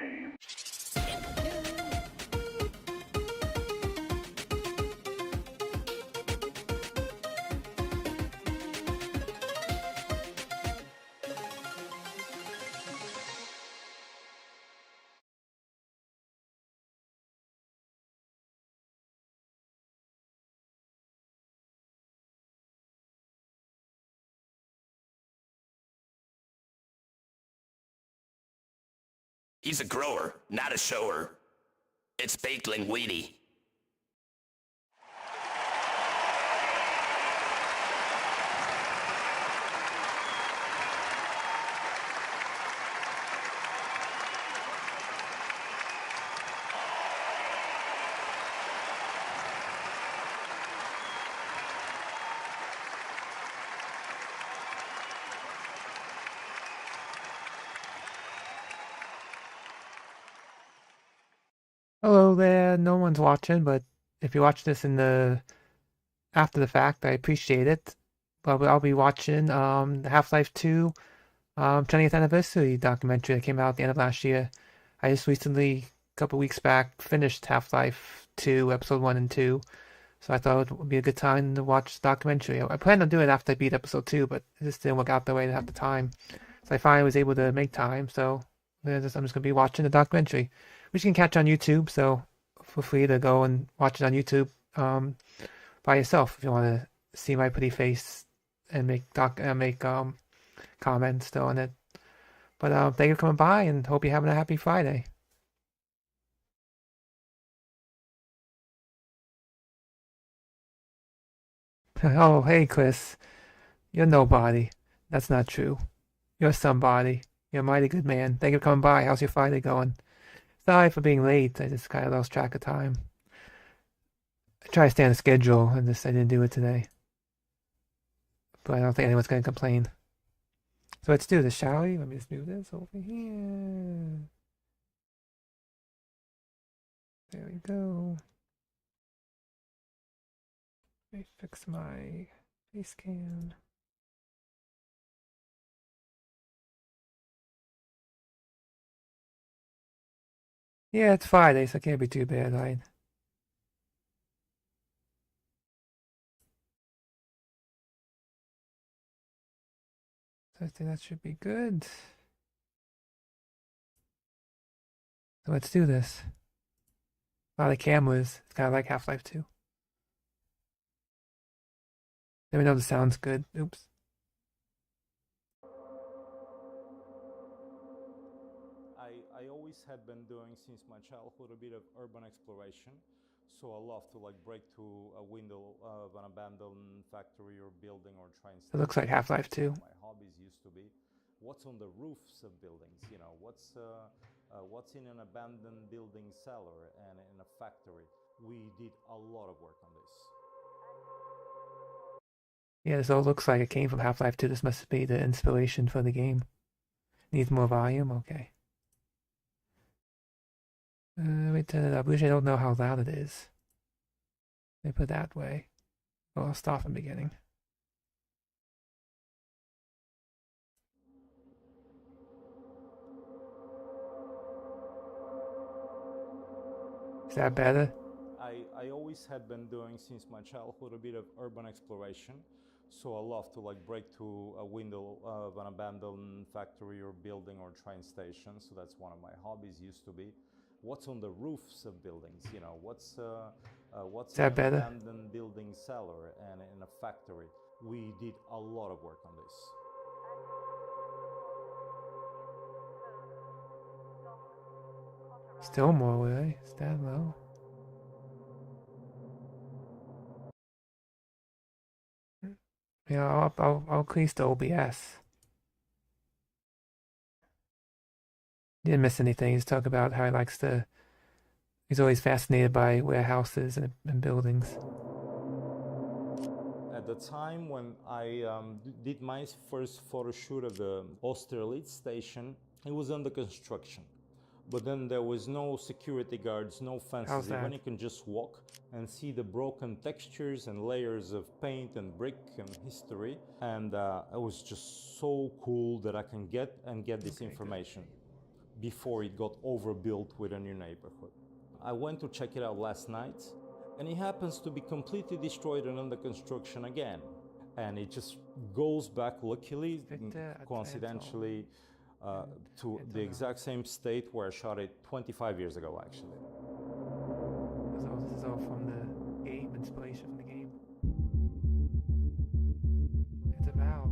game. He's a grower, not a shower. It's baked linguine. Hello there. No one's watching, but if you watch this in the after the fact, I appreciate it. But I'll be watching the Half-Life 2 20th anniversary documentary that came out at the end of last year. I just recently, a couple weeks back, finished Half-Life 2 episode 1 and 2, so I thought it would be a good time to watch the documentary. I planned on doing it after I beat episode 2, but it just didn't work out the way I had the time. So I finally was able to make time, so I'm just going to be watching the documentary, which you can catch on YouTube, so feel free to go and watch it on YouTube by yourself if you want to see my pretty face and make comments still on it. But thank you for coming by and hope you're having a happy Friday. Oh, hey, Chris. You're nobody. That's not true. You're somebody. You're a mighty good man. Thank you for coming by. How's your Friday going? Sorry for being late. I just kind of lost track of time. I try to stay on the schedule, and I didn't do it today. But I don't think anyone's going to complain. So let's do this, shall we? Let me just move this over here. There we go. Let me fix my face cam. Yeah, it's Friday, so it can't be too bad, right? So I think that should be good. So let's do this. A lot of cameras. It's kind of like Half-Life 2. Let me know if the sound's good. Oops. I always had been doing since my childhood a bit of urban exploration. So I love to like break through a window of an abandoned factory or building or train It station. looks like Half-Life 2. My hobbies used to be what's on the roofs of buildings, what's in an abandoned building cellar and in a factory. We did a lot of work on this. Yeah, this all looks like it came from Half-Life 2. This must be the inspiration for the game. Needs more volume? Okay. Let me turn it up. Usually I don't know how loud it is. Let me put it that way. Well, I'll start from the beginning. Is that better? I always had been doing since my childhood a bit of urban exploration. So I love to like break through a window of an abandoned factory or building or train station. So that's one of my hobbies used to be. What's on the roofs of buildings? What's Is in that an better? abandoned building cellar and in a factory? We did a lot of work on this. Still more, really? Is that low? Yeah, I'll increase the OBS. Didn't miss anything. He's talking about how he likes to. He's always fascinated by warehouses and buildings. At the time when I did my first photo shoot of the Austerlitz station, it was under construction. But then there was no security guards, no fences. How's that? Even you can just walk and see the broken textures and layers of paint and brick and history. And it was just so cool that I can get this Okay, good. information. before it got overbuilt with a new neighborhood. I went to check it out last night, and it happens to be completely destroyed and under construction again. And it just goes back, luckily, coincidentally, to the exact same state where I shot it 25 years ago, actually. This is all from the game, inspiration from the game. It's a valve.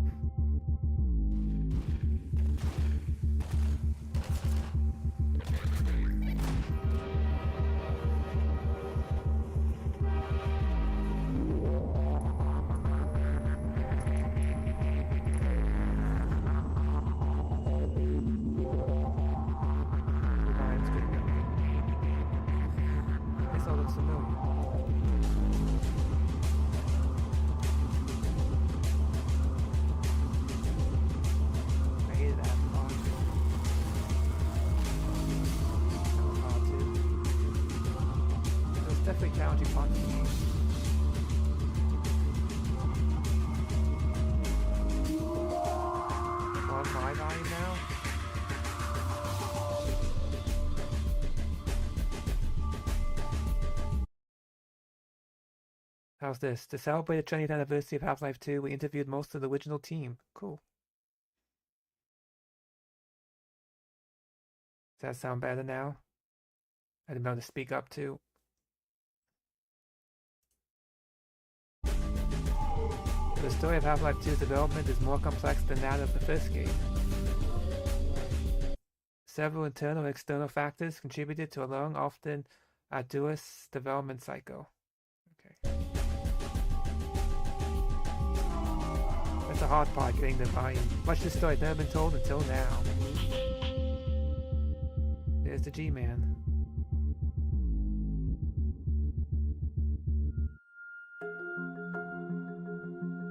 This all looks familiar. I hated that part. That was hard too. It was definitely challenging parts of the game. On my volume now. How's this? To celebrate the 20th anniversary of Half-Life 2, we interviewed most of the original team. Cool. Does that sound better now? I didn't know to speak up too. The story of Half-Life 2's development is more complex than that of the first game. Several internal and external factors contributed to a long, often arduous development cycle. Okay. That's the hard part, getting the volume. Much of the story had never been told until now. There's the G-Man.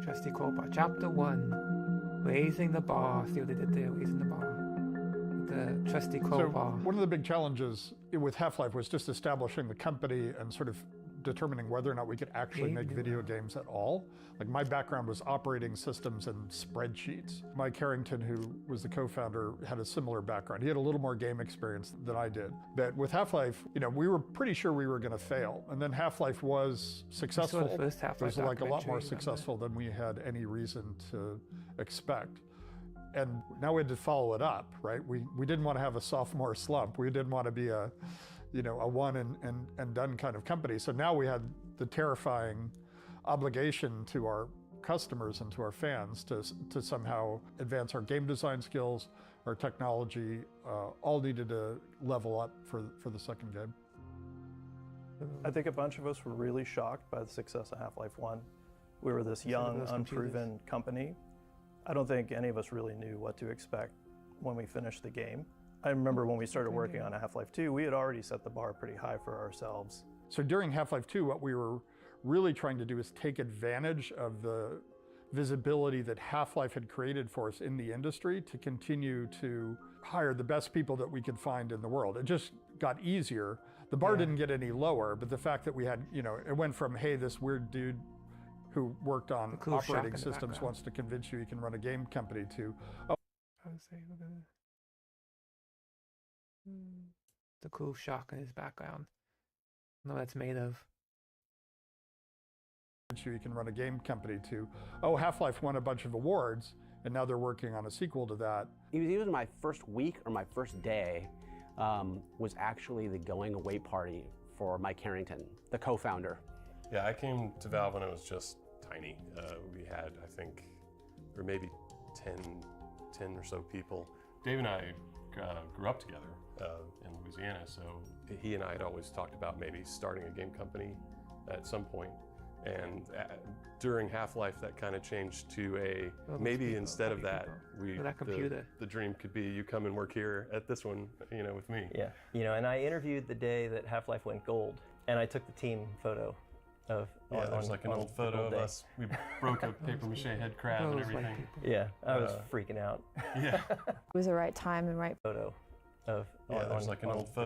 Trusty Crowbar. Chapter 1. Raising the bar. See what they did there, raising the bar. The trusty crowbar. So one of the big challenges with Half-Life was just establishing the company and sort of determining whether or not we could actually make video games at all. Like, my background was operating systems and spreadsheets. Mike Harrington, who was the co-founder, had a similar background. He had a little more game experience than I did. But with Half-Life, you know, we were pretty sure we were going to fail. And then Half-Life was successful. The first Half-Life it was like a lot more documentary, successful than we had any reason to expect. And now we had to follow it up, right? We didn't want to have a sophomore slump. We didn't want to be a, you know, a one and done kind of company. So now we had the terrifying obligation to our customers and to our fans to somehow advance our game design skills, our technology, all needed to level up for the second game. I think a bunch of us were really shocked by the success of Half-Life 1. We were this young, unproven company. I don't think any of us really knew what to expect when we finished the game. I remember when we started working on Half-Life 2, we had already set the bar pretty high for ourselves. So during Half-Life 2, what we were really trying to do is take advantage of the visibility that Half-Life had created for us in the industry to continue to hire the best people that we could find in the world. It just got easier. The bar didn't get any lower, but the fact that we had, you know, it went from, hey, this weird dude who worked on cool operating systems wants to convince you he can run a game company to, oh. I would say, look at the cool shock in his background. I know that's made of. You can run a game company to, oh, Half-Life won a bunch of awards, and now they're working on a sequel to that. It was either my first week or my first day was actually the going away party for Mike Harrington, the co-founder. Yeah, I came to Valve when it was just tiny. We had, I think, or maybe 10 or so people. Dave and I grew up together in Louisiana, so he and I had always talked about maybe starting a game company at some point. And during Half-Life, that kind of changed to a, maybe instead of that, the dream could be you come and work here at this one, you know, with me. Yeah, you know, and I interviewed the day that Half-Life went gold, and I took the team photo of there's like an old photo of us. We broke a paper mache head crab and everything. Yeah, I was freaking out. Yeah. It was the right time and right photo of there's like an old photo.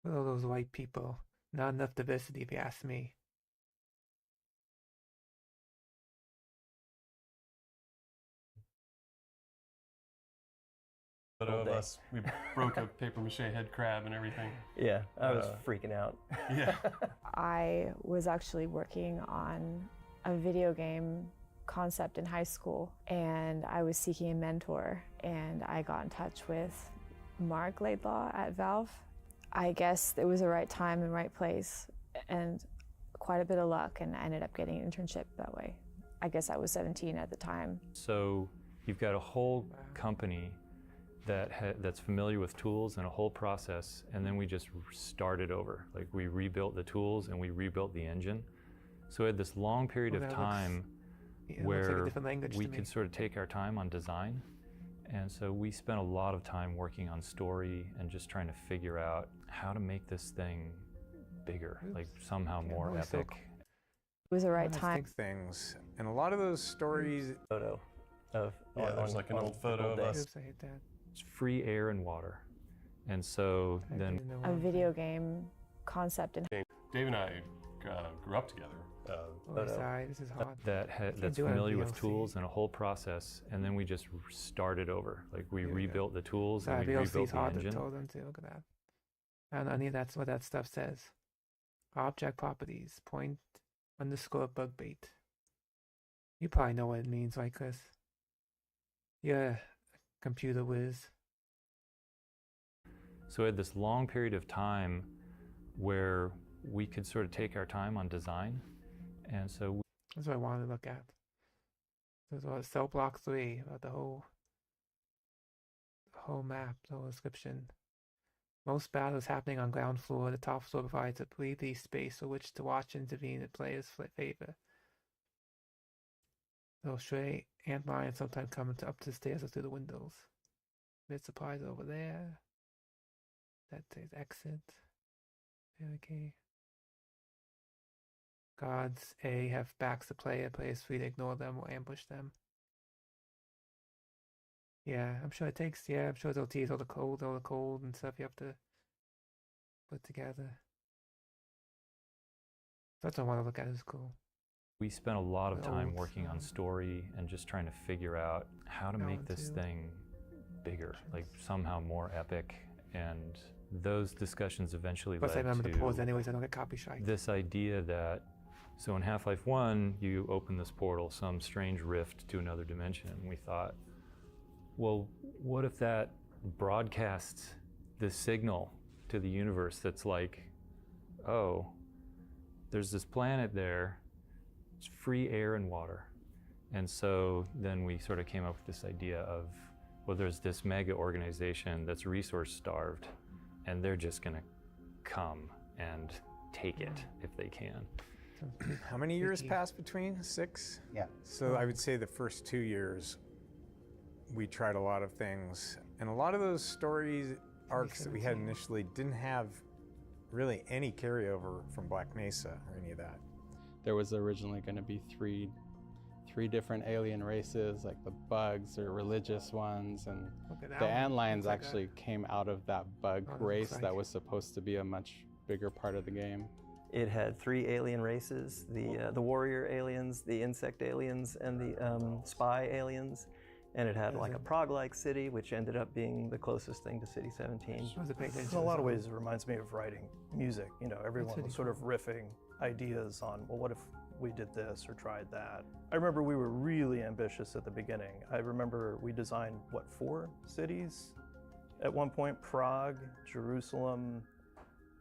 All those white people. Not enough diversity, if you ask me. Photo of day. us. We broke a paper mache head crab and everything. Yeah, I was freaking out. Yeah. I was actually working on a video game concept in high school, and I was seeking a mentor, and I got in touch with Mark Laidlaw at Valve. I guess it was the right time and right place, and quite a bit of luck, and I ended up getting an internship that way. I guess I was 17 at the time. So you've got a whole company that's familiar with tools and a whole process, and then we just started over. Like, we rebuilt the tools and we rebuilt the engine. So we had this long period of time where we could sort of take our time on design. And so we spent a lot of time working on story and just trying to figure out how to make this thing bigger, like somehow more epic. It was the right time. Things, and a lot of those stories. Photo of There's like an old photo of us. Oops, I hit that. It's free air and water. And so then A video game concept in Dave and I grew up together. Oh, sorry, this is hard. that's do it on familiar with VLC. tools and a whole process, and then we just started over. Like, we rebuilt the tools Sorry, and we VLC rebuilt is the hard to engine. tell them to. Look at that. And I think that's what that stuff says. Object properties, point _ bug bait. You probably know what it means, right, Chris? You're a computer whiz. So we had this long period of time where we could sort of take our time on design. And so That's what I wanted to look at. This was Cell Block 3, about the whole map, the whole description. Most battles happening on ground floor. The top floor provides a breathy space for which to watch and intervene in players' favor. Those stray ant lions sometimes come up the stairs or through the windows. Mid supplies over there. That says exit. Okay. Guards A have backs to player. Players free to ignore them or ambush them. Yeah, I'm sure it takes. Yeah, I'm sure they'll tease all the cold and stuff you have to put together. That's what I want to look at. Is cool. we spent a lot of time Old, working on story and just trying to figure out how to make this thing bigger, like somehow more epic. And those discussions eventually Plus, I led remember to the pause anyways. I don't get copy strike. this idea that, so in Half-Life 1, you open this portal, some strange rift to another dimension. And we thought, well, what if that broadcasts this signal to the universe that's like, oh, there's this planet there, it's free air and water. And so then we sort of came up with this idea of, well, there's this mega organization that's resource starved, and they're just gonna come and take it if they can. How many years passed between? 6? Yeah. So I would say the first 2 years, we tried a lot of things. And a lot of those stories, arcs that we had initially didn't have really any carryover from Black Mesa or any of that. There was originally going to be three different alien races, like the bugs or religious ones, and the antlions actually came out of that bug race that was supposed to be a much bigger part of the game. It had 3 alien races, the warrior aliens, the insect aliens, and the spy aliens. And it had like a Prague-like city, which ended up being the closest thing to City 17. In a lot of ways, it reminds me of writing music. You know, everyone was sort of riffing ideas on, well, what if we did this or tried that? I remember we were really ambitious at the beginning. I remember we designed, 4 cities? At one point, Prague, Jerusalem,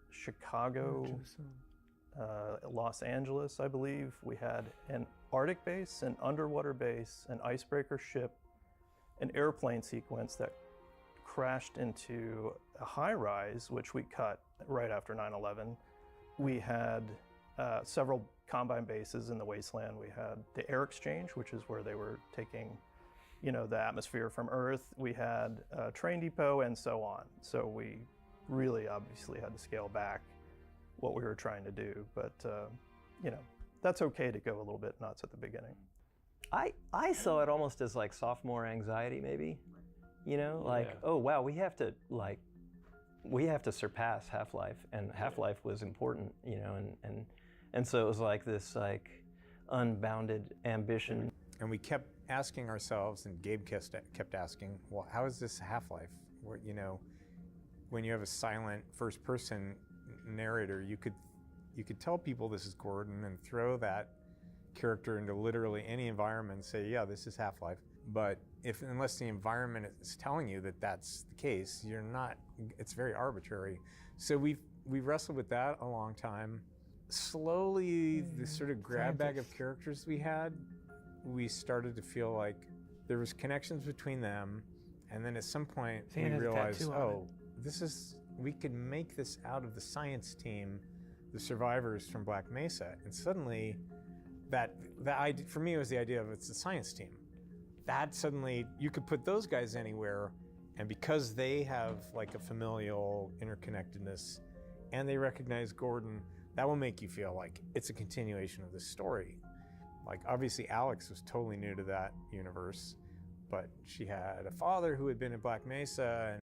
Chicago, Los Angeles, I believe. We had an Arctic base, an underwater base, an icebreaker ship, an airplane sequence that crashed into a high-rise, which we cut right after 9/11. We had several Combine bases in the wasteland. We had the Air Exchange, which is where they were taking, the atmosphere from Earth. We had a train depot and so on. So we really obviously had to scale back what we were trying to do. But, that's okay to go a little bit nuts at the beginning. I saw it almost as like sophomore anxiety, maybe. Oh wow, we have to surpass Half-Life, and Half-Life was important, and so it was like this unbounded ambition. And we kept asking ourselves, and Gabe kept asking, well, how is this Half-Life? where, you know, when you have a silent first-person narrator, you could tell people this is Gordon and throw that character into literally any environment and say, yeah, this is Half-Life. But unless the environment is telling you that that's the case, you're not. It's very arbitrary. So we wrestled with that a long time. Slowly, the sort of grab bag of characters we had, we started to feel like there was connections between them, and then at some point we realized, oh, we could make this out of the science team, the survivors from Black Mesa, and suddenly that idea, for me, was the idea of it's the science team. That suddenly, you could put those guys anywhere, and because they have like a familial interconnectedness and they recognize Gordon, that will make you feel like it's a continuation of this story. Like, obviously Alex was totally new to that universe, but she had a father who had been in Black Mesa.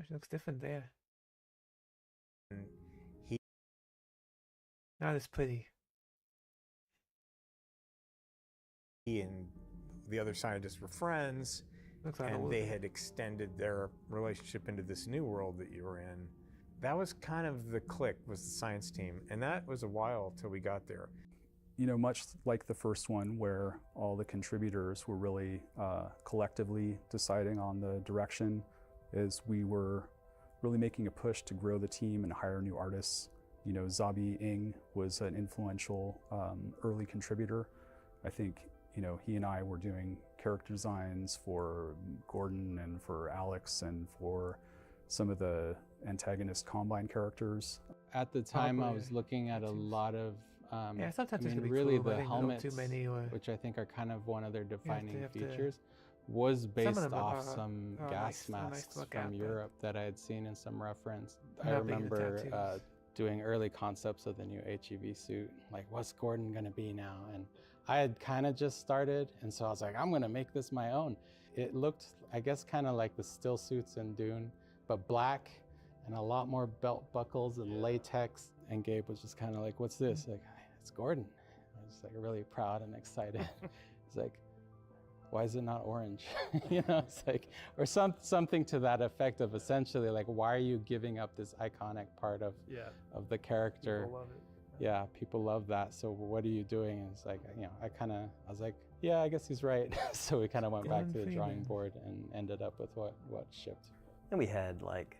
She looks different there. And not as pretty. He and the other scientists were friends, and they had extended their relationship into this new world that you were in. That was kind of the click, was the science team, and that was a while till we got there. You know, much like the first one, where all the contributors were really collectively deciding on the direction, is we were really making a push to grow the team and hire new artists. You know, Zabi Ng was an influential early contributor. I think, you know, he and I were doing character designs for Gordon and for Alex and for some of the antagonist Combine characters. At the time, I was looking at a lot of sometimes really the helmets, which I think are kind of one of their defining features, was based off some gas masks from Europe that I had seen in some reference. I remember doing early concepts of the new HEV suit, like, what's Gordon gonna be now? And I had kind of just started, and so I was like, I'm gonna make this my own. It looked, I guess, kind of like the still suits in Dune, but black and a lot more belt buckles and latex. And Gabe was just kind of like, what's this? Like, it's Gordon. I was like really proud and excited. It's like, why is it not orange? You know, it's like, or something to that effect of essentially like, why are you giving up this iconic part of the character? People love it. Yeah, people love that. So what are you doing? And it's like, you know, I was like, yeah, I guess he's right. So we kind of went back to the drawing board and ended up with what shipped. And we had like,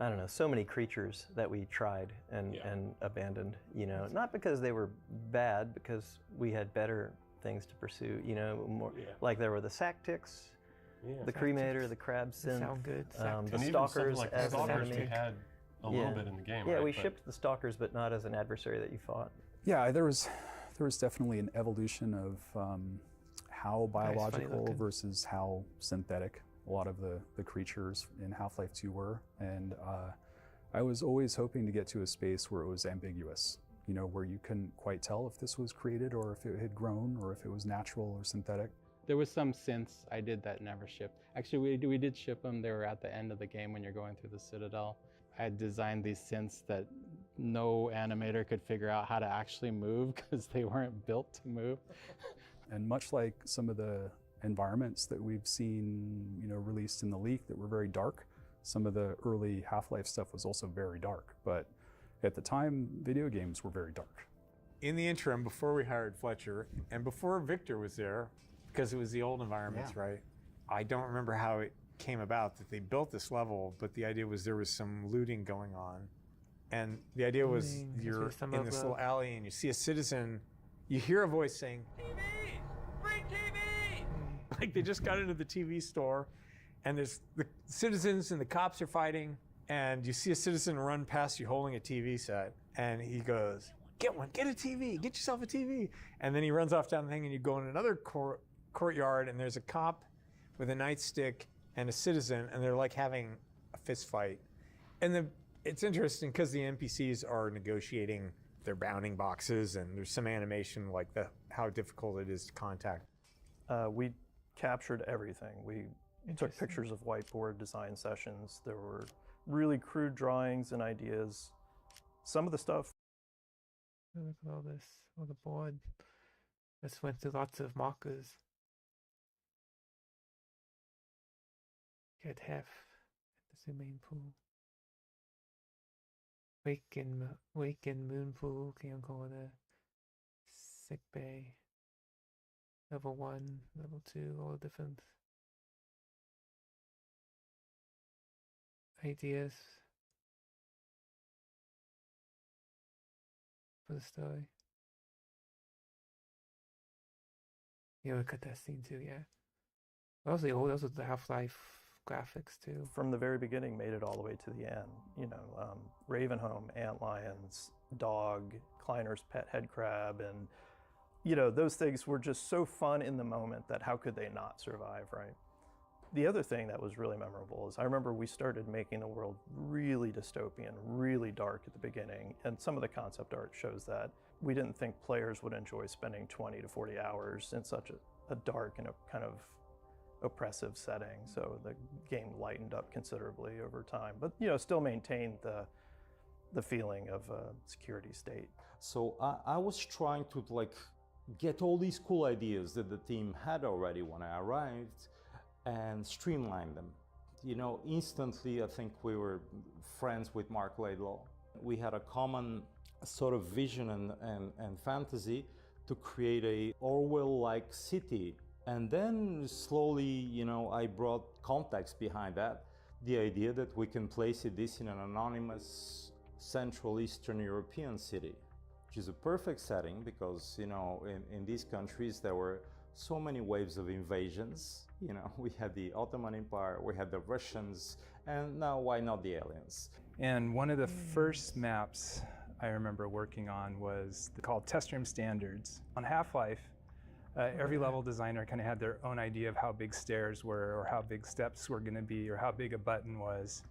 I don't know, so many creatures that we tried and abandoned, you know, not because they were bad, because we had better things to pursue, you know, more like there were the sack ticks, the cremator, the crab synth, the stalkers as an enemy. We had a little bit in the game. Yeah, right? we shipped the stalkers, but not as an adversary that you fought. Yeah, there was definitely an evolution of how biological versus how synthetic a lot of the creatures in Half-Life 2 were. And I was always hoping to get to a space where it was ambiguous, you know, where you couldn't quite tell if this was created or if it had grown or if it was natural or synthetic. There was some synths I did that never shipped. Actually, we did ship them. They were at the end of the game when you're going through the Citadel. I had designed these synths that no animator could figure out how to actually move because they weren't built to move. And much like some of the environments that we've seen, you know, released in the leak that were very dark, some of the early Half-Life stuff was also very dark. But at the time, video games were very dark. In the interim, before we hired Fletcher, and before Victor was there, because it was the old environments, right? I don't remember how it came about that they built this level, but the idea was there was some looting going on. And the idea was you're in this little alley and you see a citizen, you hear a voice saying, TV! Bring TV! Like they just got into the TV store and there's the citizens and the cops are fighting and you see a citizen run past you holding a TV set and he goes, get one, get a TV, get yourself a TV. And then he runs off down the thing and you go in another courtyard and there's a cop with a nightstick and a citizen and they're like having a fist fight. And it's interesting because the NPCs are negotiating their bounding boxes and there's some animation like how difficult it is to contact. We captured everything. We took pictures of whiteboard design sessions. There were really crude drawings and ideas. Some of the stuff. Look at all this on the board. This went through lots of markers. Could have That's the main pool. Wake and moon pool, camp corner, sick bay, level 1, level 2, all the different ideas for the story. Yeah, we'll cut that scene too, yeah. Those are the Half-Life graphics too. From the very beginning, made it all the way to the end. You know, Ravenholm, antlions, dog, Kleiner's pet head crab, and you know, those things were just so fun in the moment that how could they not survive, right? The other thing that was really memorable is I remember we started making the world really dystopian, really dark at the beginning, and some of the concept art shows that. We didn't think players would enjoy spending 20 to 40 hours in such a dark and a kind of oppressive setting, so the game lightened up considerably over time, but you know, still maintained the feeling of a security state. So I was trying to like get all these cool ideas that the team had already when I arrived and streamline them. You know, instantly I think we were friends with Mark Laidlaw. We had a common sort of vision and fantasy to create a Orwell-like city. And then slowly, you know, I brought context behind that. The idea that we can place this in an anonymous Central Eastern European city, which is a perfect setting because, you know, in these countries there were so many waves of invasions. You know, we had the Ottoman Empire, we had the Russians, and now why not the aliens? And one of the first maps I remember working on was called Test Room Standards. On Half-Life, every level designer kind of had their own idea of how big stairs were or how big steps were going to be or how big a button was.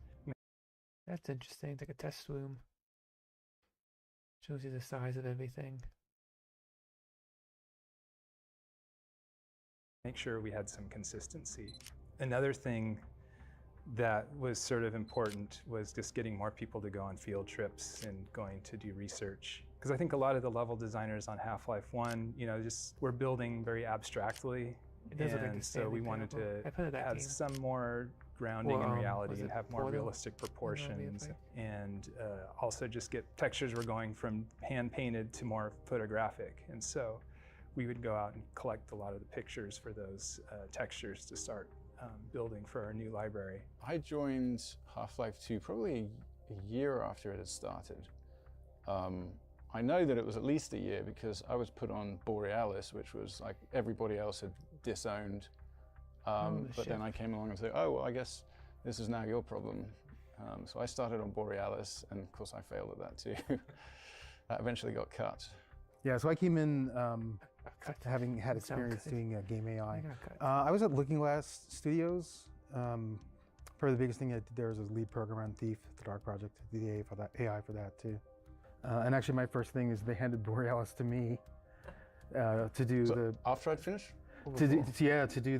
That's interesting. It's like a test room. Shows you the size of everything. Make sure we had some consistency. Another thing that was sort of important was just getting more people to go on field trips and going to do research. Because I think a lot of the level designers on Half-Life 1, you know, just were building very abstractly. And so we wanted to have some more grounding in reality and have more realistic proportions. And also just get textures were going from hand painted to more photographic. And so we would go out and collect a lot of the pictures for those textures to start building for our new library. I joined Half-Life 2 probably a year after it had started. I know that it was at least a year because I was put on Borealis, which was like everybody else had disowned. But then I came along and said, oh, well, I guess this is now your problem. So I started on Borealis, and of course I failed at that too. That eventually got cut. Yeah, so I came in having had experience doing game AI. I was at Looking Glass Studios. Probably the biggest thing I did there was lead programmer on Thief, the Dark Project, did the AI for that too. And actually my first thing is they handed Borealis to me to do after I'd finished? To do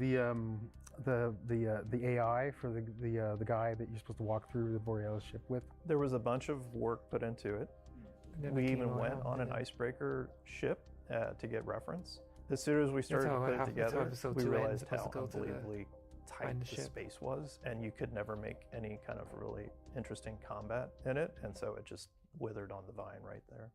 the AI for the guy that you're supposed to walk through the Borealis ship with. There was a bunch of work put into it. We even went on an icebreaker ship to get reference. As soon as we started to put it together, we realized how unbelievably tight the space was, and you could never make any kind of really interesting combat in it, and so it just withered on the vine right there.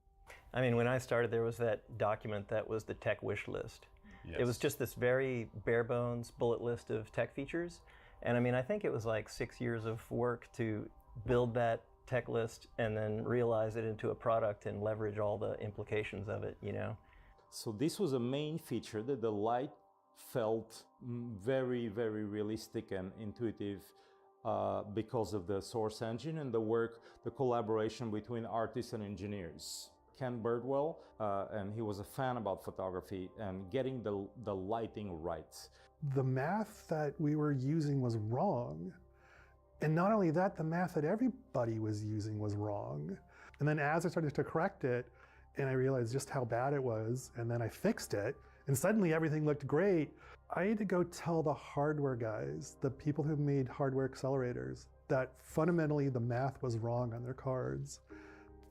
I mean, when I started, there was that document that was the tech wish list. Yes. It was just this very bare bones bullet list of tech features, and I mean, I think it was like 6 years of work to build that tech list and then realize it into a product and leverage all the implications of it, you know? So this was a main feature that the light felt very, very realistic and intuitive because of the source engine and the collaboration between artists and engineers. Ken Birdwell, and he was a fan about photography and getting the lighting right. The math that we were using was wrong. And not only that, the math that everybody was using was wrong. And then as I started to correct it, and I realized just how bad it was, and then I fixed it, and suddenly everything looked great, I had to go tell the hardware guys, the people who made hardware accelerators, that fundamentally the math was wrong on their cards.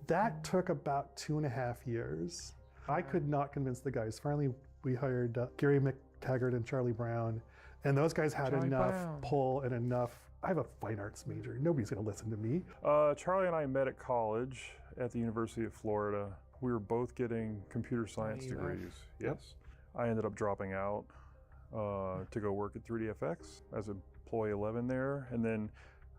That took about 2.5 years. I could not convince the guys. Finally, we hired Gary McTaggart and Charlie Brown, and those guys had enough pull and enough I have a fine arts major. Nobody's going to listen to me. Charlie and I met at college at the University of Florida. We were both getting computer science degrees. Yes. I ended up dropping out to go work at 3DFX as employee 11 there. And then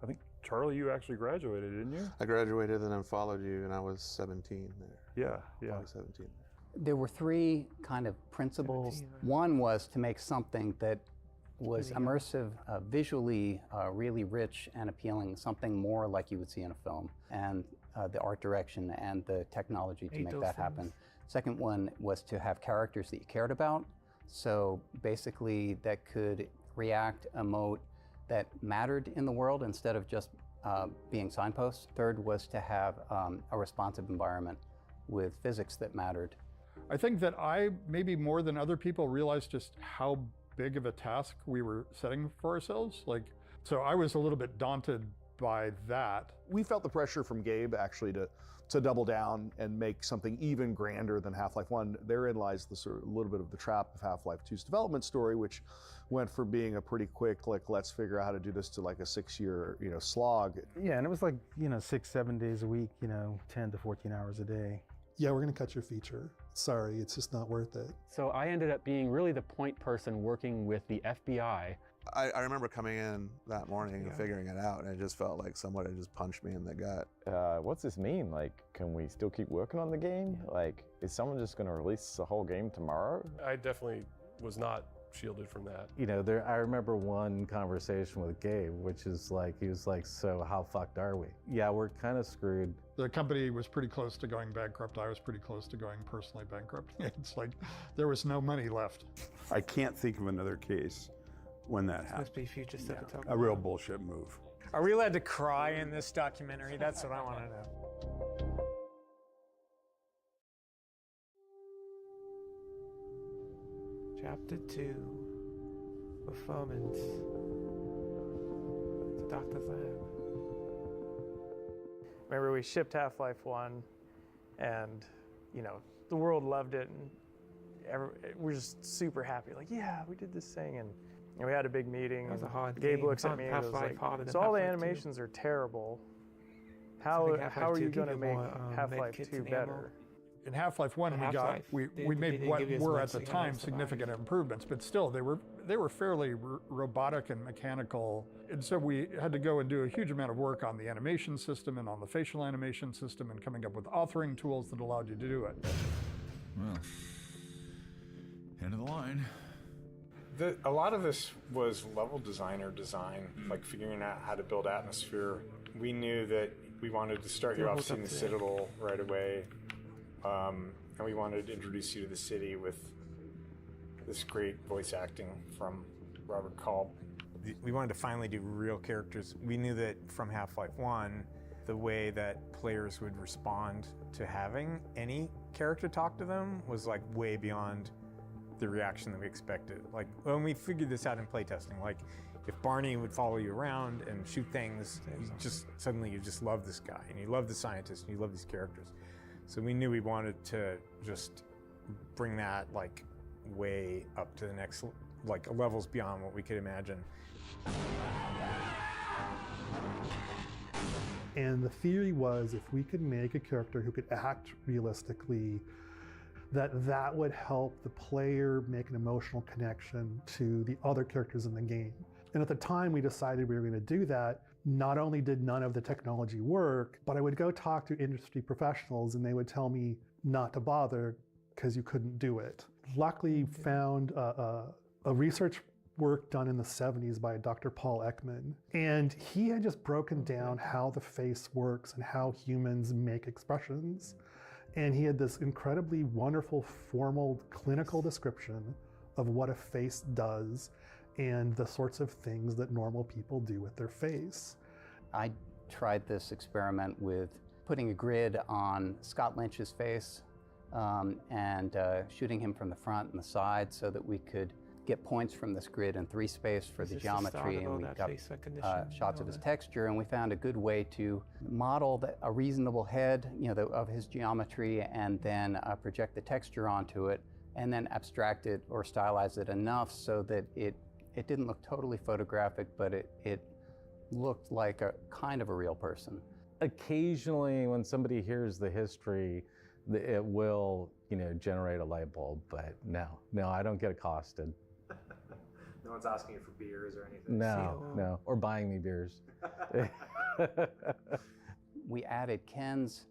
I think, Charlie, you actually graduated, didn't you? I graduated and then followed you, and I was 17 there. Yeah. 17. There were three kind of principles. One was to make something that was immersive, visually really rich and appealing, something more like you would see in a film, and the art direction and the technology to make that happen. Second one was to have characters that you cared about, so basically that could react, emote, that mattered in the world instead of just being signposts. Third was to have a responsive environment with physics that mattered. I think that I, maybe more than other people, realized just how big of a task we were setting for ourselves. So I was a little bit daunted by that. We felt the pressure from Gabe actually to double down and make something even grander than Half-Life 1. Therein lies the sort of little bit of the trap of Half-Life 2's development story, which went from being a pretty quick, let's figure out how to do this, to like a 6-year, slog. Yeah, and it was like, 6-7 days a week, 10 to 14 hours a day. Yeah, we're going to cut your feature. Sorry, it's just not worth it. So I ended up being really the point person working with the FBI. I remember coming in that morning and figuring it out, and it just felt like someone had just punched me in the gut. What's this mean? Like, can we still keep working on the game? Like, is someone just going to release the whole game tomorrow? I definitely was not shielded from that. I remember one conversation with Gabe, which is like, he was like, so how fucked are we? Yeah, we're kind of screwed. The company was pretty close to going bankrupt. I was pretty close to going personally bankrupt. It's like there was no money left. I can't think of another case when that happened. Must be future stuff to talk A real bullshit move. Are we allowed to cry in this documentary? That's what I want to know. Chapter 2, Performance. The Doctor's Lab. Remember, we shipped Half-Life 1, and, the world loved it, and we're just super happy. Like, yeah, we did this thing, and we had a big meeting. That was a hard Gabe game. looks at me and goes Half-Life like, harder than so all the Half-Life 2. animations are terrible. How are you going to make Half-Life 2 better? In Half-Life 1, we made what were at the time significant improvements, but still they were fairly robotic and mechanical. And so we had to go and do a huge amount of work on the animation system and on the facial animation system and coming up with authoring tools that allowed you to do it. Well, end of the line. A lot of this was level design, like figuring out how to build atmosphere. We knew that we wanted to start you off seeing the Citadel right away. And we wanted to introduce you to the city with this great voice acting from Robert Culp. We wanted to finally do real characters. We knew that from Half-Life 1, the way that players would respond to having any character talk to them was like way beyond the reaction that we expected. Like when we figured this out in playtesting, like if Barney would follow you around and shoot things, suddenly you just love this guy, and you love the scientist, and you love these characters. So we knew we wanted to just bring that like way up to the next, like levels beyond what we could imagine. And the theory was if we could make a character who could act realistically, that would help the player make an emotional connection to the other characters in the game. And at the time we decided we were going to do that, not only did none of the technology work, but I would go talk to industry professionals and they would tell me not to bother because you couldn't do it. Luckily found a research work done in the 70s by Dr. Paul Ekman. And he had just broken down how the face works and how humans make expressions. And he had this incredibly wonderful, formal, clinical description of what a face does and the sorts of things that normal people do with their face. I tried this experiment with putting a grid on Scott Lynch's face and shooting him from the front and the side so that we could get points from this grid in 3 space for the geometry, and we got shots of his texture, and we found a good way to model a reasonable head, of his geometry, and then project the texture onto it, and then abstract it or stylize it enough so that it didn't look totally photographic, but it looked like a kind of a real person. Occasionally, when somebody hears the history, it will, generate a light bulb. But no, I don't get accosted. No one's asking you for beers or anything? No, or buying me beers. We added Ken's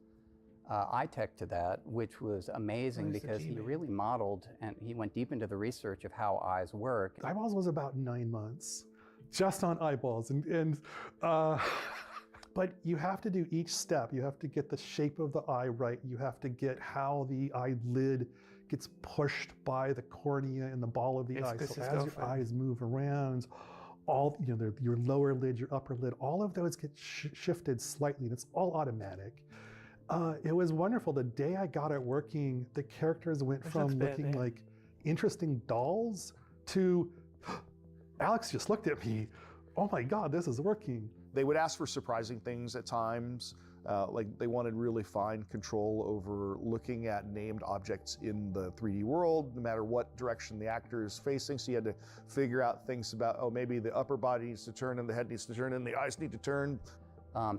eye tech to that, which was amazing because he really modeled and he went deep into the research of how eyes work. Eyeballs was about 9 months, just on eyeballs, but you have to do each step. You have to get the shape of the eye right. You have to get how the eyelid gets pushed by the cornea and the ball of the eye. So as your eyes move around, your lower lid, your upper lid, all of those get shifted slightly, and it's all automatic. It was wonderful. The day I got it working, the characters went from looking like interesting dolls to, Alex just looked at me. Oh my God, this is working. They would ask for surprising things at times, like they wanted really fine control over looking at named objects in the 3D world, no matter what direction the actor is facing. So you had to figure out things about, maybe the upper body needs to turn and the head needs to turn and the eyes need to turn.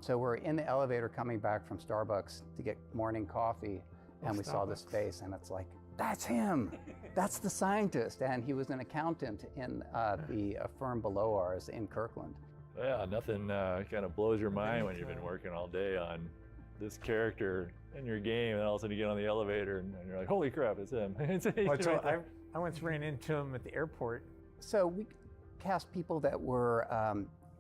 So we're in the elevator coming back from Starbucks to get morning coffee, and we saw this face, and it's like, that's him. That's the scientist. And he was an accountant in the firm below ours in Kirkland. Yeah, nothing kind of blows your mind when you've been working all day on this character in your game, and all of a sudden you get on the elevator and you're like, holy crap, it's him. I once ran into him at the airport. So we cast people that were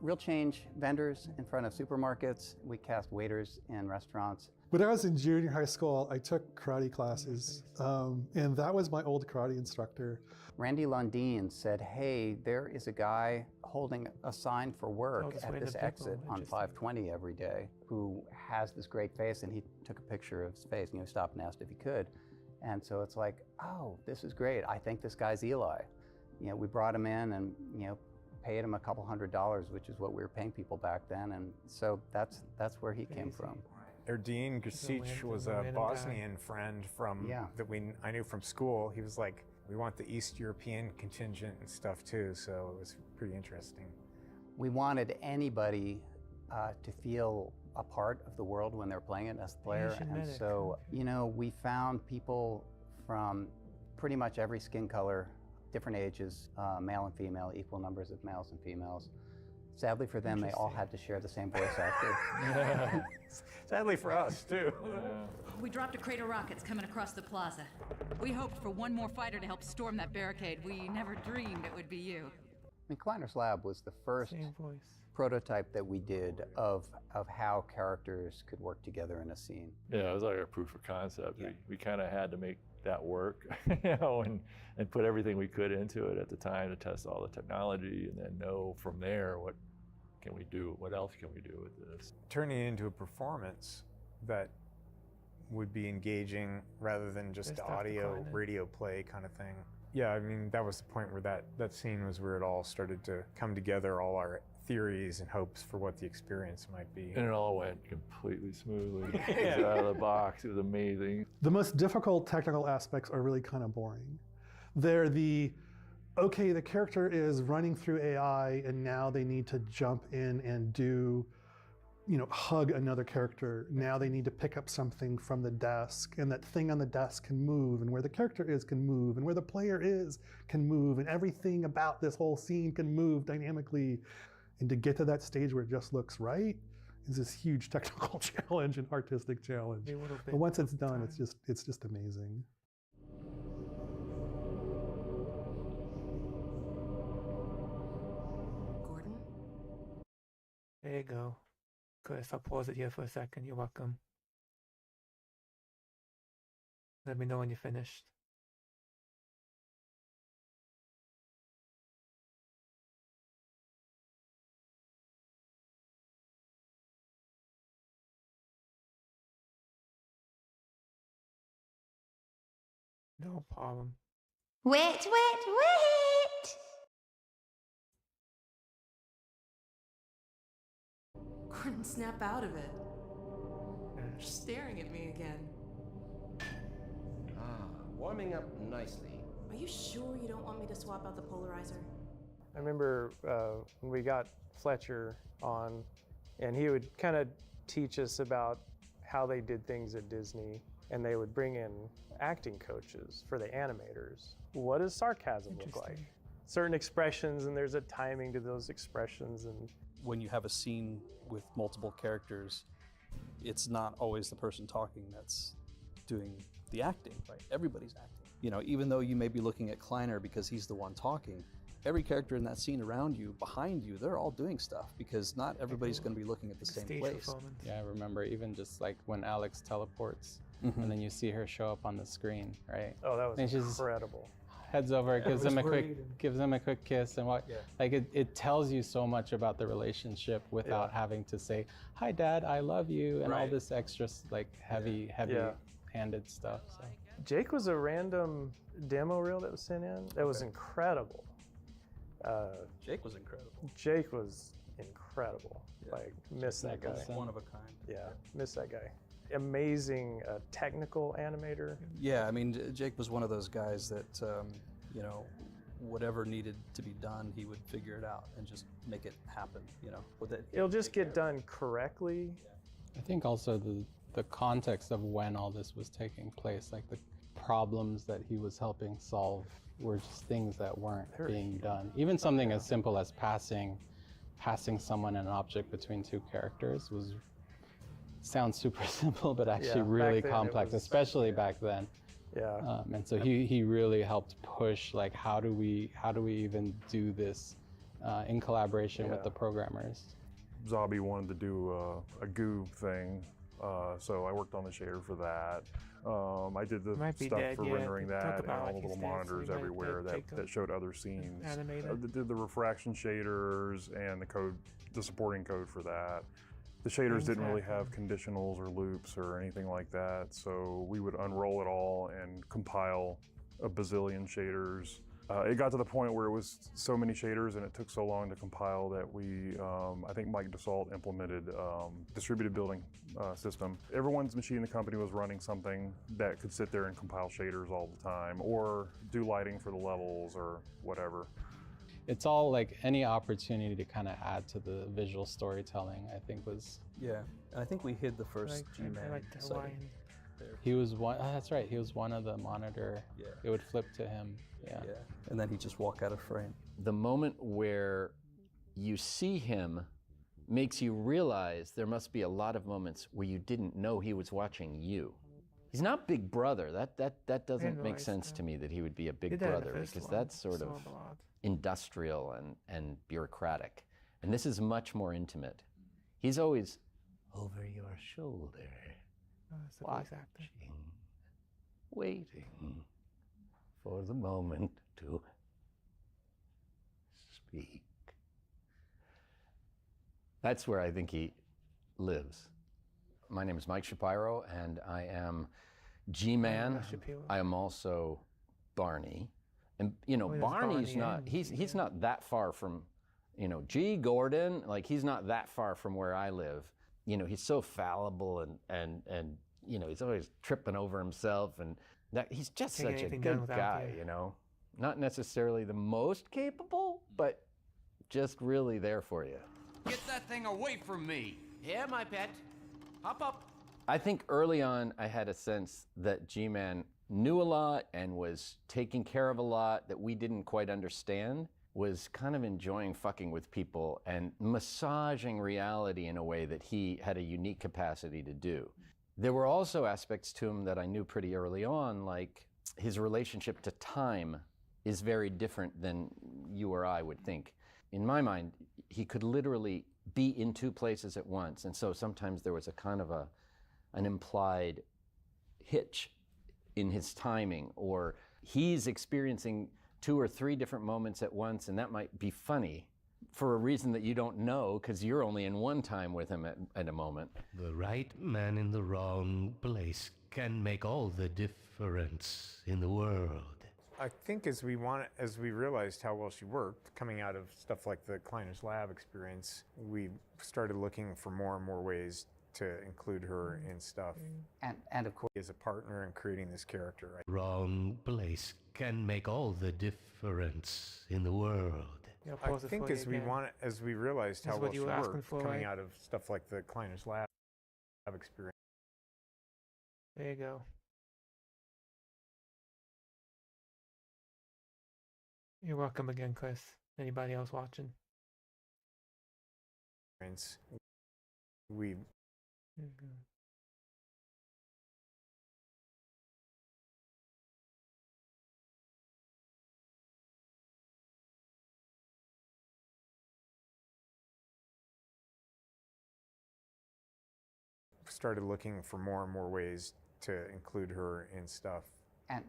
real change vendors in front of supermarkets. We cast waiters in restaurants. When I was in junior high school, I took karate classes, and that was my old karate instructor. Randy Lundeen said, hey, there is a guy holding a sign for work at this exit on 520 every day who has this great face, and he took a picture of his face, and he stopped and asked if he could. And so it's like, oh, this is great. I think this guy's Eli. We brought him in and, paid him a couple $100s, which is what we were paying people back then. And so that's where he came from. Erdine Gasic was a Bosnian friend I knew from school. He was like, we want the East European contingent and stuff too, so it was pretty interesting. We wanted anybody to feel a part of the world when they're playing it as a player. And so, we found people from pretty much every skin color, different ages, male and female, equal numbers of males and females. Sadly for them, they all had to share the same voice actor. Sadly for us, too. We dropped a crate of rockets coming across the plaza. We hoped for one more fighter to help storm that barricade. We never dreamed it would be you. Kleiner's Lab was the first prototype that we did of how characters could work together in a scene. Yeah, it was like a proof of concept. Yeah. We kind of had to make that work, and put everything we could into it at the time to test all the technology, and then know from there what can we do, what else can we do with this. Turning it into a performance that would be engaging rather than just audio, radio play kind of thing. Yeah, I mean, that was the point where that scene was where it all started to come together, all our theories and hopes for what the experience might be. And it all went completely smoothly. It was out of the box. It was amazing. The most difficult technical aspects are really kind of boring. They're the character is running through AI, and now they need to jump in and do, hug another character. Now they need to pick up something from the desk, and that thing on the desk can move, and where the character is can move, and where the player is can move, and everything about this whole scene can move dynamically. And to get to that stage where it just looks right is this huge technical challenge and artistic challenge. But once it's done, it's just amazing. Gordon? There you go. Good. If I pause it here for a second, you're welcome. Let me know when you're finished. No problem. Wait! Couldn't snap out of it. Staring at me again. Warming up nicely. Are you sure you don't want me to swap out the polarizer? I remember when we got Fletcher on, and he would kind of teach us about how they did things at Disney, and they would bring in acting coaches for the animators. What does sarcasm look like? Certain expressions, and there's a timing to those expressions. And when you have a scene with multiple characters, it's not always the person talking that's doing the acting, right? Everybody's acting. You know, even though you may be looking at Kleiner because he's the one talking, every character in that scene around you, behind you, they're all doing stuff because not everybody's going to be looking at the same place. Yeah, I remember even just like when Alex teleports Mhm. and then you see her show up on the screen, right? Oh, that was And she's incredible. heads over, gives him a quick kiss, and what? Yeah. Like it tells you so much about the relationship without having to say, "Hi, Dad, I love you," and all Right. this extra like heavy-handed stuff. So. Jake was a random demo reel that was sent in. That was incredible. Jake was incredible. Jake was incredible. Like, miss that guy. One of a kind. Yeah, miss that guy. Amazing technical animator. Yeah, I mean, Jake was one of those guys that, you know, whatever needed to be done, he would figure it out and just make it happen, you know. With it, It'll just get done correctly. I think also the context of when all this was taking place, like the problems that he was helping solve were just things that weren't being done. Even something as simple as passing someone an object between two characters sounds super simple, but actually really back then it complex, was- especially back then. Yeah. And so he really helped push, like, how do we even do this in collaboration with the programmers? Zabi wanted to do a goo thing, so I worked on the shader for that. I did the Might be stuff dead, for yeah. rendering Talk that and about all like the his little death, so monitors we might everywhere take that showed other scenes. animated. Did the refraction shaders and the supporting code for that. The shaders didn't really have conditionals or loops or anything like that, so we would unroll it all and compile a bazillion shaders. It got to the point where it was so many shaders and it took so long to compile that we, I think Mike DeSalt implemented distributed building system. Everyone's machine in the company was running something that could sit there and compile shaders all the time or do lighting for the levels or whatever. It's all like any opportunity to kind of add to the visual storytelling, I think was. Yeah, and I think we hid the first G-Man the setting Hawaiian. there. He was one. Oh, that's right. He was one of the monitor. Yeah. It would flip to him. Yeah. And then he'd just walk out of frame. The moment where you see him makes you realize there must be a lot of moments where you didn't know he was watching you. He's not Big Brother. That doesn't make realize sense to me that he would be a Big Did that in the Brother first because one. that's sort Saw of it a lot. industrial and bureaucratic. And this is much more intimate. He's always over your shoulder, Oh, that's the voice actor. waiting for the moment to speak. That's where I think he lives. My name is Mike Shapiro, and I am G-Man. I am also Barney. And, you know, Oh, there's Barney's Barney not, and he's not that far from, you know, G. Gordon, like, he's not that far from where I live. You know, he's so fallible and you know, he's always tripping over himself, and that he's just Can't get such a anything done good without guy, you. you know? Not necessarily the most capable, but just really there for you. Get that thing away from me! Here, my pet. Hop up. I think early on I had a sense that G-Man knew a lot and was taking care of a lot that we didn't quite understand, was kind of enjoying fucking with people and massaging reality in a way that he had a unique capacity to do. There were also aspects to him that I knew pretty early on, like his relationship to time is very different than you or I would think. In my mind, he could literally be in two places at once, and so sometimes there was a kind of an implied hitch in his timing, or he's experiencing 2 or 3 different moments at once, and that might be funny for a reason that you don't know because you're only in one time with him at a moment. The right man in the wrong place can make all the difference in the world. I think as we realized how well she worked, coming out of stuff like the Kleiner's Lab experience, we started looking for more and more ways to include her in stuff. And of course, as a partner in creating this character. Wrong place can make all the difference in the world. You know, I pose it think for as you we again. as we realized This how is well what she you were asking worked for, coming right? out of stuff like the Kleiner's lab experience. There you go. You're welcome again, Chris. Anybody else watching? We started looking for more and more ways to include her in stuff.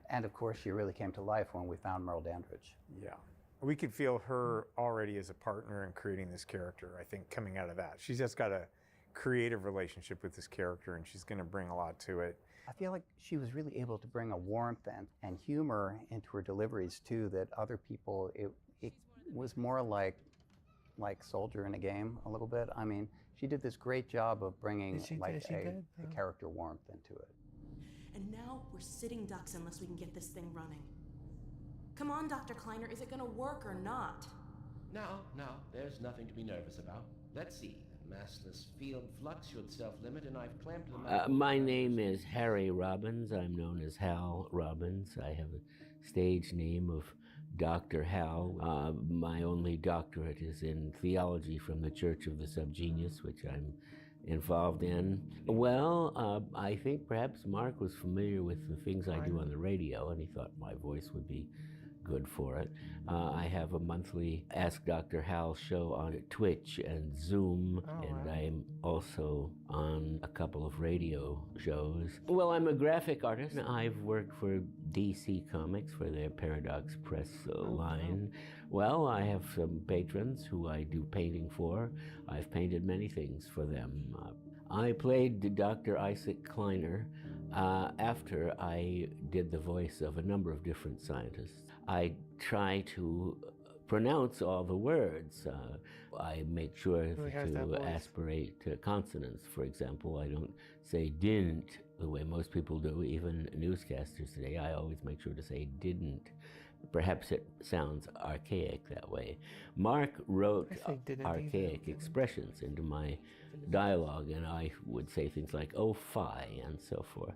And of course, she really came to life when we found Merle Dandridge. Yeah. We could feel her already as a partner in creating this character, I think, coming out of that. She's just got a creative relationship with this character, and she's going to bring a lot to it. I feel like she was really able to bring a warmth and humor into her deliveries, too, that other people, it was more like Soldier in a Game, a little bit. I mean, she did this great job of bringing a character warmth into it. And now we're sitting ducks unless we can get this thing running. Come on, Dr. Kleiner, is it gonna work or not? No, there's nothing to be nervous about. Let's see. The massless field flux should self-limit, and I've clamped the... My name is Harry Robbins. I'm known as Hal Robbins. I have a stage name of Dr. Hal. My only doctorate is in theology from the Church of the Subgenius, which I'm involved in. Well, I think perhaps Mark was familiar with the things I do on the radio, and he thought my voice would be good for it. I have a monthly Ask Dr. Hal show on Twitch and Zoom, and I'm also on a couple of radio shows. Well, I'm a graphic artist. I've worked for DC Comics for their Paradox Press line. Well, I have some patrons who I do painting for. I've painted many things for them. I played Dr. Isaac Kleiner after I did the voice of a number of different scientists. I try to pronounce all the words. I make sure to aspirate consonants. For example, I don't say didn't the way most people do, even newscasters today. I always make sure to say didn't. Perhaps it sounds archaic that way. Mark wrote archaic expressions into my dialogue, and I would say things like, oh, fie, and so forth.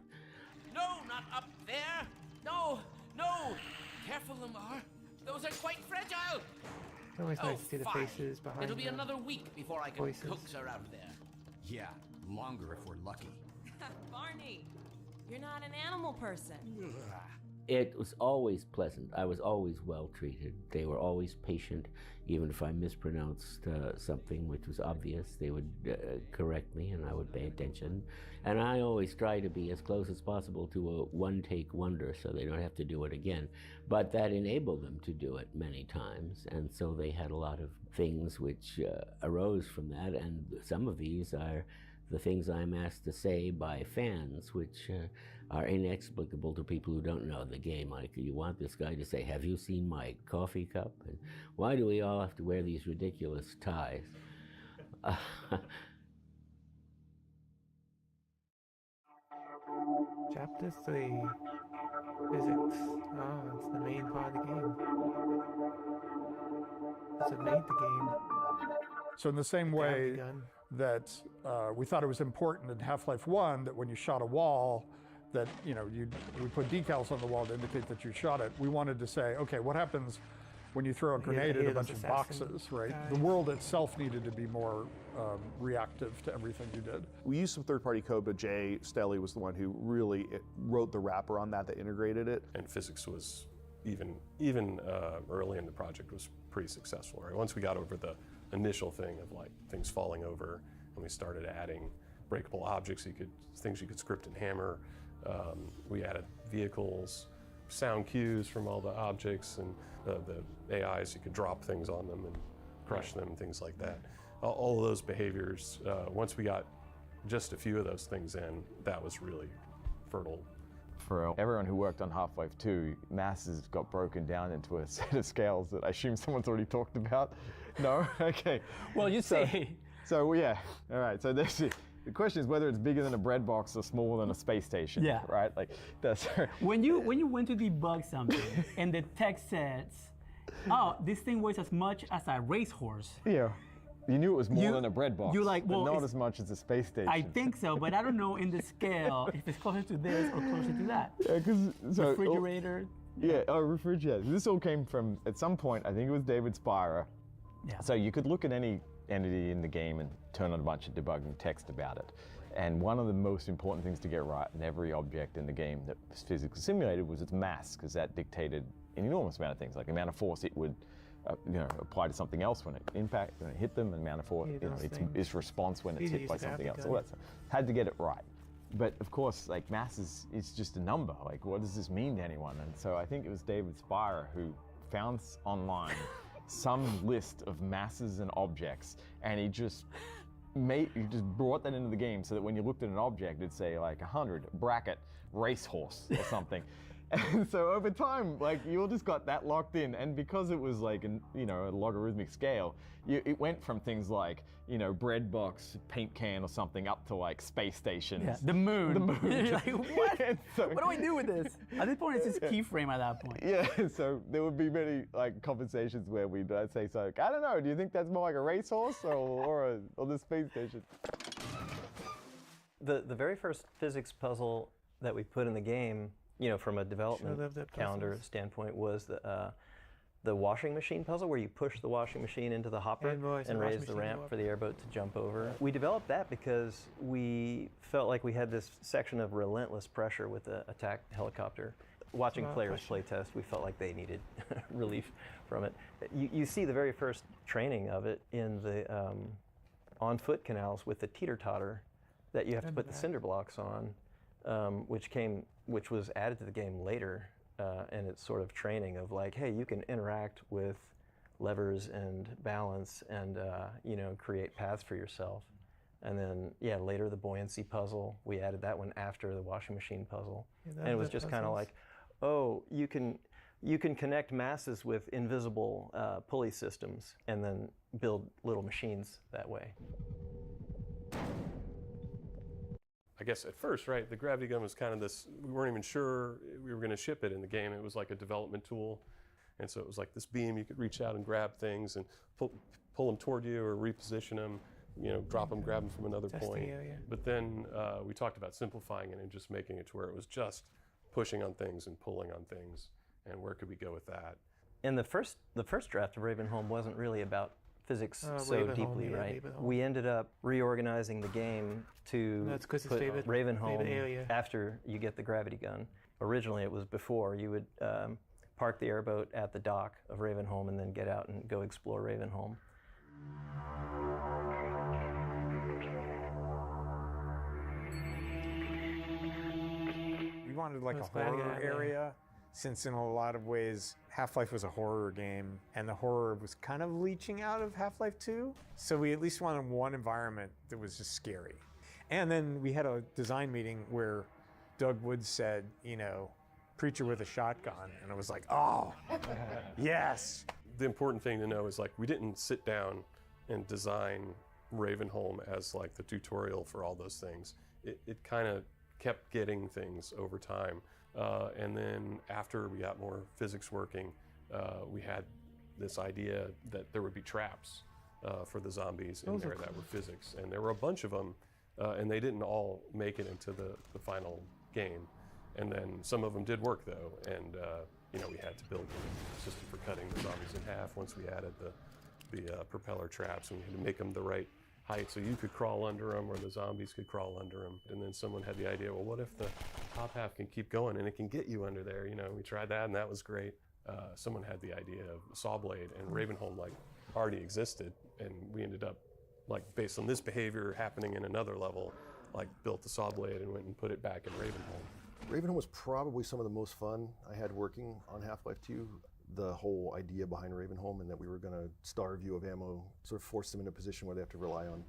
No, not up there! No! Careful, Lamar. Those are quite fragile. It's always nice to see the faces behind. It'll be another week before I can voices. coax her out of there. Yeah, longer if we're lucky. Barney, you're not an animal person. It was always pleasant. I was always well treated. They were always patient. Even if I mispronounced something which was obvious, they would correct me and I would pay attention. And I always try to be as close as possible to a one-take wonder so they don't have to do it again. But that enabled them to do it many times. And so they had a lot of things which arose from that. And some of these are the things I'm asked to say by fans, which are inexplicable to people who don't know the game. Like, you want this guy to say, have you seen my coffee cup? And why do we all have to wear these ridiculous ties? Chapter 3. Physics. Oh, it's the main part of the game. That's what made the game. So in the same way that we thought it was important in Half-Life 1 that when you shot a wall, that we put decals on the wall to indicate that you shot it. We wanted to say, okay, what happens when you throw a grenade at a bunch of boxes, right? The world itself needed to be more reactive to everything you did. We used some third-party code, but Jay Stelly was the one who really wrote the wrapper on that integrated it. And physics was even early in the project was pretty successful. Right? Once we got over the initial thing of like things falling over, and we started adding breakable objects, things you could script and hammer. We added vehicles, sound cues from all the objects, and the AIs, you could drop things on them and crush them, things like that. All of those behaviors, once we got just a few of those things in, that was really fertile. For everyone who worked on Half-Life 2, masses got broken down into a set of scales that I assume someone's already talked about. No? Okay. Well, you say. So yeah, all right, so this is, the question is whether it's bigger than a bread box or smaller than a space station. Yeah. Right? Like that's when you went to debug something and the text says oh, this thing weighs as much as a racehorse. Yeah. You knew it was more than a bread box. You're like, well, but not as much as a space station. I think so, but I don't know in the scale if it's closer to this or closer to that. Yeah, because refrigerator. Refrigerator. This all came from, at some point, I think it was David Spira. Yeah. So you could look at any entity in the game and turn on a bunch of debugging text about it. And one of the most important things to get right in every object in the game that was physically simulated was its mass, because that dictated an enormous amount of things, like the amount of force it would apply to something else when it hit them, and the amount of force, its response when it's hit by something else. All that stuff. Had to get it right. But of course, like mass is just a number. Like, what does this mean to anyone? And so I think it was David Spira who found online some list of masses and objects, and he just brought that into the game so that when you looked at an object, it'd say like 100 bracket racehorse or something. And so over time, like, you all just got that locked in, and because it was like a logarithmic scale, it went from things like bread box, paint can or something, up to like space stations. Yeah, the moon. The moon. You're like, what? So, what do I do with this? At this point, it's just keyframe at that point. Yeah, so there would be many like conversations where we'd say, so I don't know, do you think that's more like a racehorse or the space station? The very first physics puzzle that we put in the game, from a development calendar standpoint, was the washing machine puzzle, where you push the washing machine into the hopper and raise the ramp for the airboat to jump over. We developed that because we felt like we had this section of relentless pressure with the attack helicopter. Watching players play test, we felt like they needed relief from it. You see the very first training of it in the on-foot canals with the teeter-totter that you have to put the cinder blocks on, which was added to the game later, and it's sort of training of like, hey, you can interact with levers and balance and create paths for yourself. And then later the buoyancy puzzle, we added that one after the washing machine puzzle, and it was just kind of like, oh, you can connect masses with invisible pulley systems and then build little machines that way. I guess at first, right, the gravity gun was kind of this, we weren't even sure we were going to ship it in the game. It was like a development tool. And so it was like this beam, you could reach out and grab things and pull them toward you or reposition them, drop them, grab them from another point. But then we talked about simplifying it and just making it to where it was just pushing on things and pulling on things. And where could we go with that? And the first draft of Ravenholm wasn't really about physics so deeply, right? We ended up reorganizing the game to put Ravenholm after you get the gravity gun. Originally, it was before. You would park the airboat at the dock of Ravenholm and then get out and go explore Ravenholm. We wanted like a horror area, since in a lot of ways Half-Life was a horror game and the horror was kind of leaching out of Half-Life 2. So we at least wanted one environment that was just scary. And then we had a design meeting where Doug Woods said, preacher with a shotgun. And it was like, oh, yes. The important thing to know is like, we didn't sit down and design Ravenholm as like the tutorial for all those things. It kind of kept getting things over time. And then after we got more physics working, we had this idea that there would be traps for the zombies in there that were physics. And there were a bunch of them, and they didn't all make it into the final game. And then some of them did work though, and we had to build a system for cutting the zombies in half once we added the propeller traps, and we had to make them the right height so you could crawl under them or the zombies could crawl under them. And then someone had the idea, well, what if the top half can keep going and it can get you under there? We tried that and that was great. Someone had the idea of saw blade, and Ravenholm like already existed, and we ended up like based on this behavior happening in another level, like built the saw blade and went and put it back in Ravenholm. Ravenholm was probably some of the most fun I had working on Half-Life 2. The whole idea behind Ravenholm, and that we were going to starve you of ammo, sort of force them in a position where they have to rely on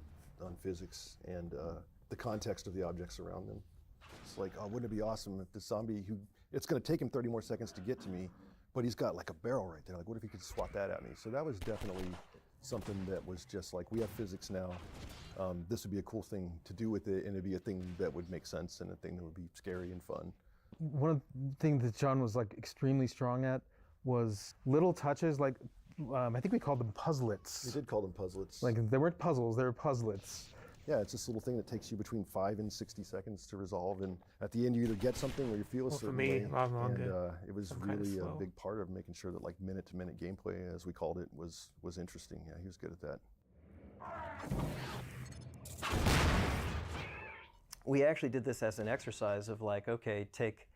physics and the context of the objects around them. It's like, oh, wouldn't it be awesome if the zombie it's going to take him 30 more seconds to get to me, but he's got like a barrel right there. Like, what if he could swat that at me? So that was definitely something that was just like, we have physics now. This would be a cool thing to do with it, and it'd be a thing that would make sense and a thing that would be scary and fun. One of the things that John was like extremely strong at was little touches like, I think we called them puzzlets. We did call them puzzlets. Like they weren't puzzles, they were puzzlets. Yeah, it's this little thing that takes you between 5 and 60 seconds to resolve, and at the end you either get something or you feel a certain way. For me, a lot longer. And it was really a big part of making sure that like minute-to-minute gameplay, as we called it, was interesting. Yeah, he was good at that. We actually did this as an exercise of like, okay, take,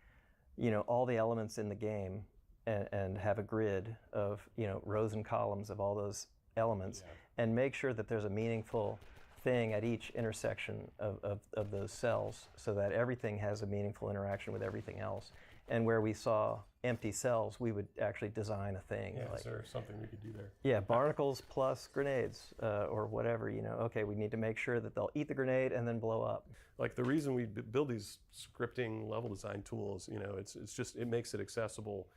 all the elements in the game and have a grid of, rows and columns of all those elements, and make sure that there's a meaningful thing at each intersection of those cells, so that everything has a meaningful interaction with everything else. And where we saw empty cells, we would actually design a thing. Yeah, like, is there something we could do there? Yeah, barnacles plus grenades, or whatever, Okay, we need to make sure that they'll eat the grenade and then blow up. Like the reason we build these scripting level design tools, it's just, it makes it accessible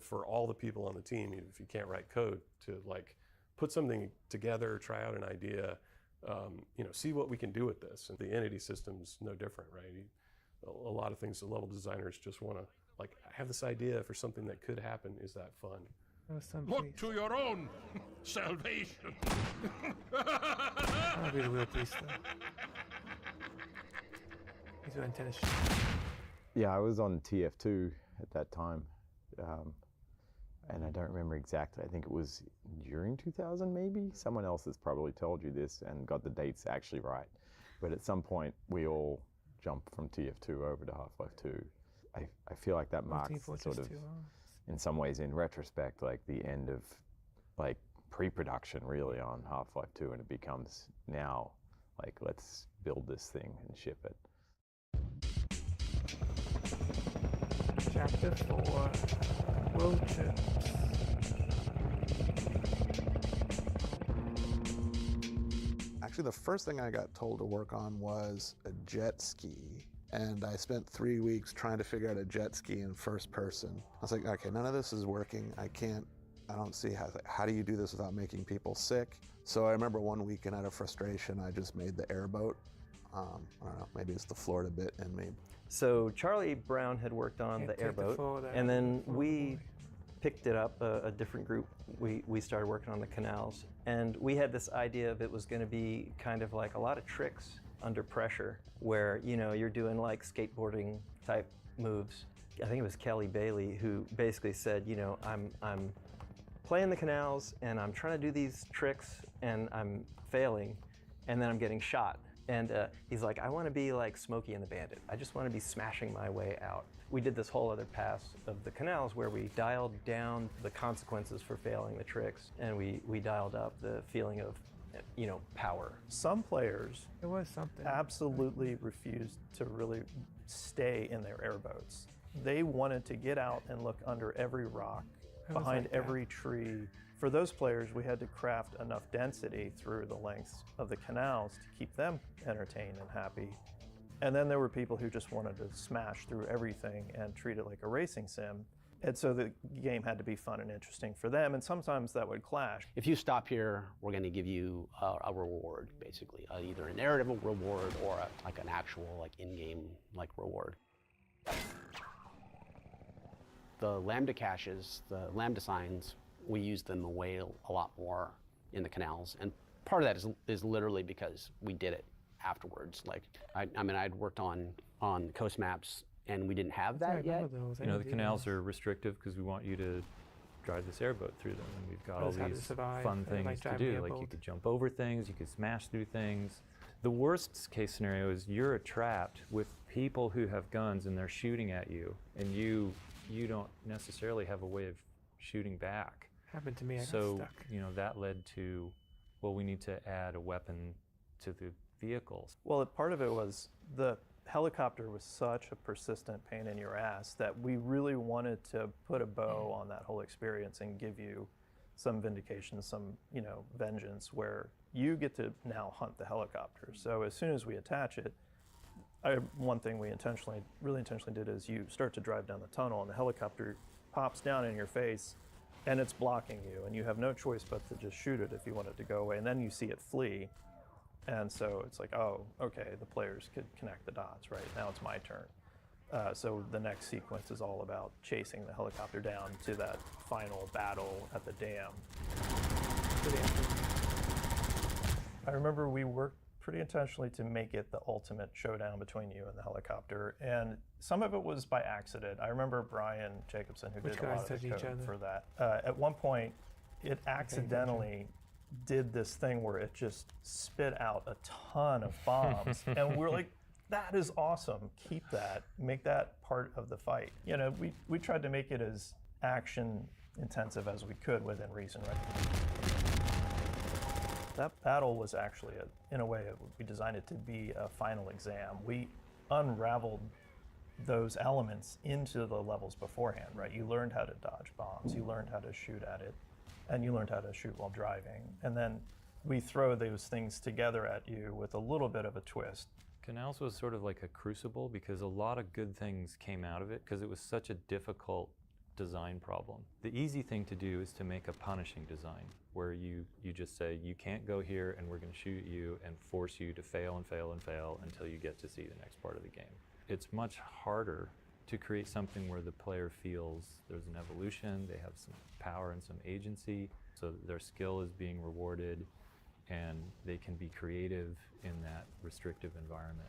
for all the people on the team, even if you can't write code, to like put something together, try out an idea, see what we can do with this. And the entity system's no different, right? A lot of things the level designers just want to, like, I have this idea for something that could happen. Is that fun? Look to your own salvation. I'll be the real priest though. He's wearing tennis shoes. Yeah, I was on TF2 at that time. And I don't remember exactly. I think it was during 2000 maybe? Someone else has probably told you this and got the dates actually right. But at some point, we all jumped from TF2 over to Half-Life 2. I feel like that marks sort of, in some ways, in retrospect, like the end of like pre-production really on Half-Life 2, and it becomes now like, let's build this thing and ship it. Chapter 4. Road trips. Actually, the first thing I got told to work on was a jet ski. And I spent 3 weeks trying to figure out a jet ski in first person. I was like, okay, none of this is working. I don't see how do you do this without making people sick? So I remember one weekend out of frustration, I just made the airboat. I don't know, maybe it's the Florida bit in me. So Charlie Brown had worked on the airboat, and then we picked it up, a different group. We started working on the canals, and we had this idea of it was going to be kind of like a lot of tricks under pressure, where you're doing like skateboarding type moves. I think it was Kelly Bailey who basically said, I'm playing the canals and I'm trying to do these tricks and I'm failing, and then I'm getting shot. And he's like, I want to be like Smokey and the Bandit. I just want to be smashing my way out. We did this whole other pass of the canals where we dialed down the consequences for failing the tricks, and we dialed up the feeling of, power. Some players It was something. absolutely refused to really stay in their airboats. They wanted to get out and look under every rock, It was behind like that. every tree. For those players, we had to craft enough density through the lengths of the canals to keep them entertained and happy. And then there were people who just wanted to smash through everything and treat it like a racing sim. And so the game had to be fun and interesting for them, and sometimes that would clash. If you stop here, we're going to give you a reward, basically, either a narrative reward or like an actual in-game reward. The Lambda caches, the Lambda signs, we use them a lot more in the canals, and part of that is literally because we did it afterwards. I'd worked on coast maps, and we didn't have that yet. The canals are restrictive because we want you to drive this airboat through them, and we've got all these fun things to do. Like you could jump over things, you could smash through things. The worst case scenario is you're trapped with people who have guns and they're shooting at you, and you don't necessarily have a way of shooting back. Happened to me, I got So, stuck. that led to, well, we need to add a weapon to the vehicles. Well, part of it was the helicopter was such a persistent pain in your ass that we really wanted to put a bow on that whole experience and give you some vindication, some, vengeance, where you get to now hunt the helicopter. So as soon as we attach it, one thing we really intentionally did is you start to drive down the tunnel and the helicopter pops down in your face and it's blocking you, and you have no choice but to just shoot it if you want it to go away, and then you see it flee. And so it's like, oh, okay, the players could connect the dots, right? Now it's my turn. So the next sequence is all about chasing the helicopter down to that final battle at the dam. I remember we worked pretty intentionally to make it the ultimate showdown between you and the helicopter, and some of it was by accident. I remember Brian Jacobson, who did a lot of the code for that. At one point, it accidentally did this thing where it just spit out a ton of bombs, and we were like, that is awesome. Keep that. Make that part of the fight. You know, we tried to make it as action intensive as we could within reason, right? That battle was actually, in a way, we designed it to be a final exam. We unraveled those elements into the levels beforehand, right? You learned how to dodge bombs, you learned how to shoot at it, and you learned how to shoot while driving. And then we throw those things together at you with a little bit of a twist. Canals was sort of like a crucible because a lot of good things came out of it because it was such a difficult design problem. The easy thing to do is to make a punishing design where you just say, you can't go here and we're going to shoot you and force you to fail and fail and fail until you get to see the next part of the game. It's much harder to create something where the player feels there's an evolution, they have some power and some agency, so that their skill is being rewarded and they can be creative in that restrictive environment.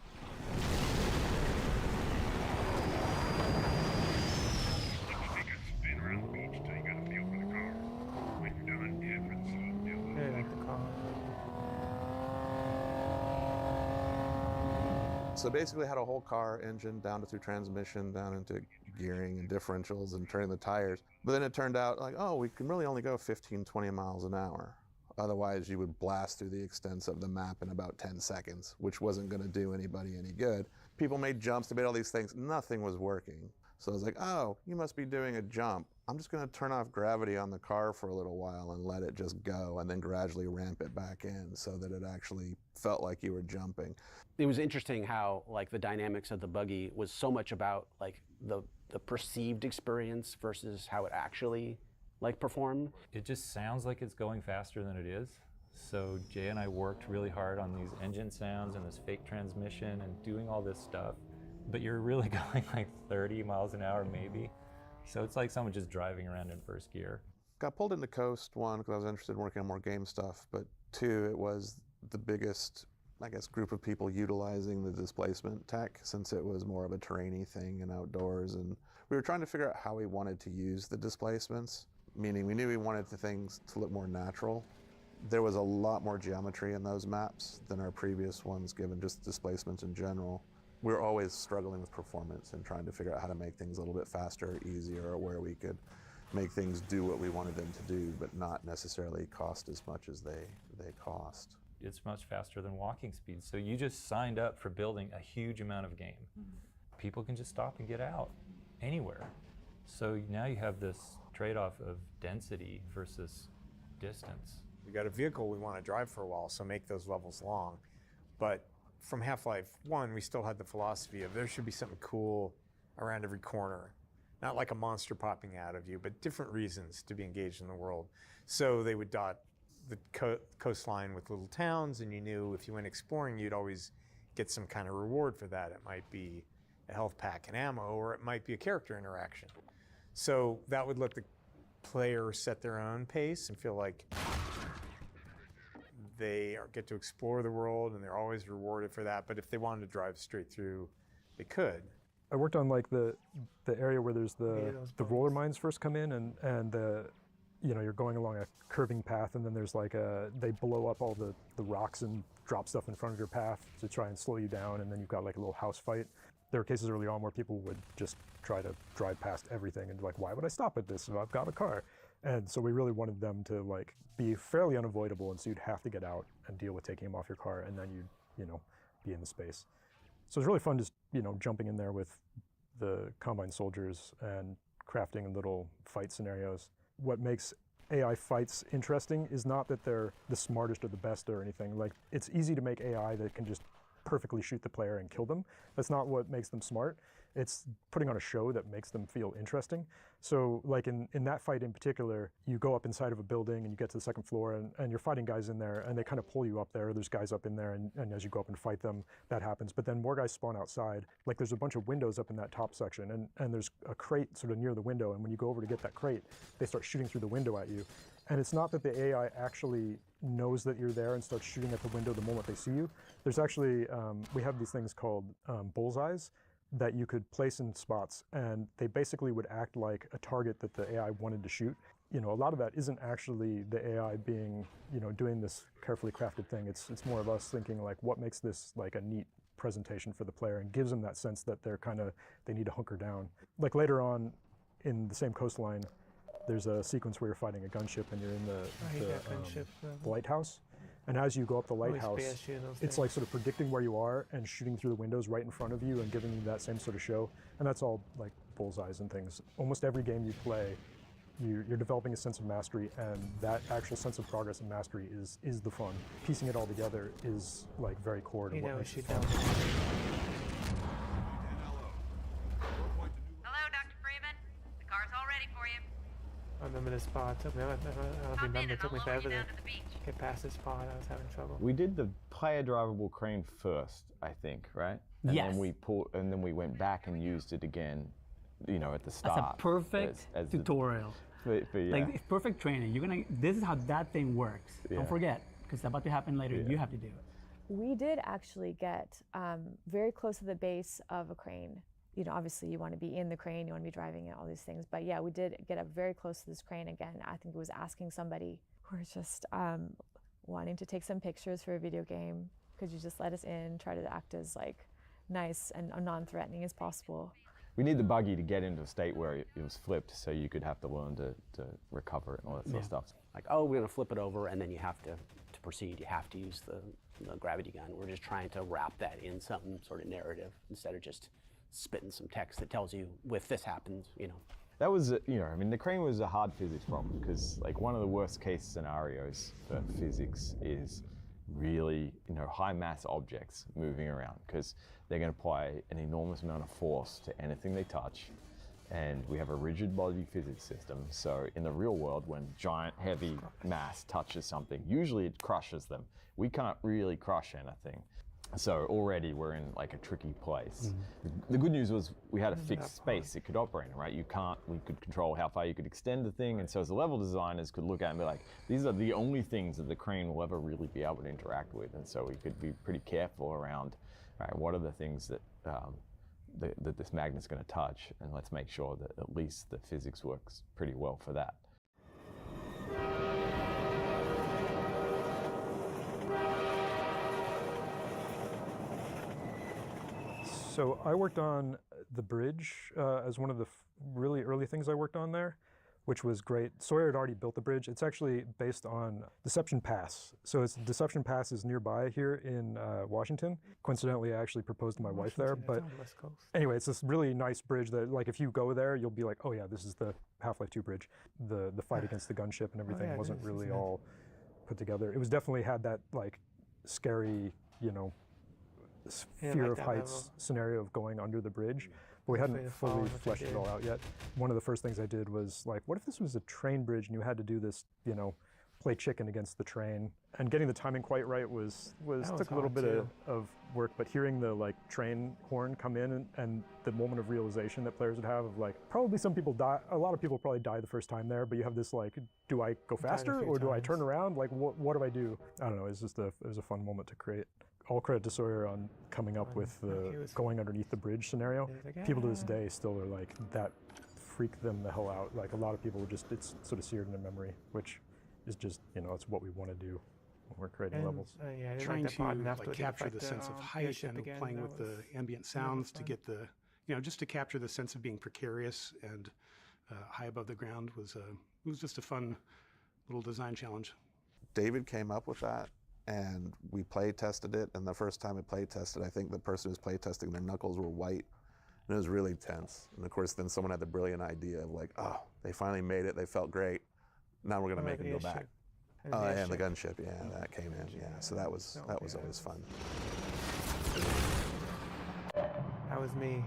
Spin around the beach till you got a feel for the car. When you're done, head for the side. Yeah, like the car. So basically had a whole car engine down to through transmission, down into gearing and differentials and turning the tires. But then it turned out like, oh, we can really only go 15, 20 miles an hour. Otherwise you would blast through the extents of the map in about 10 seconds, which wasn't gonna do anybody any good. People made jumps, they made all these things, nothing was working. So I was like, oh, you must be doing a jump. I'm just gonna turn off gravity on the car for a little while and let it just go and then gradually ramp it back in so that it actually felt like you were jumping. It was interesting how like the dynamics of the buggy was so much about like the perceived experience versus how it actually like performed. It just sounds like it's going faster than it is. So Jay and I worked really hard on these engine sounds and this fake transmission and doing all this stuff. But you're really going like 30 miles an hour maybe. So it's like someone just driving around in first gear. Got pulled into Coast, one, because I was interested in working on more game stuff, but two, it was the biggest, I guess, group of people utilizing the displacement tech since it was more of a terrainy thing and outdoors. And we were trying to figure out how we wanted to use the displacements, meaning we knew we wanted the things to look more natural. There was a lot more geometry in those maps than our previous ones, given just displacements in general. We were always struggling with performance and trying to figure out how to make things a little bit faster, easier, or where we could make things do what we wanted them to do, but not necessarily cost as much as they cost. It's much faster than walking speed. So you just signed up for building a huge amount of game. People can just stop and get out anywhere. So now you have this trade-off of density versus distance. We got a vehicle we want to drive for a while, so make those levels long. But from Half-Life 1, we still had the philosophy of there should be something cool around every corner. Not like a monster popping out of you, but different reasons to be engaged in the world. So they would dot the coastline with little towns, and you knew if you went exploring, you'd always get some kind of reward for that. It might be a health pack and ammo, or it might be a character interaction. So that would let the player set their own pace and feel like they get to explore the world and they're always rewarded for that. But if they wanted to drive straight through, they could. I worked on like the area where there's the roller mines first come in and you know, you're going along a curving path and then there's like they blow up all the rocks and drop stuff in front of your path to try and slow you down, and then you've got like a little house fight. There were cases early on where people would just try to drive past everything and like, why would I stop at this if I've got a car? And so we really wanted them to like be fairly unavoidable, and so you'd have to get out and deal with taking them off your car, and then you'd, you know, be in the space. So it's really fun just, you know, jumping in there with the Combine soldiers and crafting little fight scenarios. What makes AI fights interesting is not that they're the smartest or the best or anything. Like, it's easy to make AI that can just perfectly shoot the player and kill them. That's not what makes them smart. It's putting on a show that makes them feel interesting. So like in that fight in particular, you go up inside of a building and you get to the second floor and you're fighting guys in there and they kind of pull you up there. There's guys up in there and as you go up and fight them, that happens. But then more guys spawn outside. Like there's a bunch of windows up in that top section and there's a crate sort of near the window. And when you go over to get that crate, they start shooting through the window at you. And it's not that the AI actually knows that you're there and starts shooting at the window the moment they see you. There's actually, we have these things called bullseyes that you could place in spots, and they basically would act like a target that the AI wanted to shoot. You know, a lot of that isn't actually the AI being, you know, doing this carefully crafted thing. It's more of us thinking like, what makes this like a neat presentation for the player and gives them that sense that they need to hunker down. Like later on in the same coastline, there's a sequence where you're fighting a gunship and you're in the lighthouse. And as you go up the lighthouse, it's like sort of predicting where you are and shooting through the windows right in front of you and giving you that same sort of show. And that's all like bullseyes and things. Almost every game you play, you're developing a sense of mastery, and that actual sense of progress and mastery is the fun. Piecing it all together is like very core to what makes it fun. Hello, Dr. Freeman. The car's all ready for you. I remember this spot. I don't remember. It took me forever to get past this spot. I was having trouble. We did the player drivable crane first, I think, right? And yes. Then we went back and used it again, you know, at the start. That's a perfect tutorial. Yeah. Like it's perfect training. This is how that thing works. Yeah. Don't forget, because it's about to happen later. Yeah. You have to do it. We did actually get very close to the base of a crane. You know, obviously you want to be in the crane, you want to be driving it, all these things. But yeah, we did get up very close to this crane again. I think it was asking somebody who was just wanting to take some pictures for a video game. Could you just let us in, try to act as like nice and non-threatening as possible. We need the buggy to get into a state where it was flipped, so you could have to learn to recover it and all that sort of stuff. Like, oh, we're gonna flip it over, and then you have to proceed, you have to use the gravity gun. We're just trying to wrap that in some sort of narrative instead of just spitting some text that tells you if this happens, you know. That was, you know, I mean, the crane was a hard physics problem because, like, one of the worst case scenarios for physics is really, you know, high mass objects moving around because they're going to apply an enormous amount of force to anything they touch. And we have a rigid body physics system. So in the real world, when giant, heavy mass touches something, usually it crushes them. We can't really crush anything. So already we're in like a tricky place. Mm-hmm. The good news was we had a fixed space it could operate in, right? We could control how far you could extend the thing. And so as the level designers could look at it and be like, these are the only things that the crane will ever really be able to interact with. And so we could be pretty careful around, right, what are the things that that this magnet's going to touch, and let's make sure that at least the physics works pretty well for that. So I worked on the bridge as one of the really early things I worked on there, which was great. Sawyer had already built the bridge. It's actually based on Deception Pass. So Deception Pass is nearby here in Washington. Coincidentally, I actually proposed to my wife there. But anyway, it's this really nice bridge that, like, if you go there, you'll be like, oh yeah, this is the Half-Life 2 bridge. The fight against the gunship and everything wasn't really all put together. It was definitely had that like scary, you know, fear of heights scenario of going under the bridge. But we hadn't fully fleshed it all out yet. One of the first things I did was like, what if this was a train bridge and you had to do this, you know, play chicken against the train? And getting the timing quite right was took a little bit of work, but hearing the like train horn come in and the moment of realization that players would have of like, probably some people die, a lot of people probably die the first time there, but you have this like, do I go faster or do I turn around? Like, what do I do? I don't know, it was a fun moment to create. All credit to Sawyer on coming up with the going underneath the bridge scenario. People to this day still are like, that freaked them the hell out. Like a lot of people it's sort of seared in their memory, which is just, you know, it's what we want to do when we're creating levels. Trying to like capture the sense of height and playing with the ambient sounds to get the, you know, just to capture the sense of being precarious and high above the ground was it was just a fun little design challenge. David came up with that. And we play tested it, and the first time we play tested, I think the person who was play testing, their knuckles were white, and it was really tense. And of course, then someone had the brilliant idea of like, oh, they finally made it, they felt great. Now we're gonna make them go back. And the gunship, yeah, that came in, yeah. So that was always fun. That was me.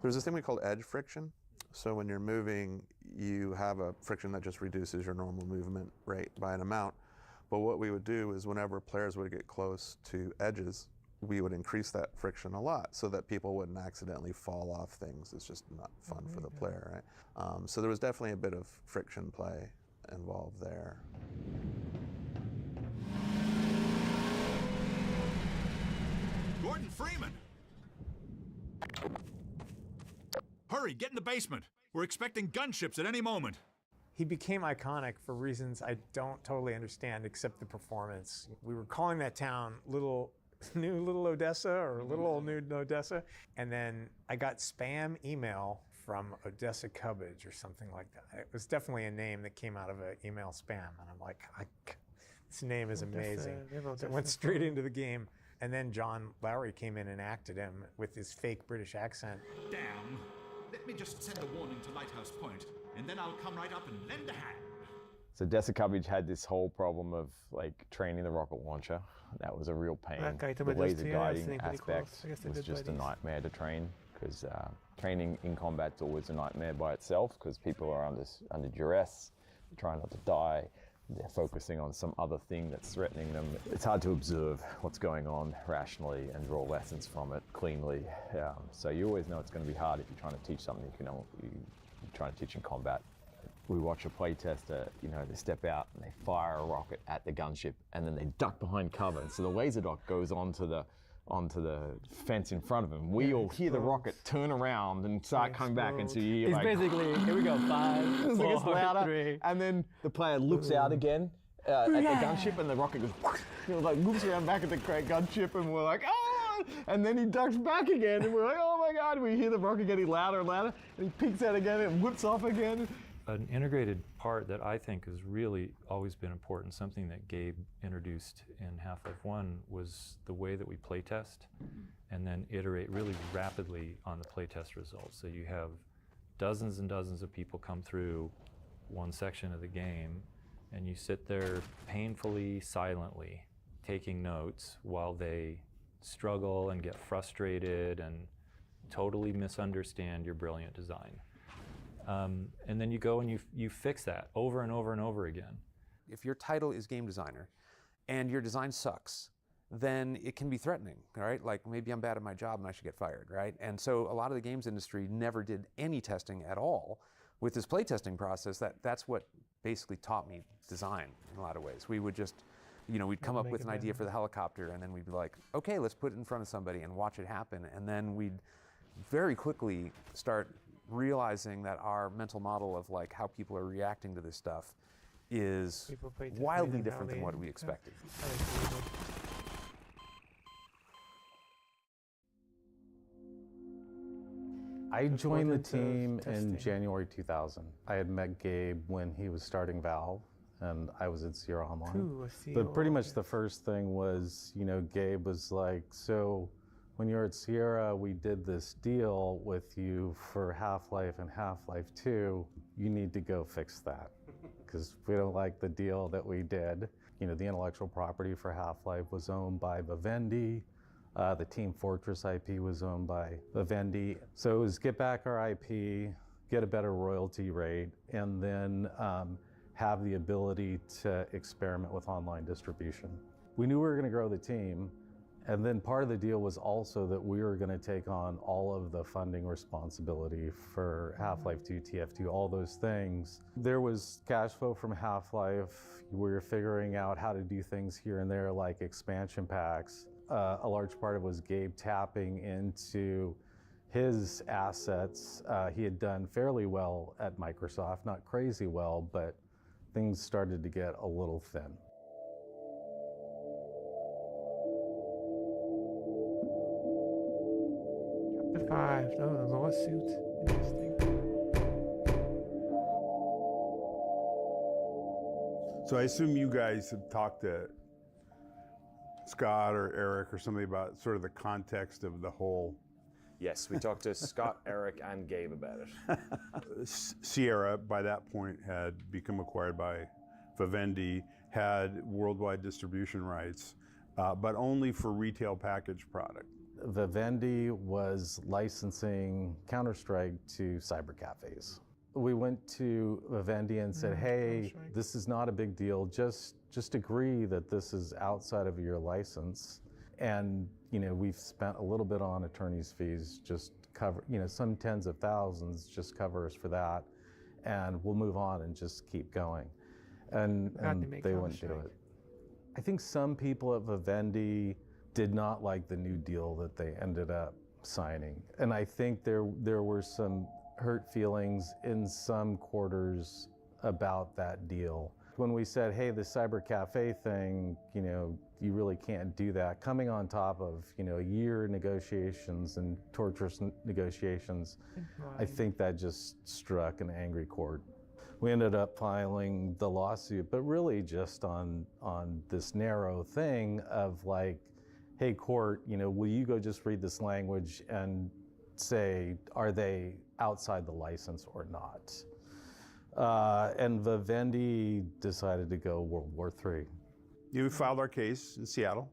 There's this thing we call edge friction. So when you're moving, you have a friction that just reduces your normal movement rate by an amount. But what we would do is whenever players would get close to edges, we would increase that friction a lot so that people wouldn't accidentally fall off things. It's just not fun for the player, right? So there was definitely a bit of friction play involved there. Gordon Freeman! Hurry, get in the basement. We're expecting gunships at any moment. He became iconic for reasons I don't totally understand, except the performance. We were calling that town New Little Odessa or Little Old New Odessa. And then I got spam email from Odessa Cubbage or something like that. It was definitely a name that came out of an email spam. And I'm like, this name is amazing. So it went straight into the game. And then John Lowry came in and acted him with his fake British accent. Damn. Let me just send a warning to Lighthouse Point, and then I'll come right up and lend a hand. So Odessa Cubbage had this whole problem of like training the rocket launcher. That was a real pain. The laser guiding aspect was just a nightmare to train because training in combat's always a nightmare by itself because people are under duress, trying not to die. They're focusing on some other thing that's threatening them. It's hard to observe what's going on rationally and draw lessons from it cleanly. So you always know it's going to be hard if you're trying to teach something you're trying to teach in combat. We watch a playtester, they step out and they fire a rocket at the gunship and then they duck behind cover. And so the laser dock goes onto the fence in front of him. We all hear the rocket turn around and start coming back, and so you hear It's basically, here we go, 5, 4, it gets louder, 3. and then the player looks out again at the gunship, and the rocket goes, looks around back at the gunship, and we're like, oh! And then he ducks back again, and we're like, oh my God! We hear the rocket getting louder and louder, and he peeks out again and whips off again. An integrated part that I think has really always been important, something that Gabe introduced in Half-Life 1 was the way that we play test and then iterate really rapidly on the playtest results. So you have dozens and dozens of people come through one section of the game and you sit there painfully, silently taking notes while they struggle and get frustrated and totally misunderstand your brilliant design. And then you go and you fix that over and over and over again. If your title is game designer and your design sucks, then it can be threatening, right? Like maybe I'm bad at my job and I should get fired, right? And so a lot of the games industry never did any testing at all. With this playtesting process, that's what basically taught me design in a lot of ways. We would just, we'd come up with an idea for the helicopter and then we'd be like, okay, let's put it in front of somebody and watch it happen. And then we'd very quickly start realizing that our mental model of like how people are reacting to this stuff is wildly different than what we expected. I joined the team in January 2000. I had met Gabe when he was starting Valve, and I was at Sierra Online. But pretty much the first thing was, Gabe was like, so when you were at Sierra, we did this deal with you for Half-Life and Half-Life 2. You need to go fix that because we don't like the deal that we did. The intellectual property for Half-Life was owned by Vivendi. The Team Fortress IP was owned by Vivendi. So it was get back our IP, get a better royalty rate, and then have the ability to experiment with online distribution. We knew we were going to grow the team. And then part of the deal was also that we were going to take on all of the funding responsibility for Half-Life 2, TF2, all those things. There was cash flow from Half-Life. We were figuring out how to do things here and there like expansion packs. A large part of it was Gabe tapping into his assets. He had done fairly well at Microsoft, not crazy well, but things started to get a little thin. Chapter 5, the lawsuit. Interesting. So I assume you guys have talked to Scott or Eric or somebody about sort of the context of the whole. Yes, we talked to Scott, Eric, and Gabe about it. Sierra, by that point, had become acquired by Vivendi, had worldwide distribution rights, but only for retail packaged product. Vivendi was licensing Counter-Strike to cyber cafes. We went to Vivendi and said, hey, this is not a big deal. Just agree that this is outside of your license. And, we've spent a little bit on attorney's fees, just cover, some tens of thousands, just cover us for that. And we'll move on and just keep going. And they wouldn't do it. I think some people at Vivendi did not like the new deal that they ended up signing. And I think there were some hurt feelings in some quarters about that deal. When we said, hey, the cyber cafe thing, you really can't do that. Coming on top of, a year negotiations and torturous negotiations, I think that just struck an angry chord. We ended up filing the lawsuit, but really just on this narrow thing of like, hey, court, will you go just read this language and say, are they outside the license or not? And Vivendi decided to go World War III. We filed our case in Seattle,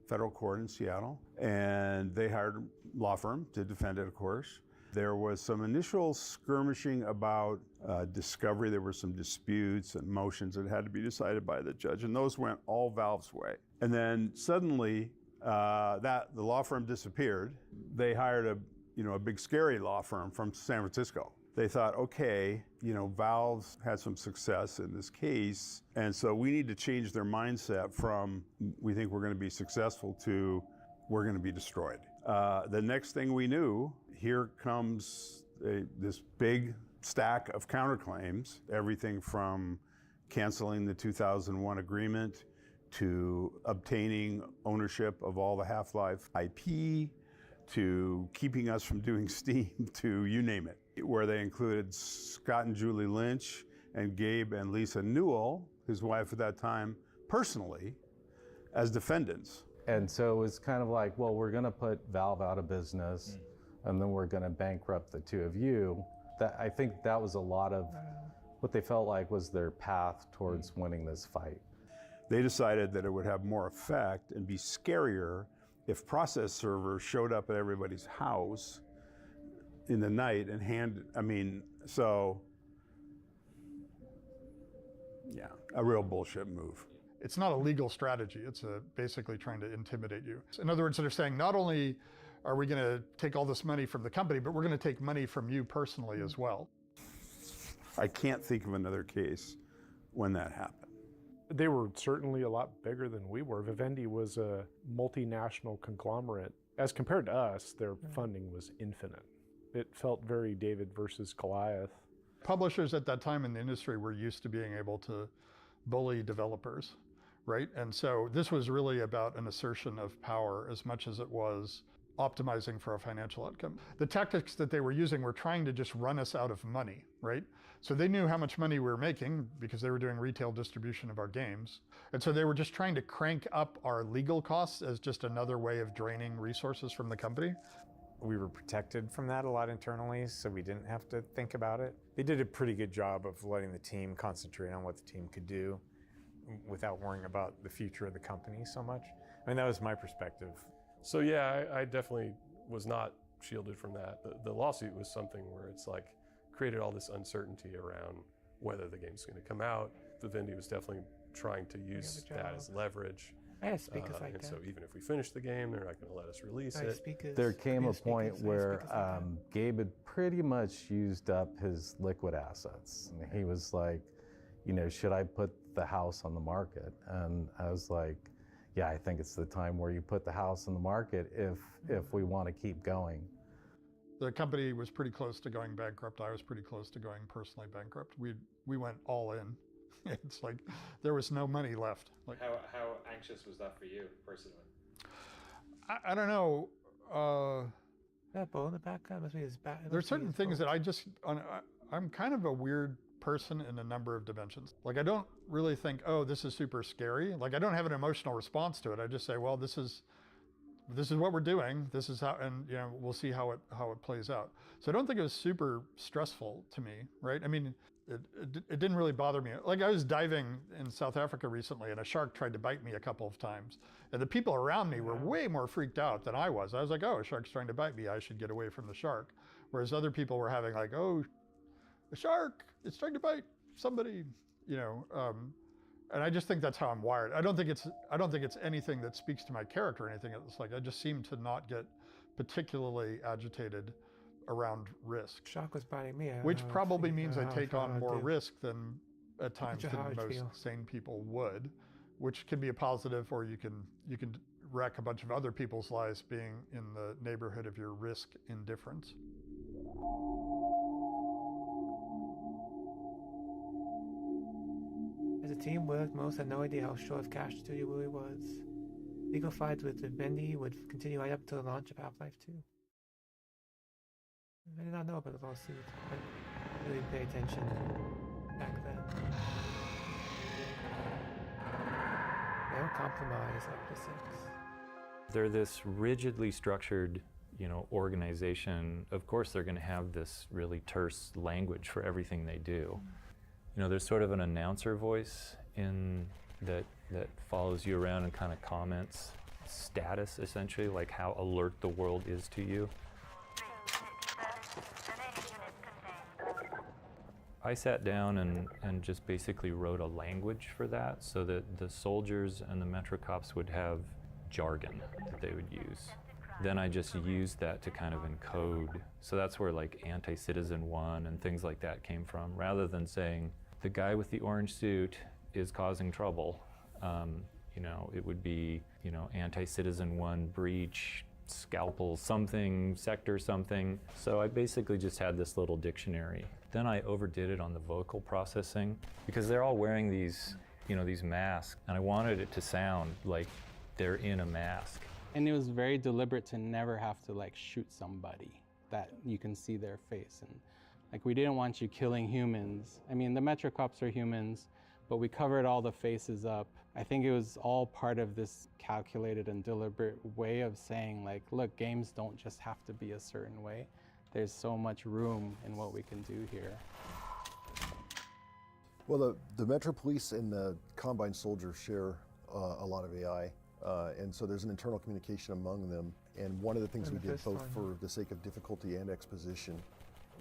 federal court in Seattle, and they hired a law firm to defend it, of course. There was some initial skirmishing about discovery. There were some disputes and motions that had to be decided by the judge, and those went all Valve's way. And then suddenly, the law firm disappeared. They hired a big scary law firm from San Francisco. They thought, okay, Valve's had some success in this case, and so we need to change their mindset from we think we're going to be successful to we're going to be destroyed. The next thing we knew, here comes this big stack of counterclaims, everything from canceling the 2001 agreement to obtaining ownership of all the Half-Life IP, to keeping us from doing Steam, to you name it, where they included Scott and Julie Lynch and Gabe and Lisa Newell, his wife at that time, personally, as defendants. And so it was kind of like, well, we're going to put Valve out of business, and then we're going to bankrupt the two of you. I think that was a lot of what they felt like was their path towards winning this fight. They decided that it would have more effect and be scarier if process servers showed up at everybody's house in the night and a real bullshit move. It's not a legal strategy. It's basically trying to intimidate you. In other words, they're saying not only are we going to take all this money from the company, but we're going to take money from you personally as well. I can't think of another case when that happened. They were certainly a lot bigger than we were. Vivendi was a multinational conglomerate. As compared to us, their funding was infinite. It felt very David versus Goliath. Publishers at that time in the industry were used to being able to bully developers, right? And so this was really about an assertion of power as much as it was optimizing for a financial outcome. The tactics that they were using were trying to just run us out of money, right? So they knew how much money we were making because they were doing retail distribution of our games. And so they were just trying to crank up our legal costs as just another way of draining resources from the company. We were protected from that a lot internally, so we didn't have to think about it. They did a pretty good job of letting the team concentrate on what the team could do without worrying about the future of the company so much. I mean, that was my perspective. So yeah, I definitely was not shielded from that. The lawsuit was something where it's like created all this uncertainty around whether the game's going to come out. Vivendi was definitely trying to use that as leverage. I have speakers like and that. so even if we finish the game, they're not going to let us release it. There came a point where Gabe had pretty much used up his liquid assets. And he was like, should I put the house on the market? And I was like, yeah, I think it's the time where you put the house on the market if we want to keep going. The company was pretty close to going bankrupt. I was pretty close to going personally bankrupt. We went all in. It's like there was no money left. Like, how anxious was that for you personally? I don't know. That bow in the back must be his back. There's certain things that I'm kind of a weird person in a number of dimensions. Like I don't really think, oh, this is super scary. Like I don't have an emotional response to it. I just say, well, this is what we're doing. This is how, and we'll see how it plays out. So I don't think it was super stressful to me, right? I mean, it didn't really bother me. Like I was diving in South Africa recently and a shark tried to bite me a couple of times. And the people around me were way more freaked out than I was. I was like, oh, a shark's trying to bite me. I should get away from the shark. Whereas other people were having like, oh, a shark, it's trying to bite somebody, you know. And I just think that's how I'm wired. I don't think it's anything that speaks to my character or anything. It's like I just seem to not get particularly agitated around risk. Shark was biting me. Which probably means I take on more risk than at times than most sane people would, which can be a positive, or you can wreck a bunch of other people's lives being in the neighborhood of your risk indifference. As a team worked, most had no idea how short of cash Studio really was. Legal fights with Vivendi would continue right up to the launch of Half-Life 2. I did not know about the lawsuit. I didn't really pay attention back then. They don't compromise after 6. They're this rigidly structured, you know, organization. Of course, they're going to have this really terse language for everything they do. You know, there's sort of an announcer voice in that follows you around and kind of comments status, essentially, like how alert the world is to you. I sat down and just basically wrote a language for that so that the soldiers and the Metro cops would have jargon that they would use. Then I just used that to kind of encode. So that's where like anti-citizen one and things like that came from. Rather than saying, the guy with the orange suit is causing trouble, you know, it would be, you know, anti-citizen one breach, scalpel something, sector something. So I basically just had this little dictionary. Then I overdid it on the vocal processing because they're all wearing these, you know, these masks, and I wanted it to sound like they're in a mask. And it was very deliberate to never have to like shoot somebody that you can see their face. And like we didn't want you killing humans. I mean, the Metro cops are humans, but we covered all the faces up. I think it was all part of this calculated and deliberate way of saying like, look, games don't just have to be a certain way. There's so much room in what we can do here. Well, the Metro Police and the Combine Soldiers share a lot of AI. And so there's an internal communication among them. And one of the things we did, both for the sake of difficulty and exposition,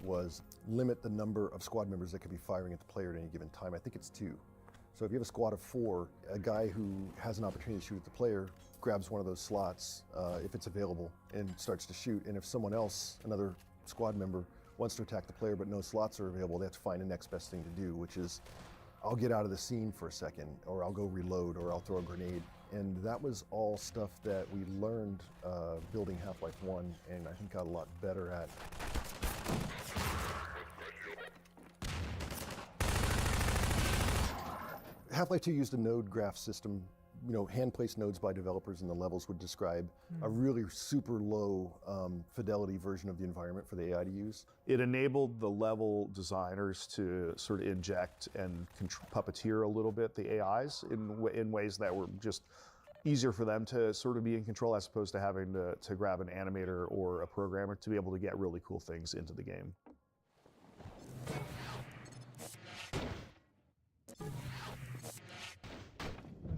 was limit the number of squad members that could be firing at the player at any given time. I think it's 2. So if you have a squad of 4, a guy who has an opportunity to shoot at the player grabs one of those slots, if it's available, and starts to shoot. And if someone else, another squad member, wants to attack the player but no slots are available, they have to find the next best thing to do, which is, I'll get out of the scene for a second, or I'll go reload, or I'll throw a grenade. And that was all stuff that we learned building Half-Life 1, and I think got a lot better at. Half-Life 2 used a node graph system, you know, hand-placed nodes by developers, and the levels would describe a really super low fidelity version of the environment for the AI to use. It enabled the level designers to sort of inject and puppeteer a little bit the AIs in ways that were just easier for them to sort of be in control, as opposed to having to grab an animator or a programmer to be able to get really cool things into the game.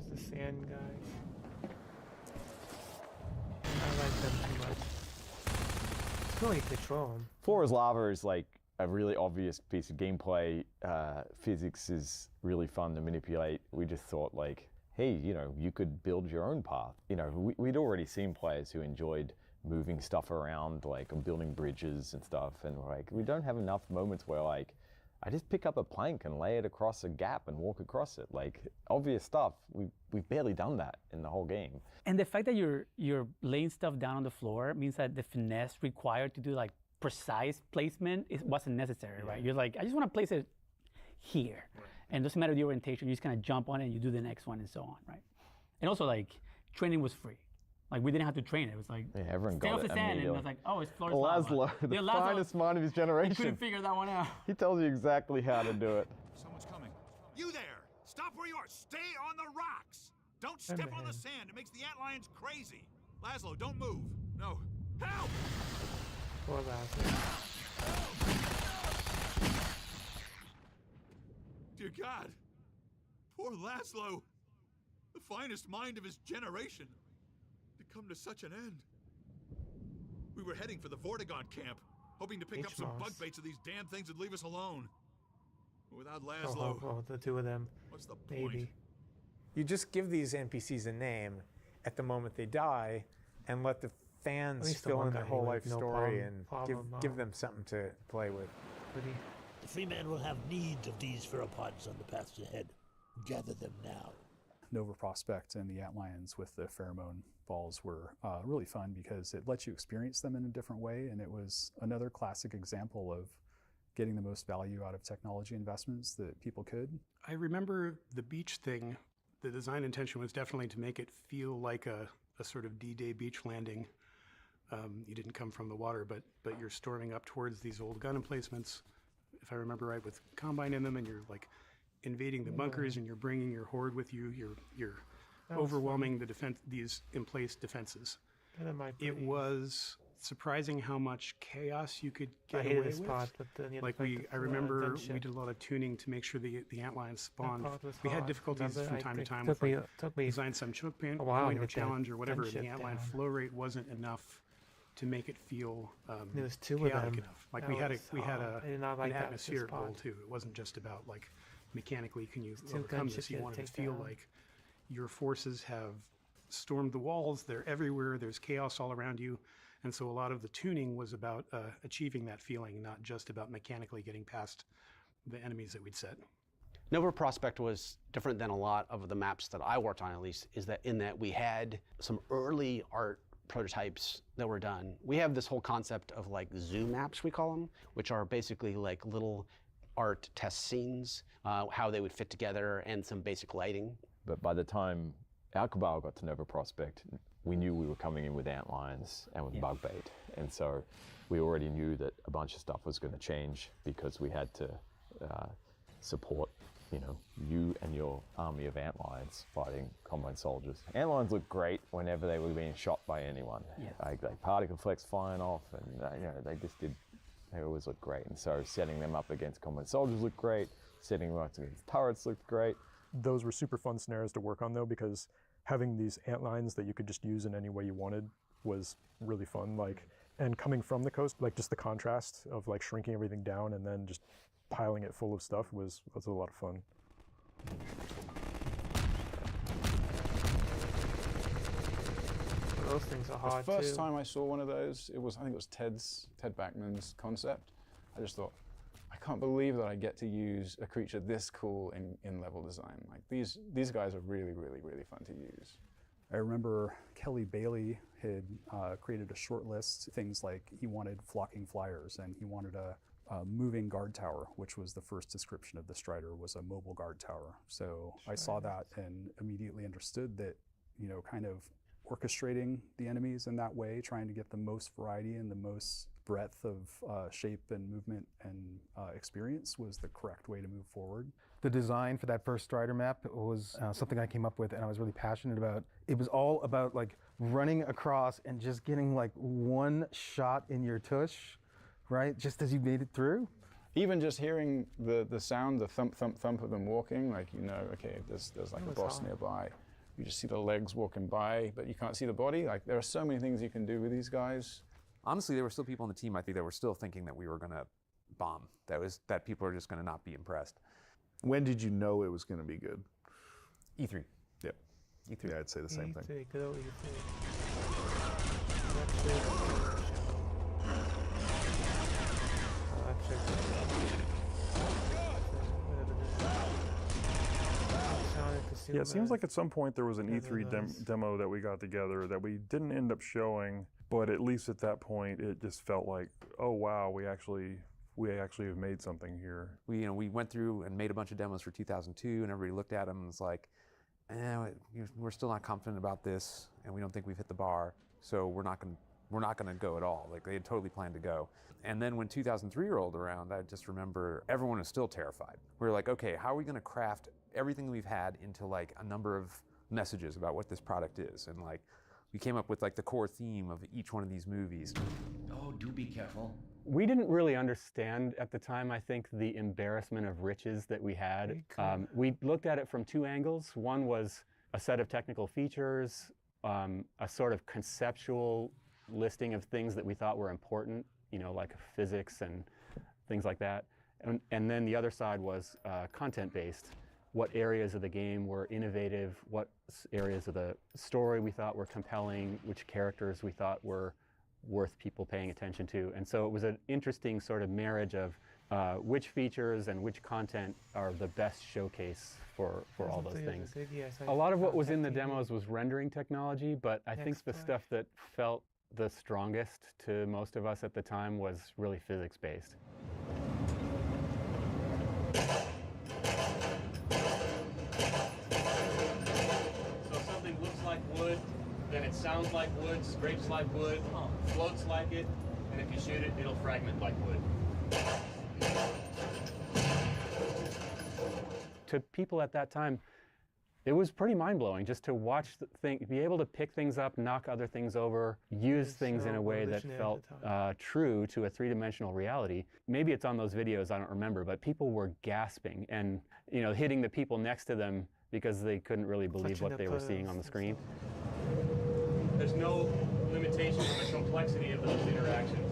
Who's the sand guys? I like them too much. It's really control them. Floor is Lava is like a really obvious piece of gameplay. Physics is really fun to manipulate. We just thought like, hey, you know, you could build your own path. You know, we'd already seen players who enjoyed moving stuff around, like building bridges and stuff, and like, we don't have enough moments where like, I just pick up a plank and lay it across a gap and walk across it. Like, obvious stuff. We've barely done that in the whole game. And the fact that you're laying stuff down on the floor means that the finesse required to do like precise placement wasn't necessary, right? You're like, I just want to place it here. Right. And it doesn't matter the orientation, you just kind of jump on it and you do the next one and so on, right? And also like, training was free. Like, we didn't have to train it. It was like, yeah, everyone stay got off it the sand, and I was like, oh, it's Flores Lava. Laszlo, the finest mind of his generation. He couldn't figure that one out. He tells you exactly how to do it. Someone's coming. You there! Stop where you are! Stay on the rocks! Don't step on the sand. It makes the antlions crazy. Laszlo, don't move. No. Help! Poor Laszlo. Dear God. Poor Laszlo. The finest mind of his generation. To come to such an end. We were heading for the Vortigaunt camp, hoping to pick up some bug baits so these damn things would leave us alone. But without Laszlo, Oh, the two of them. What's the point? Maybe. You just give these NPCs a name at the moment they die, and let the fans fill in their whole life story and give them something to play with. The free man will have need of these pheropods on the paths ahead. Gather them now. Nova Prospect and the antlions with the pheromone balls were really fun because it lets you experience them in a different way, and it was another classic example of getting the most value out of technology investments that people could. I remember the beach thing. The design intention was definitely to make it feel like a sort of D-Day beach landing. You didn't come from the water, but you're storming up towards these old gun emplacements, if I remember right, with Combine in them, and you're like invading the bunkers, and you're bringing your horde with you. You're overwhelming the defense, these in-place defenses. It was surprising how much chaos you could get away with. I remember we did a lot of tuning to make sure the antlions spawned. We had difficulties from time to time with design some choke point or challenge or whatever. The antlion flow rate wasn't enough to make it feel There was two of chaotic them. enough. Like we had like an that atmospheric goal spot. too. It wasn't just about like mechanically can you Two overcome this. gunships You to wanted to take feel down. like your forces have stormed the walls. They're everywhere. There's chaos all around you. And so a lot of the tuning was about achieving that feeling, not just about mechanically getting past the enemies that we'd set. Nova Prospect was different than a lot of the maps that I worked on, at least, is that in that we had some early art prototypes that were done. We have this whole concept of like zoo maps, we call them, which are basically like little art test scenes, how they would fit together, and some basic lighting. But by the time our cabal got to Nova Prospect, we knew we were coming in with antlions and with bug bait. And so we already knew that a bunch of stuff was going to change because we had to support, you and your army of antlions fighting Combine soldiers. Antlions looked great whenever they were being shot by anyone. Like particle flecks flying off, and they always looked great. And so setting them up against Combine soldiers looked great. Setting them up against turrets looked great. Those were super fun scenarios to work on though, because having these antlines that you could just use in any way you wanted was really fun. And coming from the coast, just the contrast of shrinking everything down and then just piling it full of stuff was a lot of fun. Those things are hard The first too. time I saw one of those, I think it was Ted Backman's concept. I just thought, I can't believe that I get to use a creature this cool in level design. Like these guys are really, really, really fun to use. I remember Kelly Bailey had created a short list, things like he wanted flocking flyers and he wanted a moving guard tower, which was the first description of the Strider, was a mobile guard tower. So I saw that and immediately understood that, kind of orchestrating the enemies in that way, trying to get the most variety and the most breadth of shape and movement and experience was the correct way to move forward. The design for that first Strider map was something I came up with and I was really passionate about. It was all about running across and just getting one shot in your tush, right? Just as you made it through. Even just hearing the sound, the thump, thump, thump of them walking, okay, there's a boss nearby. You just see the legs walking by, but you can't see the body. There are so many things you can do with these guys. Honestly, there were still people on the team, I think, that were still thinking that we were going to bomb. That people are just going to not be impressed. When did you know it was going to be good? E3. Yep. E3. Yeah, I'd say the same thing. E3, good old E3. Yeah, it seems like at some point there was an E3 demo that we got together that we didn't end up showing, but at least at that point it just felt like, oh wow, we actually have made something here. We went through and made a bunch of demos for 2002, and everybody looked at them and was like, we're still not confident about this, and we don't think we've hit the bar, so we're not going to go at all. They had totally planned to go. And then when 2003 rolled around, I just remember everyone was still terrified. We were like, okay, how are we going to craft everything we've had into a number of messages about what this product is? And we came up with the core theme of each one of these movies. Oh, do be careful. We didn't really understand at the time, I think, the embarrassment of riches that we had. We looked at it from two angles. One was a set of technical features, a sort of conceptual listing of things that we thought were important, you know, like physics and things like that. And then the other side was content-based. What areas of the game were innovative, what areas of the story we thought were compelling, which characters we thought were worth people paying attention to. And so it was an interesting sort of marriage of which features and which content are the best showcase for all those things. A lot of what was in the demos was rendering technology, but I think the stuff that felt the strongest to most of us at the time was really physics-based. So something looks like wood, then it sounds like wood, scrapes like wood, floats like it, and if you shoot it, it'll fragment like wood. To people at that time, it was pretty mind-blowing just to watch the thing, be able to pick things up, knock other things over, use things in a way that felt true to a three-dimensional reality. Maybe it's on those videos, I don't remember, but people were gasping and, you know, hitting the people next to them because they couldn't really believe what they were seeing on the screen. There's no limitation on the complexity of those interactions.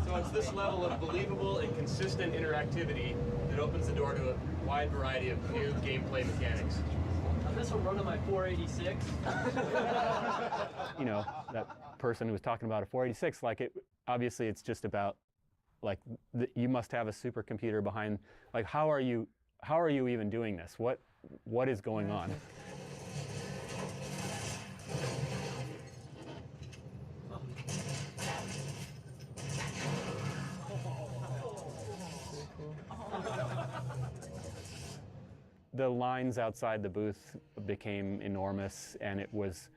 So it's this level of believable and consistent interactivity that opens the door to a wide variety of new gameplay mechanics. This will run on my 486. You know, that person who was talking about a 486, like obviously it's just about, like, you must have a supercomputer behind, like, how are you even doing this? What is going on? The lines outside the booth became enormous, and it was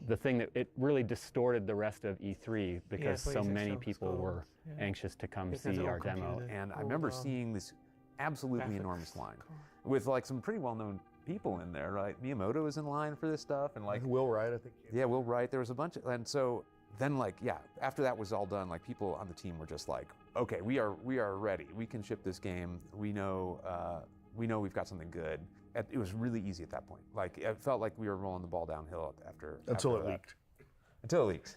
the thing that it really distorted the rest of E3 because so many people were anxious to come see our demo. And I remember seeing this absolutely enormous line with like some pretty well-known people in there, right? Miyamoto was in line for this stuff, and like Will Wright, I think. Yeah, Will Wright. There was a bunch of, and so then like after that was all done, like people on the team were just like, okay, we are ready. We can ship this game. We know we've got something good. It was really easy at that point. Like it felt like we were rolling the ball downhill until it leaked. Until it leaked.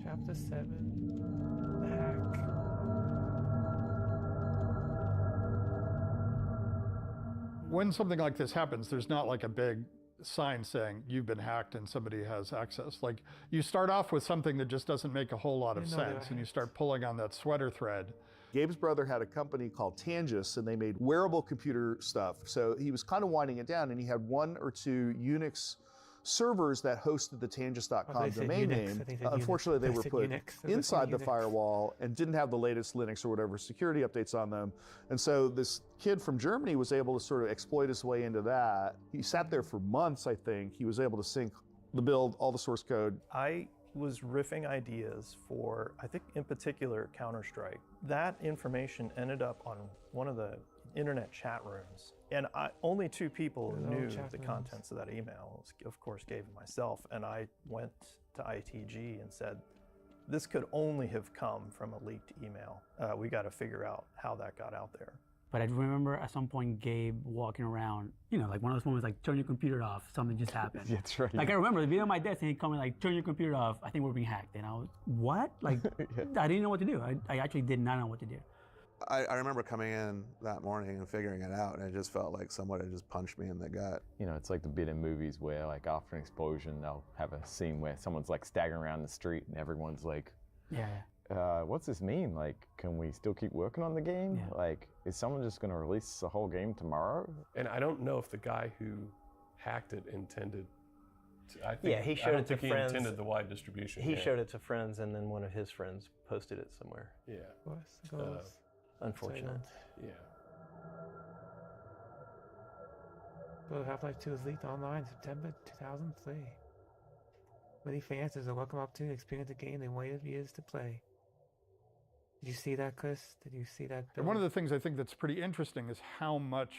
Chapter 7, the hack. When something like this happens, there's not like a big sign saying you've been hacked and somebody has access. Like you start off with something that just doesn't make a whole lot of sense, and you start pulling on that sweater thread. Gabe's brother had a company called Tangis, and they made wearable computer stuff. So he was kind of winding it down, and he had 1 or 2 Unix servers that hosted the Tangis.com domain name. Unfortunately, they were put inside the firewall and didn't have the latest Linux or whatever security updates on them. And so this kid from Germany was able to sort of exploit his way into that. He sat there for months, I think. He was able to sync the build, all the source code. I was riffing ideas for, I think in particular, Counter-Strike. That information ended up on one of the internet chat rooms. And only 2 people knew the contents of that email. Of course, Gabe and myself. And I went to ITG and said, this could only have come from a leaked email. We got to figure out how that got out there. But I remember at some point Gabe walking around, you know, like one of those moments like, turn your computer off, something just happened. That's right. Like I remember the video on my desk and he coming like, turn your computer off, I think we're being hacked. And I was, what? Like, I didn't know what to do. I actually did not know what to do. I remember coming in that morning and figuring it out, and it just felt like someone had just punched me in the gut. You know, it's like the bit in movies where, like, after an explosion, they'll have a scene where someone's, like, staggering around the street, and everyone's like, what's this mean? Like, can we still keep working on the game? Yeah. Like, is someone just going to release the whole game tomorrow? And I don't know if the guy who hacked it intended to, I think, he showed it to friends. He intended the wide distribution. He showed it to friends, and then one of his friends posted it somewhere. Yeah. Unfortunate. Yeah. Well, Half-Life 2 is leaked online September 2003. Many fans are welcome up to experience a game they waited years to play. Did you see that, Chris? Did you see that? And one of the things I think that's pretty interesting is how much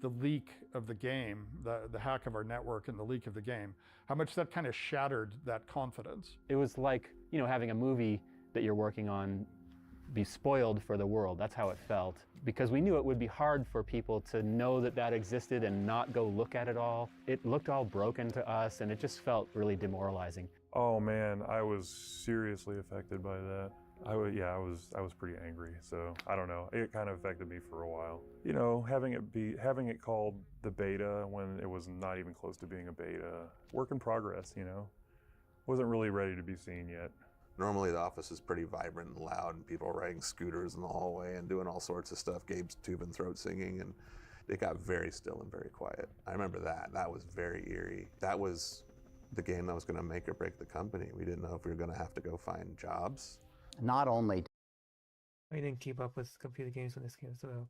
the leak of the game, the hack of our network and the leak of the game, how much that kind of shattered that confidence. It was like, you know, having a movie that you're working on be spoiled for the world. That's how it felt. Because we knew it would be hard for people to know that that existed and not go look at it all. It looked all broken to us, and it just felt really demoralizing. Oh man, I was seriously affected by that. I was pretty angry. So I don't know. It kind of affected me for a while. You know, having it called the beta when it was not even close to being a beta. Work in progress, you know. Wasn't really ready to be seen yet. Normally the office is pretty vibrant and loud, and people are riding scooters in the hallway and doing all sorts of stuff. Gabe's tube and throat singing, and it got very still and very quiet. I remember that. That was very eerie. That was the game that was going to make or break the company. We didn't know if we were going to have to go find jobs. Not only I didn't keep up with computer games when this came, so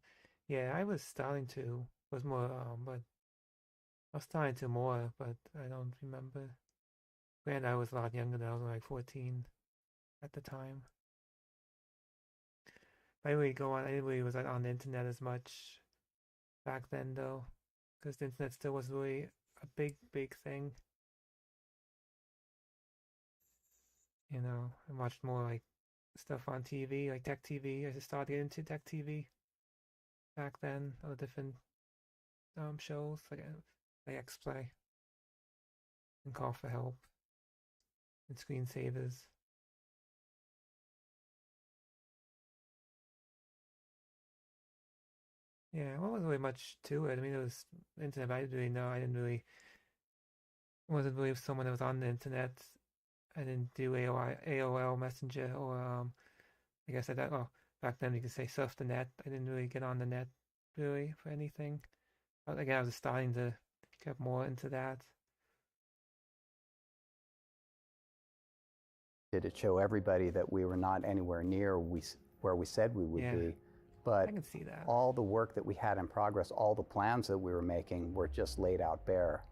yeah, I was starting to. Was more, but I was starting to more, but I don't remember. Granted, I was a lot younger than I was like 14 at the time. But I didn't really go on. I didn't really was on the internet as much back then, though, because the internet still was really a big thing. You know, I watched more like stuff on TV, like Tech TV. I just started getting into Tech TV back then. All the different shows like X-Play and Call for Help and Screensavers. Yeah, well, wasn't really much to it. I mean, it was internet, but I didn't really know. Wasn't really someone that was on the internet. I didn't do AOL Messenger or, I guess back then you could say surf the net. I didn't really get on the net really for anything. But again, I was starting to get more into that. Did it show everybody that we were not anywhere near where we said we would be? But I can see that. All the work that we had in progress, all the plans that we were making were just laid out bare.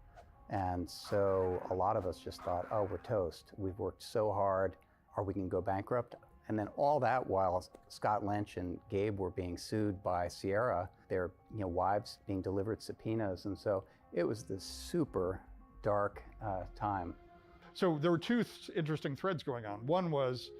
And so a lot of us just thought, oh, we're toast. We've worked so hard. Are we going to go bankrupt? And then all that while Scott Lynch and Gabe were being sued by Sierra, their wives being delivered subpoenas. And so it was this super dark time. So there were two interesting threads going on. One was,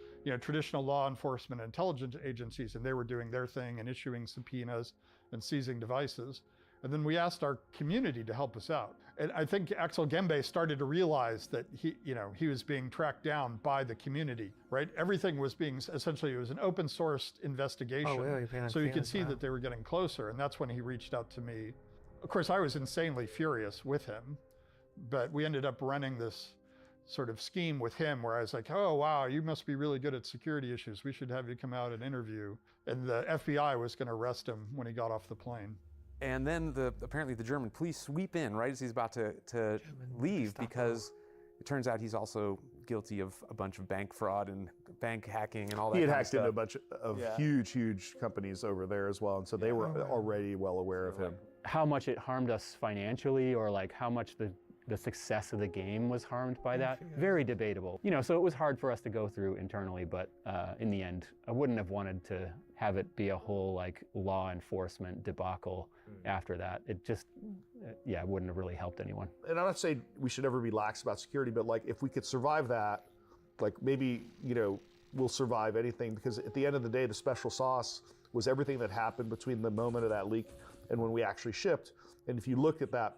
traditional law enforcement and intelligence agencies, and they were doing their thing and issuing subpoenas and seizing devices. And then we asked our community to help us out. And I think Axel Gembe started to realize that he was being tracked down by the community, right? Everything was being, essentially, it was an open source investigation. Oh, really? So you could see that they were getting closer, and that's when he reached out to me. Of course, I was insanely furious with him, but we ended up running this sort of scheme with him where I was like, oh, wow, you must be really good at security issues. We should have you come out and interview. And the FBI was going to arrest him when he got off the plane. And then apparently the German police sweep in right as he's about to leave, because it turns out he's also guilty of a bunch of bank fraud and bank hacking and all that. He had kind hacked of into a bunch of huge companies over there as well, and so they were already well aware of him. How much it harmed us financially, or like how much the success of the game was harmed by that, very debatable. So it was hard for us to go through internally, but in the end, I wouldn't have wanted to have it be a whole like law enforcement debacle after that. It just, it wouldn't have really helped anyone. And I'm not saying we should ever be lax about security, but like if we could survive that, like maybe, we'll survive anything, because at the end of the day, the special sauce was everything that happened between the moment of that leak and when we actually shipped. And if you look at that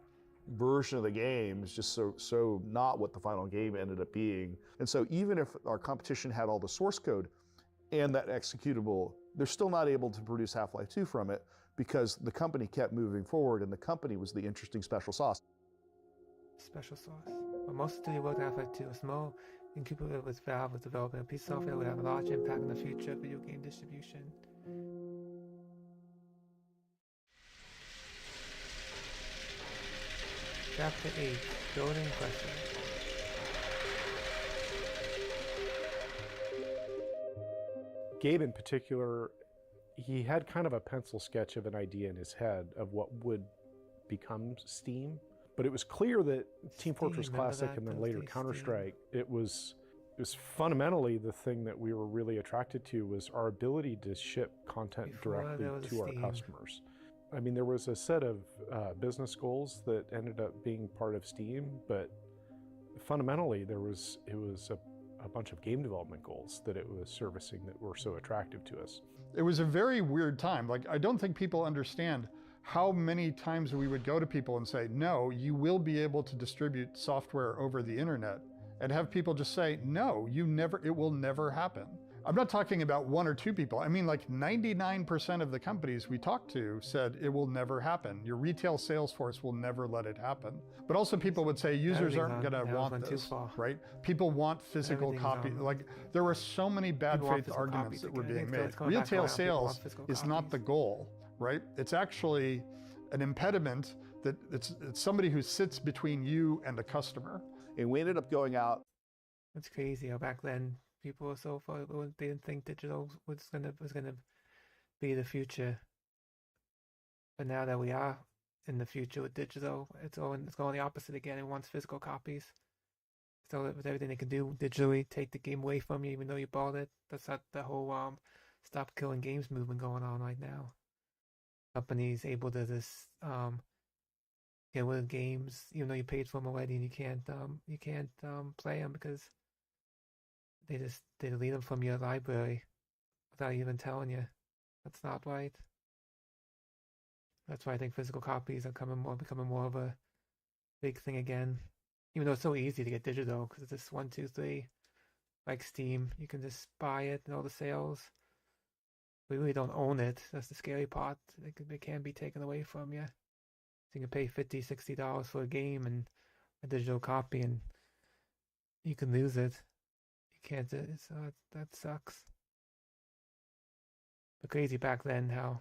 version of the game, is just so not what the final game ended up being. And so even if our competition had all the source code and that executable, they're still not able to produce Half-Life 2 from it, because the company kept moving forward, and the company was the interesting special sauce. Special sauce. But most of the work Half-Life 2 was small, and people with Valve was developing a piece of software that would have a large impact on the future of video game distribution. Chapter 8, Building Questions. Gabe in particular, he had kind of a pencil sketch of an idea in his head of what would become Steam. But it was clear that Team Fortress Classic and then later Counter-Strike, it was fundamentally the thing that we were really attracted to was our ability to ship content directly to our customers. I mean, there was a set of business goals that ended up being part of Steam, but fundamentally it was a bunch of game development goals that it was servicing that were so attractive to us. It was a very weird time. Like, I don't think people understand how many times we would go to people and say, no, you will be able to distribute software over the internet, and have people just say, no, it will never happen. I'm not talking about one or two people. I mean, like 99% of the companies we talked to said it will never happen. Your retail sales force will never let it happen. But also people would say users aren't going to want this, right? People want physical copy. Like, there were so many bad faith arguments that were being made. Retail sales is not the goal, right? It's actually an impediment that it's somebody who sits between you and a customer. And we ended up going out. It's crazy how back then people were so far, they didn't think digital was gonna be the future. But now that we are in the future with digital, it's going the opposite again. It wants physical copies. So with everything they can do digitally, take the game away from you even though you bought it. That's not the whole stop killing games movement going on right now. Companies able to just get rid of games even though you paid for them already, and you can't play them because they delete them from your library without even telling you. That's not right. That's why I think physical copies are becoming more of a big thing again. Even though it's so easy to get digital because it's just 1, 2, 3, like Steam. You can just buy it and all the sales. We really don't own it. That's the scary part. It can be taken away from you. So you can pay $50, $60 for a game and a digital copy, and you can lose it. You can't. That sucks. But crazy back then how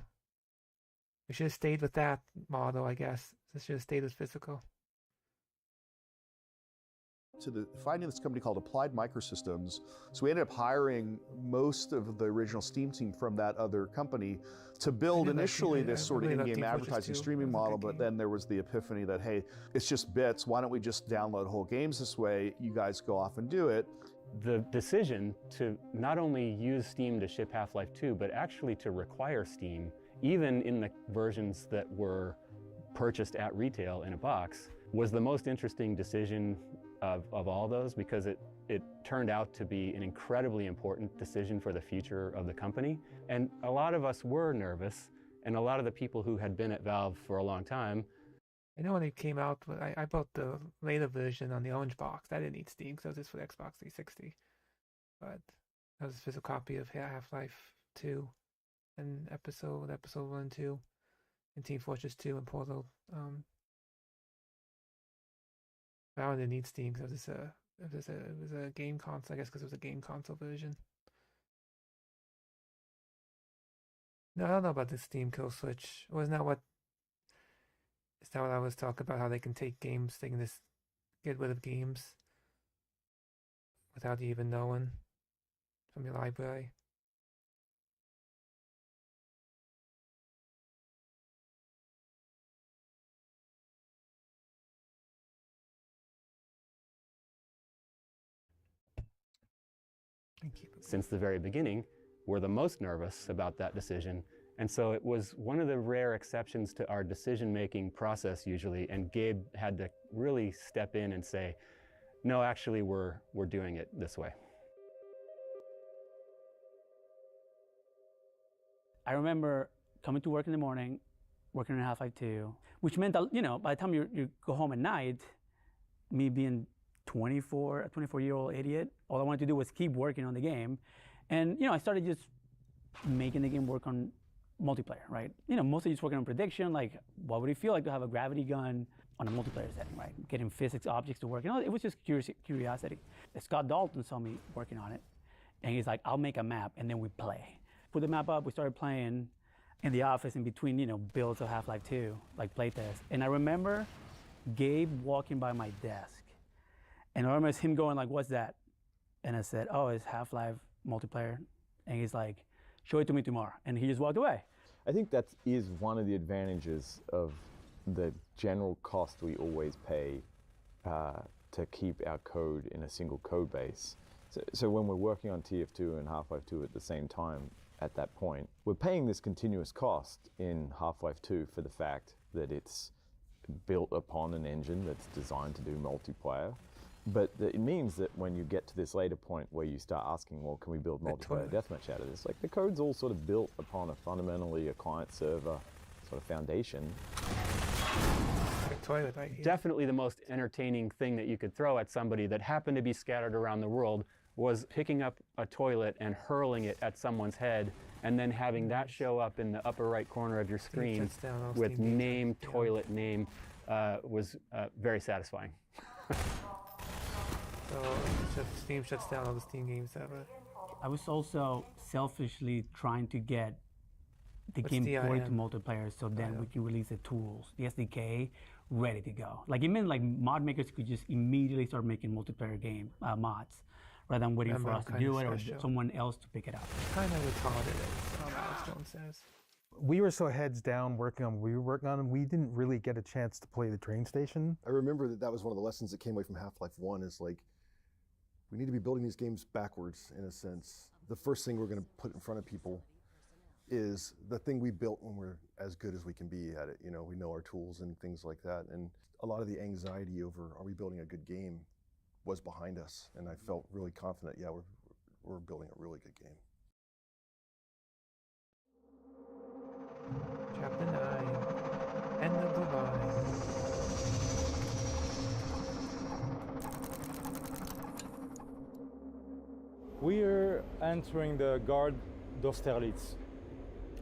we should have stayed with that model, I guess. We should have stayed with physical. To finding this company called Applied Microsystems. So we ended up hiring most of the original Steam team from that other company to build initially this sort of in-game advertising streaming model, but then there was the epiphany that, hey, it's just bits. Why don't we just download whole games this way? You guys go off and do it. The decision to not only use Steam to ship Half-Life 2, but actually to require Steam, even in the versions that were purchased at retail in a box, was the most interesting decision of all those, because it turned out to be an incredibly important decision for the future of the company. And a lot of us were nervous, and a lot of the people who had been at Valve for a long time. I know when it came out, I bought the later version on the orange box. I didn't need Steam because it was just for the Xbox 360. But that was a physical copy of Half-Life 2 and episode 1 and 2, and Team Fortress 2 and Portal. I didn't need Steam because it was a game console, I guess, because it was a game console version. No, I don't know about the Steam kill switch. It's not what I was talking about, how they can take games, they can just get rid of games without you even knowing from your library. Since the very beginning, were the most nervous about that decision. And so it was one of the rare exceptions to our decision-making process usually, and Gabe had to really step in and say, no, actually, we're doing it this way. I remember coming to work in the morning, working on Half-Life 2, which meant that, by the time you go home at night, me being a 24-year-old idiot, all I wanted to do was keep working on the game. And, I started just making the game work on multiplayer, right? Mostly just working on prediction, like what would it feel like to have a gravity gun on a multiplayer setting, right? Getting physics objects to work. It was just curiosity. Scott Dalton saw me working on it, and he's like, I'll make a map, and then we play. Put the map up, we started playing in the office in between, builds of Half-Life 2, like playtest. And I remember Gabe walking by my desk, and I remember him going like, what's that? And I said, oh, it's Half-Life multiplayer. And he's like, show it to me tomorrow. And he just walked away. I think that is one of the advantages of the general cost we always pay to keep our code in a single code base. So when we're working on TF2 and Half-Life 2 at the same time, at that point. We're paying this continuous cost in Half-Life 2 for the fact that it's built upon an engine that's designed to do multiplayer. But it means that when you get to this later point where you start asking, well, can we build multiplayer deathmatch out of this? Like, the code's all sort of built upon a client-server sort of foundation. Definitely the most entertaining thing that you could throw at somebody that happened to be scattered around the world was picking up a toilet and hurling it at someone's head, and then having that show up in the upper right corner of your screen with name, toilet name, was very satisfying. So Steam shuts down all the Steam games ever. I was also selfishly trying to get the What's game the ported to IM? multiplayer so then we can release the tools, the SDK, ready to go. Like, it meant like mod makers could just immediately start making multiplayer game mods rather than waiting for us to do it or someone else to pick it up. Kind of retarded, as Milestone says. We were so heads down working on what we were working on, and we didn't really get a chance to play the train station. I remember that was one of the lessons that came away from Half-Life 1 is like, we need to be building these games backwards in a sense. The first thing we're going to put in front of people is the thing we built when we're as good as we can be at it. You know, we know our tools and things like that. And a lot of the anxiety over, are we building a good game, was behind us. And I felt really confident, yeah, we're building a really good game. Chapter 9. End of the line. We are entering the Gare d'Austerlitz.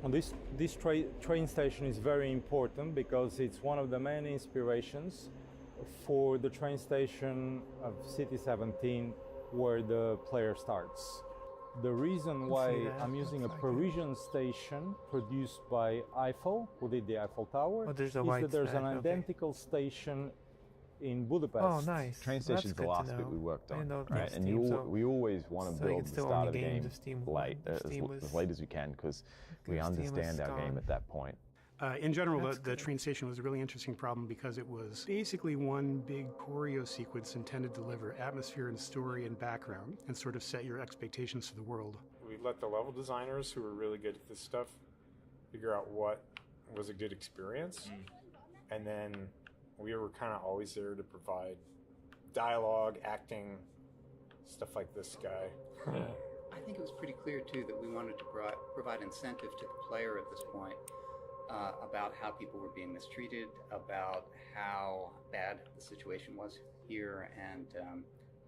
And this train station is very important because it's one of the main inspirations for the train station of City 17 where the player starts. The reason why I'm using a Parisian station produced by Eiffel, who did the Eiffel Tower, is that there's an identical station in Budapest. Oh, nice. Train station's the last bit we worked on, right? And we always want to build the start of the game late, as late as we can, because we understand our game at that point. In general, the train station was a really interesting problem because it was basically one big choreo sequence intended to deliver atmosphere and story and background and sort of set your expectations for the world. We let the level designers who were really good at this stuff figure out what was a good experience, and then we were kind of always there to provide dialogue, acting, stuff like this guy. I think it was pretty clear too that we wanted to provide incentive to the player at this point about how people were being mistreated, about how bad the situation was here, and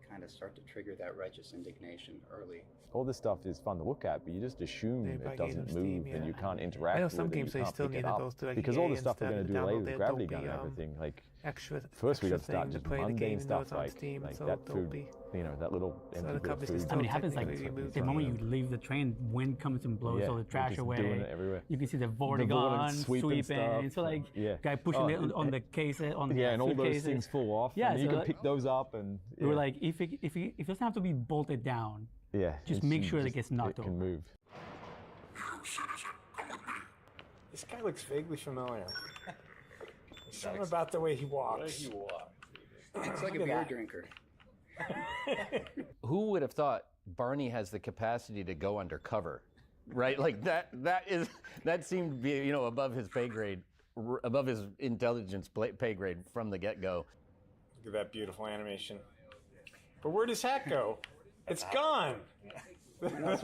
kind of start to trigger that righteous indignation early. All this stuff is fun to look at, but you just assume it doesn't move and you can't interact with it. I know some games they still need those to because all the stuff we're going to do later, the gravity gun and everything, like first we got to start just mundane stuff like that food, you know, that little empty bit of food. I mean, it happens like the moment you leave the train, wind comes and blows all the trash away. Doing it everywhere. You can see the vortigons sweeping. So like, guy pushing it on the case, on the and all those things fall off. Yeah, and you can pick those up and. We were like, if it doesn't have to be bolted down. Yeah. Just make sure it gets knocked over. It can move. This guy looks vaguely familiar. There's something about the way he walks. It's like a beer drinker. Who would have thought Barney has the capacity to go undercover, right? Like that seemed to be, you know, above his pay grade, above his intelligence pay grade from the get-go. Look at that beautiful animation. But where'd his hat go? It's gone.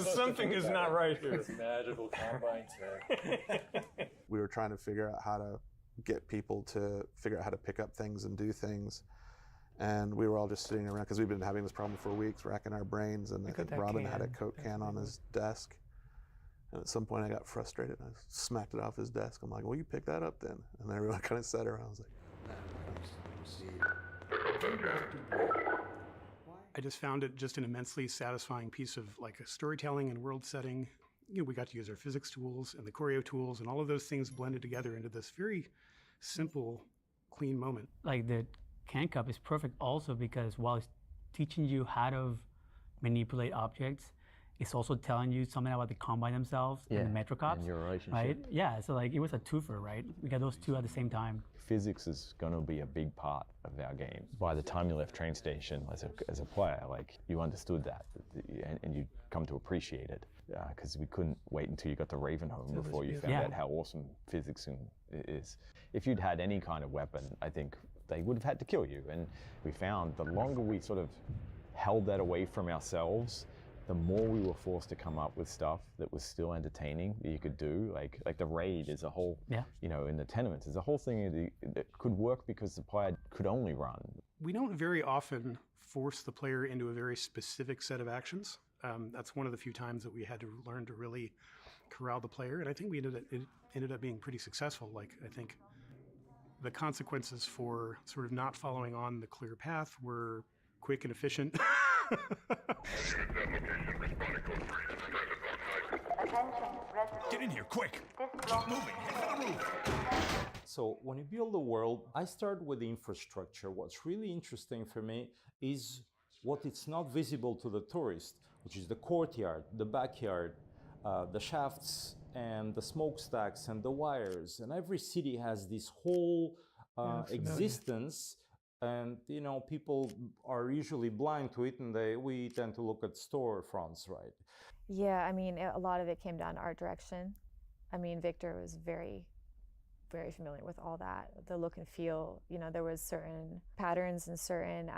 Something is not right here. This magical combine tech. We were trying to figure out how to get people to figure out how to pick up things and do things. And we were all just sitting around, because we've been having this problem for weeks, racking our brains, and I think Robin had a Coke can on his desk. And at some point I got frustrated, and I smacked it off his desk. I'm like, well, you pick that up then. And then everyone kind of sat around. I was like, I just found it just an immensely satisfying piece of like a storytelling and world setting. You know, we got to use our physics tools and the choreo tools, and all of those things blended together into this very simple, clean moment. Like the Can Cup is perfect also because while it's teaching you how to manipulate objects, it's also telling you something about the Combine themselves and the Metro Cops. And your relationship. Right? Yeah, so like it was a twofer, right? We got those two at the same time. Physics is going to be a big part of our game. By the time you left train station as a player, like you understood that and you come to appreciate it. because we couldn't wait until you got to Ravenholm before you found out how awesome physics is. If you'd had any kind of weapon, I think they would have had to kill you. And we found the longer we sort of held that away from ourselves, the more we were forced to come up with stuff that was still entertaining that you could do. Like the raid is a whole, you know, in the tenements, is a whole thing that could work because the player could only run. We don't very often force the player into a very specific set of actions. That's one of the few times that we had to learn to really corral the player, and I think it ended up being pretty successful. Like, I think the consequences for sort of not following on the clear path were quick and efficient. Get in here, quick! Keep moving, head for the roof! So when you build a world, I start with the infrastructure. What's really interesting for me is what is not visible to the tourist, which is the courtyard, the backyard, the shafts, and the smokestacks, and the wires. And every city has this whole existence. And you know, people are usually blind to it, and we tend to look at storefronts, right? Yeah, I mean, a lot of it came down to art direction. I mean, Victor was very, very familiar with all that, the look and feel. You know, there was certain patterns and certain,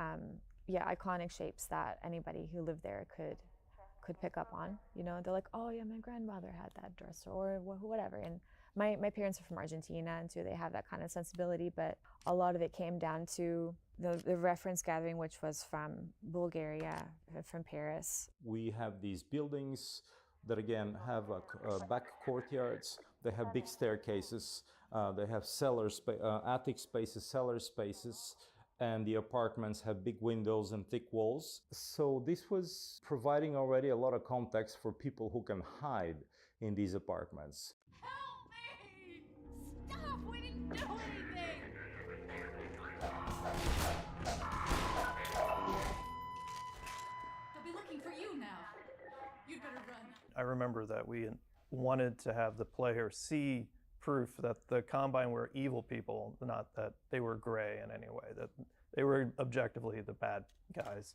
iconic shapes that anybody who lived there could pick up on. You know, they're like, oh yeah, my grandmother had that dress, or whatever. And my parents are from Argentina, and so they have that kind of sensibility, but a lot of it came down to the reference gathering, which was from Bulgaria, from Paris. We have these buildings that again have back courtyards. They have big staircases. They have attic spaces, cellar spaces, and the apartments have big windows and thick walls. So this was providing already a lot of context for people who can hide in these apartments. Stop! We didn't do anything! They'll be looking for you now. You'd better run. I remember that we wanted to have the player see proof that the Combine were evil people, not that they were gray in any way, that they were objectively the bad guys.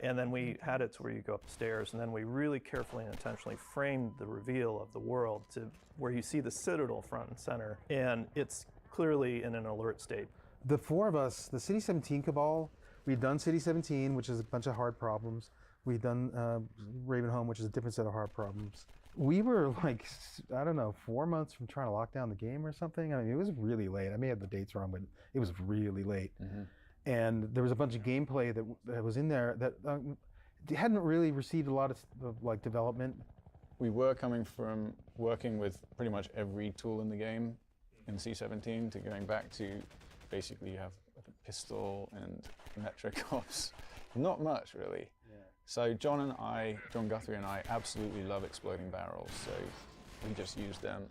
And then we had it to where you go upstairs, and then we really carefully and intentionally framed the reveal of the world to where you see the Citadel front and center, and it's clearly in an alert state. The four of us, the City 17 Cabal, we'd done City 17, which is a bunch of hard problems. We'd done Ravenholm, which is a different set of hard problems. We were like, I don't know, 4 months from trying to lock down the game or something. I mean, it was really late. I may have the dates wrong, but it was really late. Mm-hmm. And there was a bunch of gameplay that was in there that hadn't really received a lot of like development. We were coming from working with pretty much every tool in the game in C17 to going back to basically you have a pistol and metric ops. Not much really. Yeah. So John Guthrie and I absolutely love exploding barrels. So we just used them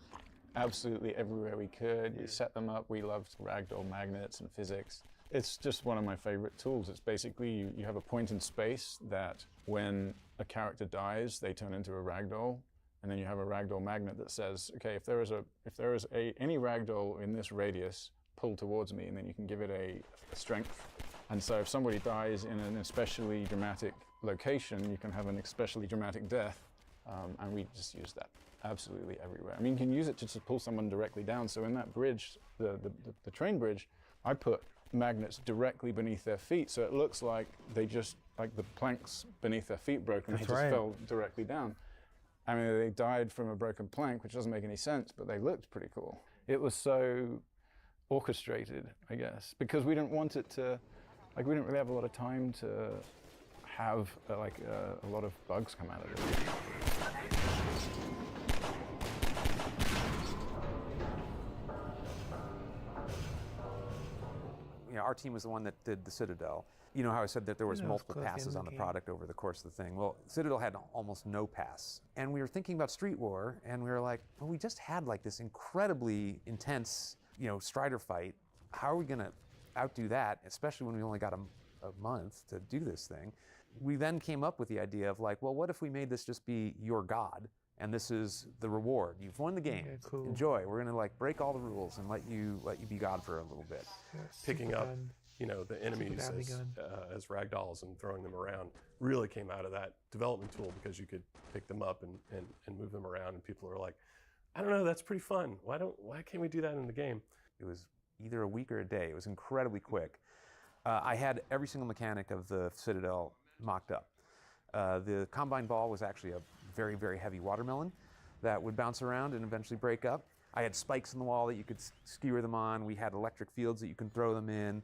absolutely everywhere we could. We set them up. We loved ragdoll magnets and physics. It's just one of my favorite tools. It's basically you have a point in space that when a character dies, they turn into a ragdoll, and then you have a ragdoll magnet that says, okay, if there is any ragdoll in this radius, pull towards me, and then you can give it a strength. And so if somebody dies in an especially dramatic location, you can have an especially dramatic death, and we just use that absolutely everywhere. I mean, you can use it to just pull someone directly down. So in that bridge, the train bridge, I put magnets directly beneath their feet, so it looks like they just, like the planks beneath their feet broke and they just fell directly down. I mean, they died from a broken plank, which doesn't make any sense, but they looked pretty cool. It was so orchestrated, I guess, because we didn't want it to, like, we didn't really have a lot of time to have a lot of bugs come out of it. You know, our team was the one that did the Citadel. You know how I said that there was multiple passes on the product over the course of the thing? Well, Citadel had almost no pass. And we were thinking about Street War, and we were like, well, we just had like this incredibly intense, you know, Strider fight. How are we gonna outdo that, especially when we only got a month to do this thing? We then came up with the idea of like, well, what if we made this just be your god? And this is the reward. You've won the game. Yeah, cool. Enjoy. We're gonna like break all the rules and let you be God for a little bit. Picking up, the enemies as ragdolls and throwing them around really came out of that development tool, because you could pick them up and move them around, and people are like, I don't know, that's pretty fun. Why can't we do that in the game? It was either a week or a day. It was incredibly quick. I had every single mechanic of the Citadel mocked up. The Combine ball was actually a very, very heavy watermelon that would bounce around and eventually break up. I had spikes in the wall that you could skewer them on. We had electric fields that you can throw them in.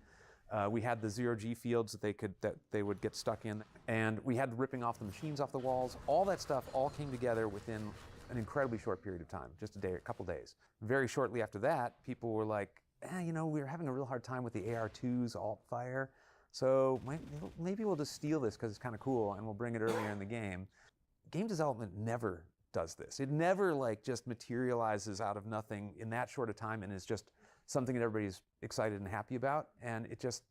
We had the zero-G fields that they would get stuck in. And we had ripping off the machines off the walls. All that stuff all came together within an incredibly short period of time, just a couple days. Very shortly after that, people were like, we were having a real hard time with the AR-2's alt fire, so maybe we'll just steal this because it's kind of cool and we'll bring it earlier in the game. Game development never does this. It never just materializes out of nothing in that short a time and is just something that everybody's excited and happy about. And it just,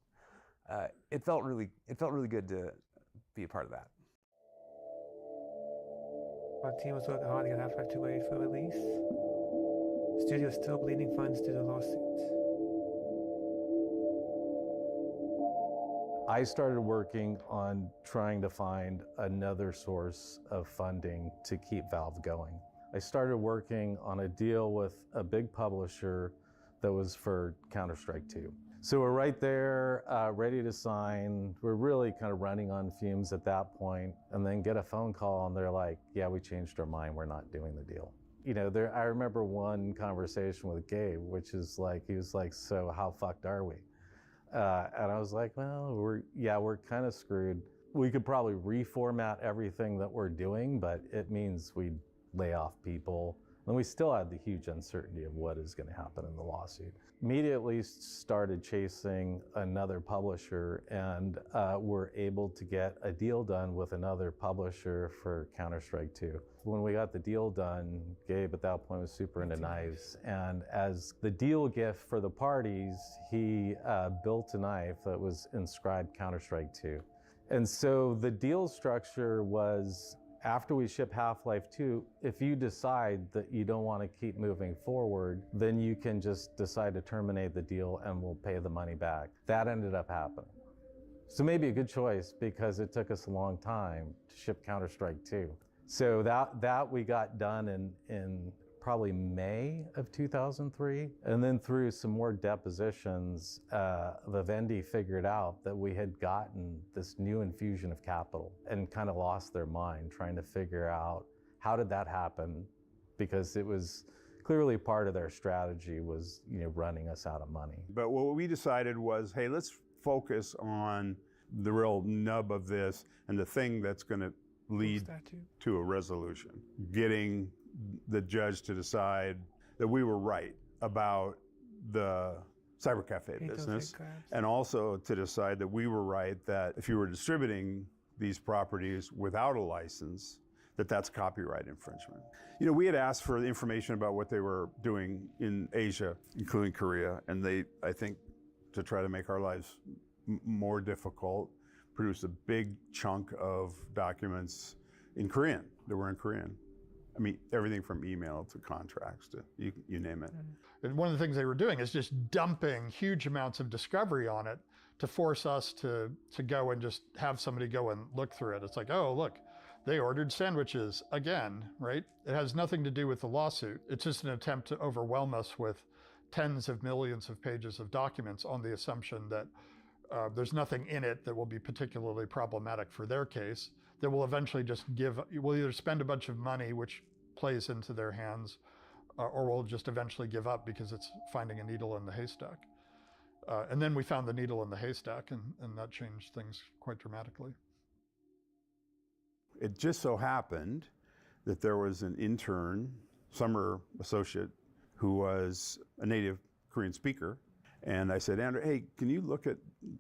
it felt really good to be a part of that. Our team was working hard to get Half-Life 2 ready for release. The studio is still bleeding funds due to lawsuits. I started working on trying to find another source of funding to keep Valve going. I started working on a deal with a big publisher that was for Counter-Strike 2. So we're right there, ready to sign. We're really kind of running on fumes at that point, and then get a phone call and they're like, yeah, we changed our mind, we're not doing the deal. I remember one conversation with Gabe, which is he was like, so how fucked are we? And I was like, well, we're kind of screwed. We could probably reformat everything that we're doing, but it means we'd lay off people. And we still had the huge uncertainty of what is going to happen in the lawsuit. Immediately started chasing another publisher, and were able to get a deal done with another publisher for Counter-Strike 2. When we got the deal done, Gabe at that point was super into knives, and as the deal gift for the parties, he built a knife that was inscribed Counter-Strike 2. And so the deal structure was, after we ship Half-Life 2, if you decide that you don't want to keep moving forward, then you can just decide to terminate the deal and we'll pay the money back. That ended up happening. So maybe a good choice, because it took us a long time to ship Counter-Strike 2. So that we got done in probably May of 2003. And then through some more depositions, Vivendi figured out that we had gotten this new infusion of capital and kind of lost their mind trying to figure out how did that happen, because it was clearly part of their strategy was running us out of money. But what we decided was, hey, let's focus on the real nub of this and the thing that's going to lead to a resolution. Getting the judge to decide that we were right about the cybercafe business, and also to decide that we were right that if you were distributing these properties without a license, that's copyright infringement. We had asked for information about what they were doing in Asia, including Korea, and they, I think, to try to make our lives more difficult, produced a big chunk of documents in Korean, that were in Korean. I mean, everything from email to contracts to you name it. And one of the things they were doing is just dumping huge amounts of discovery on it to force us to go and just have somebody go and look through it. It's like, oh, look, they ordered sandwiches again, right? It has nothing to do with the lawsuit. It's just an attempt to overwhelm us with tens of millions of pages of documents on the assumption that there's nothing in it that will be particularly problematic for their case, that will eventually just we'll either spend a bunch of money, which plays into their hands, or we'll just eventually give up because it's finding a needle in the haystack. And then we found the needle in the haystack, and that changed things quite dramatically. It just so happened that there was an intern, summer associate, who was a native Korean speaker. And I said, Andrew, hey, can you look at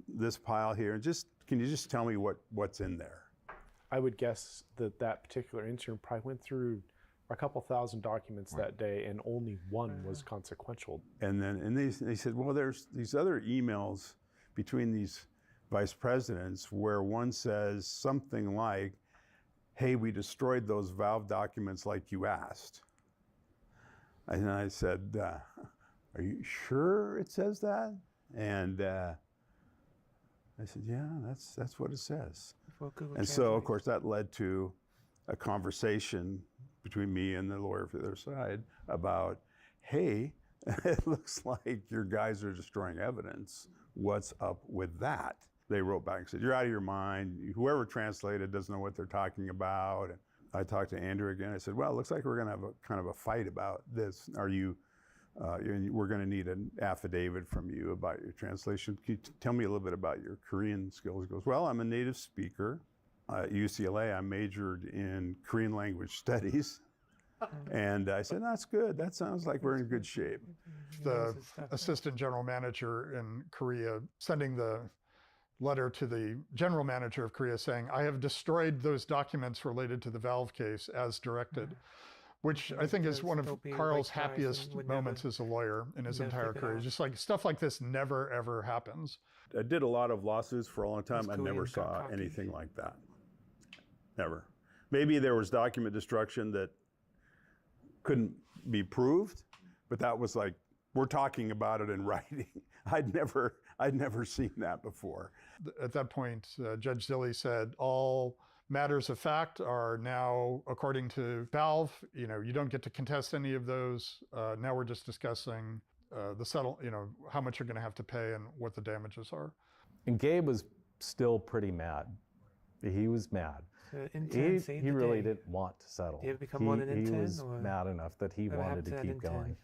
this pile here and can you just tell me what's in there? I would guess that particular intern probably went through a couple thousand documents that day, and only one was consequential. And they said, well, there's these other emails between these vice presidents where one says something like, hey, we destroyed those Valve documents like you asked. And I said, are you sure it says that? And I said, yeah, that's what it says. Well, Google And so, of Translate. course, that led to a conversation between me and the lawyer for their side about, hey, it looks like your guys are destroying evidence. What's up with that? They wrote back and said, you're out of your mind. Whoever translated doesn't know what they're talking about. And I talked to Andrew again. I said, well, it looks like we're going to have a kind of a fight about this. Are you, we're going to need an affidavit from you about your translation. Can you tell me a little bit about your Korean skills? He goes, well, I'm a native speaker. At UCLA, I majored in Korean language studies. And I said, that's good. That sounds like we're in good shape. The assistant general manager in Korea sending the letter to the general manager of Korea saying, I have destroyed those documents related to the Valve case as directed, which I think is one of Carl's happiest moments as a lawyer in his entire career. Just like stuff like this never, ever happens. I did a lot of lawsuits for a long time. I never saw anything like that. Never. Maybe there was document destruction that couldn't be proved, but that was like, we're talking about it in writing. I'd never seen that before. At that point, Judge Zilli said, all matters of fact are now, according to Valve, you don't get to contest any of those. Now we're just discussing how much you're going to have to pay and what the damages are. And Gabe was still pretty mad. He was mad. He really didn't want to settle. Did you ever become one in He 10, was or mad enough that he what wanted happened to to that keep in 10? going.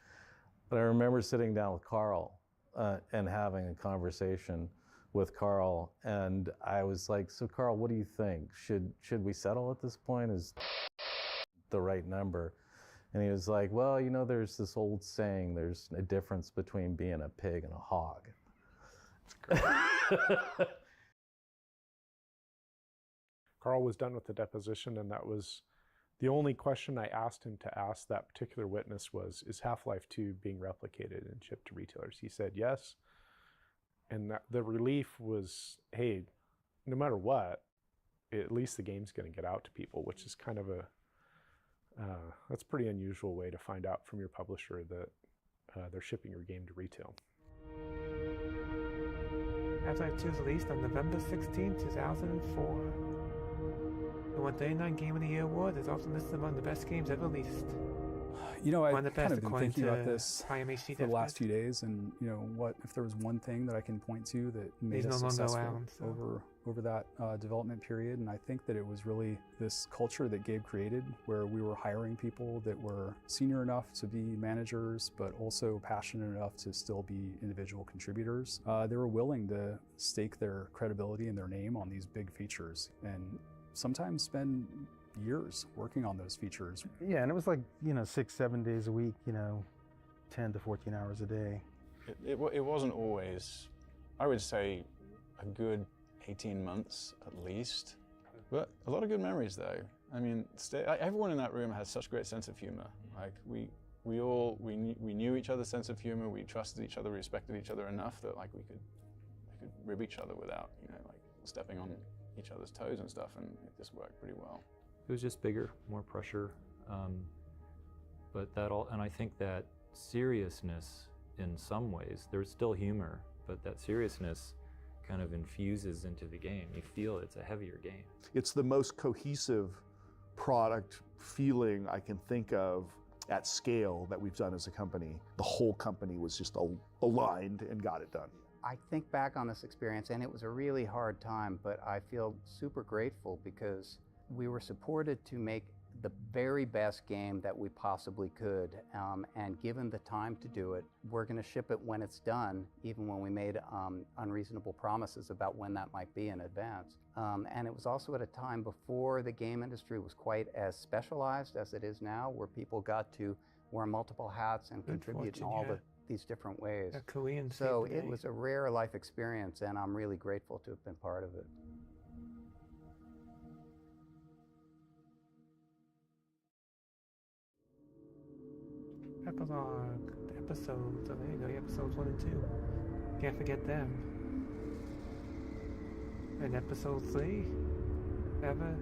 But I remember sitting down with Carl and having a conversation with Carl, and I was like, so Carl, what do you think? Should we settle at this point? Is the right number? And he was like, well, there's this old saying, there's a difference between being a pig and a hog. Carl was done with the deposition, and that was the only question I asked him to ask that particular witness was, is Half-Life 2 being replicated and shipped to retailers? He said yes. And the relief was, hey, no matter what, at least the game's going to get out to people, which is kind of that's a pretty unusual way to find out from your publisher that they're shipping your game to retail. Half-Life 2 was released on November 16, 2004. The 139 Game of the Year award is also listed among the best games ever released. I've kind of been thinking about this for the last few days, and what if there was one thing that I can point to that made us successful over that development period, and I think that it was really this culture that Gabe created, where we were hiring people that were senior enough to be managers, but also passionate enough to still be individual contributors. They were willing to stake their credibility and their name on these big features, and sometimes spend years working on those features. Yeah, and it was like, 6-7 days a week, 10 to 14 hours a day. It wasn't always, I would say, a good 18 months at least, but a lot of good memories though. I mean, everyone in that room has such a great sense of humor. Like we knew each other's sense of humor, we trusted each other, we respected each other enough that like we could rib each other without, like stepping on each other's toes and stuff, and it just worked pretty well. It was just bigger, more pressure, but and I think that seriousness in some ways, there's still humor, but that seriousness kind of infuses into the game. You feel it's a heavier game. It's the most cohesive product feeling I can think of at scale that we've done as a company. The whole company was just aligned and got it done. I think back on this experience, and it was a really hard time, but I feel super grateful because we were supported to make the very best game that we possibly could, and given the time to do it, we're going to ship it when it's done, even when we made unreasonable promises about when that might be in advance. And it was also at a time before the game industry was quite as specialized as it is now, where people got to wear multiple hats and contribute in all these different ways. So it was a rare life experience, and I'm really grateful to have been part of it. Epilogue, the episodes, oh there you go, episodes 1 and 2. Can't forget them. And episode 3, ever.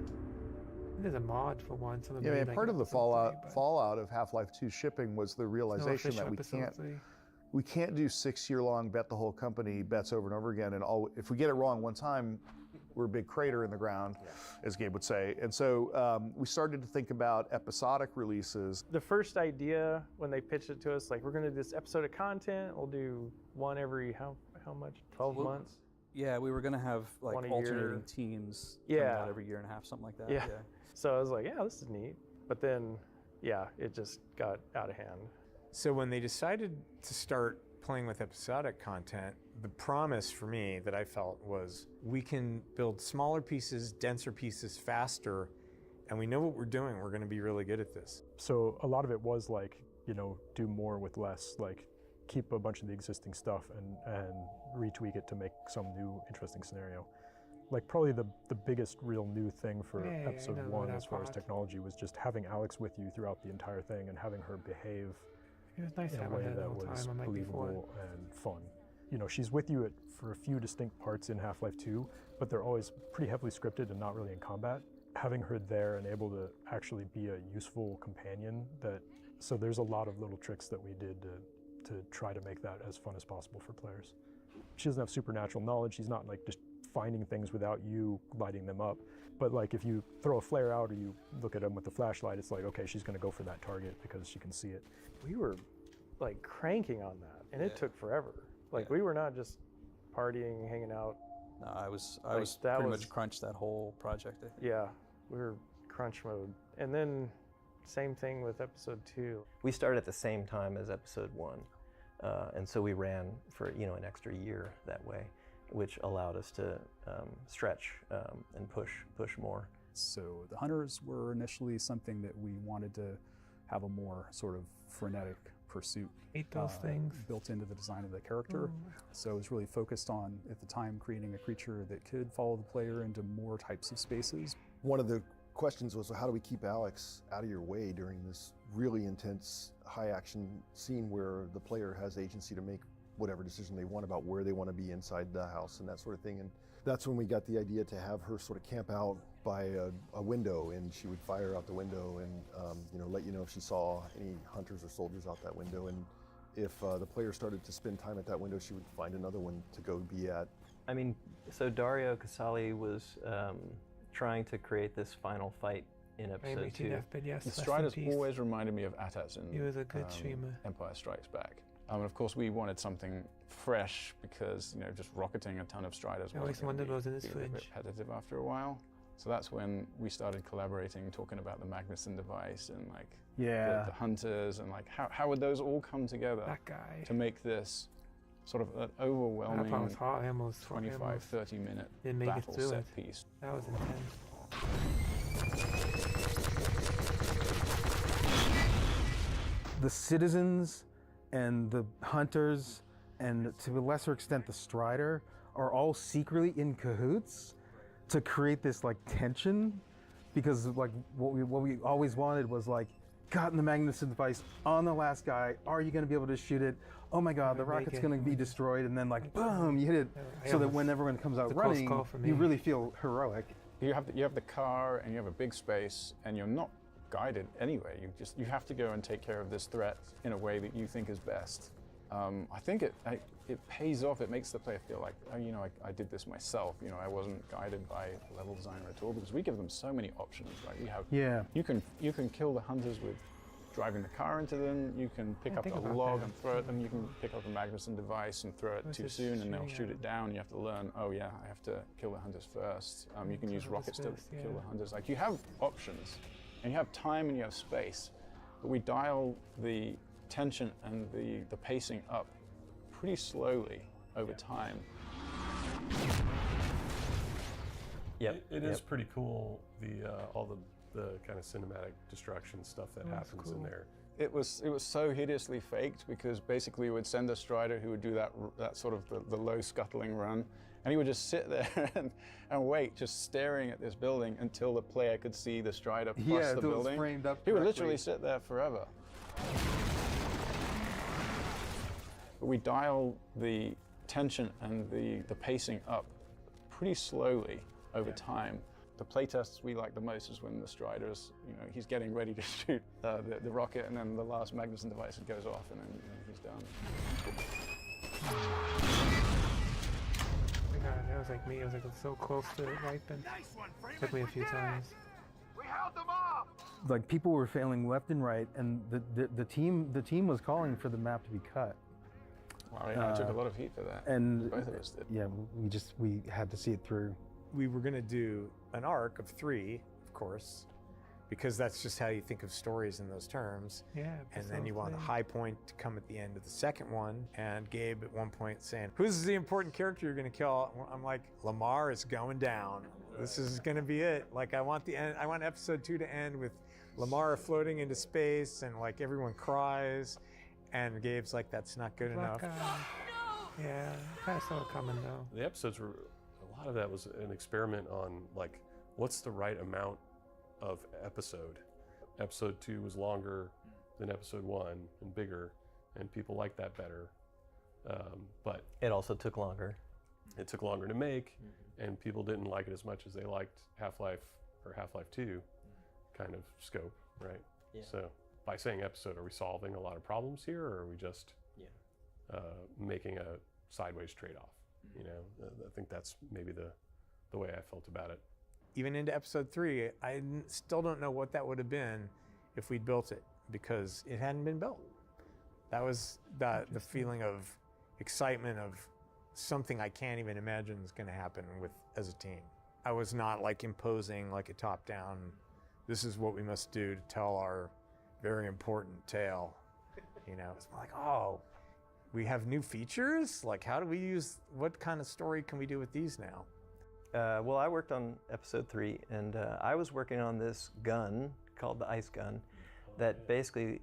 There's a mod for one. Some of Yeah, and part of the fallout of Half-Life 2 shipping was the realization that we can't we can't do 6-year-long bet the whole company bets over and over again. And if we get it wrong one time, we're a big crater in the ground, as Gabe would say. And so we started to think about episodic releases. The first idea when they pitched it to us, like, we're going to do this episode of content, we'll do one every, how much, 12 months? Yeah, we were going to have like alternating teams coming out every year and a half, something like that. Yeah. So I was like, yeah, this is neat. But then, yeah, it just got out of hand. So when they decided to start playing with episodic content, the promise for me that I felt was we can build smaller pieces, denser pieces faster, and we know what we're doing. We're going to be really good at this. So a lot of it was like, you know, do more with less, like keep a bunch of the existing stuff and retweak it to make some new interesting scenario. Like probably the biggest real new thing for episode 1 as far as technology was just having Alex with you throughout the entire thing and having her behave It was nice in a having way her the that whole was time, unlike believable before. and fun. You know, she's with you for a few distinct parts in Half-Life 2, but they're always pretty heavily scripted and not really in combat. Having her there and able to actually be a useful companion, so there's a lot of little tricks that we did to try to make that as fun as possible for players. She doesn't have supernatural knowledge. She's not like just finding things without you lighting them up. But like if you throw a flare out or you look at them with the flashlight, it's like, okay, she's gonna go for that target because she can see it. We were like cranking on that, and it took forever. Like we were not just partying, hanging out. No, I was that pretty much crunched that whole project. Yeah, we were crunch mode. And then same thing with episode 2. We started at the same time as episode 1. And so we ran for an extra year that way, which allowed us to stretch and push more. So the hunters were initially something that we wanted to have a more sort of frenetic pursuit built into the design of the character. So it was really focused on, at the time, creating a creature that could follow the player into more types of spaces. One of the questions was, how do we keep Alex out of your way during this really intense, high-action scene where the player has agency to make whatever decision they want about where they want to be inside the house and that sort of thing. And that's when we got the idea to have her sort of camp out by a window, and she would fire out the window and let you know if she saw any hunters or soldiers out that window. And if the player started to spend time at that window, she would find another one to go be at. I mean, so Dario Casali was trying to create this final fight in episode 2. The Striders always reminded me of Atats in He was a good streamer. Empire Strikes Back. And of course, we wanted something fresh because just rocketing a ton of Striders always wondered what was in his a bit fridge. repetitive after a while. So that's when we started collaborating, talking about the Magnuson device and the hunters and how would those all come together to make this sort of an overwhelming 25-30 minute battle set piece. That was intense. The citizens and the hunters, and to a lesser extent the Strider, are all secretly in cahoots to create this tension, because what we always wanted was gotten the Magnuson device on the last guy. Are you going to be able to shoot it? Oh my God, the rocket's going to be destroyed, and then boom, you hit it, so that when everyone comes out running, you really feel heroic. You have the car and you have a big space, and you're not guided anyway. You have to go and take care of this threat in a way that you think is best. I think it pays off. It makes the player feel like, I did this myself. I wasn't guided by a level designer at all, because we give them so many options, right? You can kill the hunters with driving the car into them. You can pick up a log and throw at them. You can pick up a Magnuson device and throw it too soon, and they'll shoot it down. You have to learn, I have to kill the hunters first. You can use rockets to kill the hunters. You have options, and you have time and you have space, but we dial the tension and the pacing up pretty slowly over time. It is pretty cool, all the kind of cinematic destruction stuff that happens in there. It was so hideously faked, because basically we would send a Strider who would do that sort of the low scuttling run, and he would just sit there and wait, just staring at this building until the player could see the Strider plus the building. Framed up he would literally sit there forever. But we dial the tension and the pacing up pretty slowly over time. the playtests we like the most is when the Strider's, he's getting ready to shoot the rocket, and then the last Magnuson device goes off, and then he's done. Oh my God, that was like me. I was like so close to it ripen. Took me a few times. We held them off. Like people were failing left and right, and the team was calling for the map to be cut. Wow, yeah, I took a lot of heat for that. And both of us did. Yeah, we had to see it through. We were going to do an arc of 3, of course, because that's just how you think of stories in those terms. Yeah. And then you want a high point to come at the end of the second one. And Gabe at one point saying, "Who's the important character you're going to kill?" I'm like, "Lamar is going down. This is going to be it. Like I want episode 2 to end with Lamar floating into space and like everyone cries." And Gabe's like, "That's not good enough." Yeah, kind of saw it coming though. The episodes were, a lot of that was an experiment on like, what's the right amount of episode. Episode 2 was longer than episode 1 and bigger, and people liked that better. But it also took longer. It took longer to make, and people didn't like it as much as they liked Half-Life or Half-Life 2 kind of scope, right? Yeah. So by saying episode, are we solving a lot of problems here, or are we just making a sideways trade-off? You know, I think that's maybe the way I felt about it. Even into episode 3, I still don't know what that would have been if we'd built it, because it hadn't been built. That was the feeling of excitement of something I can't even imagine is going to happen as a team. I was not like imposing like a top-down, this is what we must do to tell our very important tale. You know, it's more like, oh, we have new features? Like, what kind of story can we do with these now? Well, I worked on episode 3, and I was working on this gun called the ice gun that basically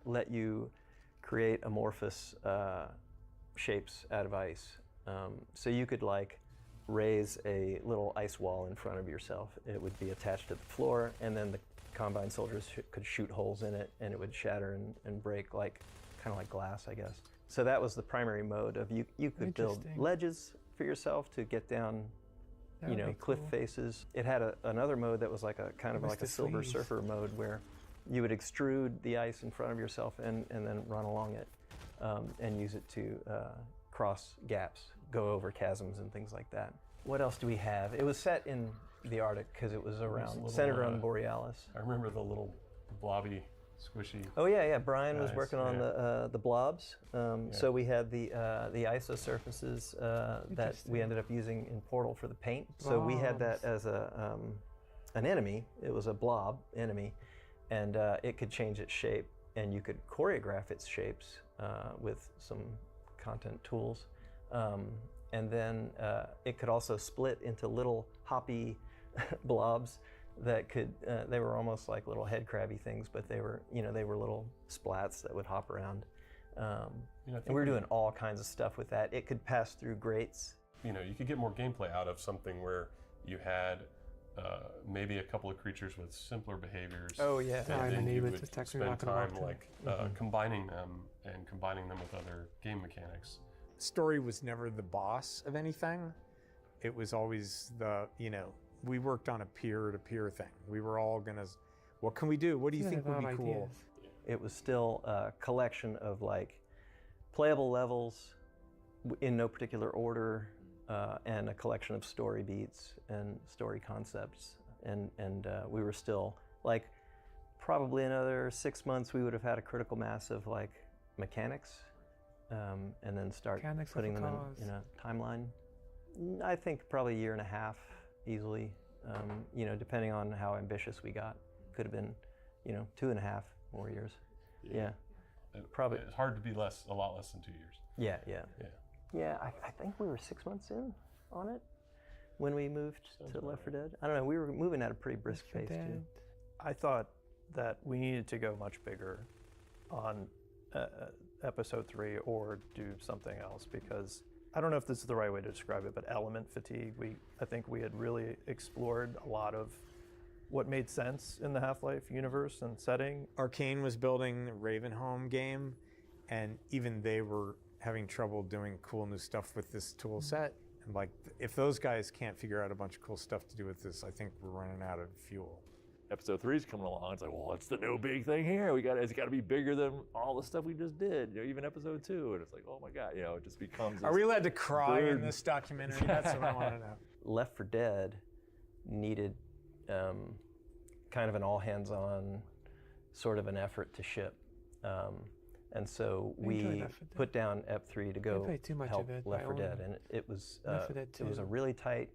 let you create amorphous shapes out of ice. So you could like raise a little ice wall in front of yourself. It would be attached to the floor, and then the Combine soldiers could shoot holes in it, and it would shatter and break kind of like glass, I guess. So that was the primary mode of you could build ledges for yourself to get down, cliff faces. It had another mode that was like a kind of like a Silver Surfer mode where you would extrude the ice in front of yourself and then run along it and use it to cross gaps, go over chasms and things like that. What else do we have? It was set in the Arctic because it was centered around Borealis. I remember the little blobby, squishy. Oh yeah. Brian was working on the blobs. So we had the isosurfaces that we ended up using in Portal for the paint. So we had that as an enemy. It was a blob enemy, and it could change its shape, and you could choreograph its shapes with some content tools. And then it could also split into little hoppy blobs that could, they were almost like little head crabby things, but they were little splats that would hop around. And we were doing all kinds of stuff with that. It could pass through grates. You could get more gameplay out of something where you had maybe a couple of creatures with simpler behaviors. Oh yeah. And then you would spend time combining them with other game mechanics. Story was never the boss of anything. It was always we worked on a peer-to-peer thing. We were all gonna, what can we do? What do you think would be cool? It was still a collection of like playable levels in no particular order, and a collection of story beats and story concepts. And we were still like, probably another 6 months we would have had a critical mass of like mechanics, and then start putting them in a timeline. I think probably a year and a half easily, depending on how ambitious we got. Could have been, 2.5 more years. Yeah. Probably. It's hard to be a lot less than 2 years. Yeah, I think we were 6 months in on it when we moved to Left 4 Dead. I don't know, we were moving at a pretty brisk pace too. I thought that we needed to go much bigger on episode 3 or do something else, because I don't know if this is the right way to describe it, but element fatigue. I think we had really explored a lot of what made sense in the Half-Life universe and setting. Arcane was building the Ravenholm game, and even they were having trouble doing cool new stuff with this tool set. And like, if those guys can't figure out a bunch of cool stuff to do with this, I think we're running out of fuel. Episode 3 is coming along. It's like, well, what's the new big thing here? It's got to be bigger than all the stuff we just did. You know, even episode 2, and it's like, oh my God, you know, it just becomes. Are we allowed to cry in this documentary? That's what I want to know. Left 4 Dead needed kind of an all-hands-on sort of an effort to ship, and so we put down EP3 to go help Left 4 Dead, and it was a really tight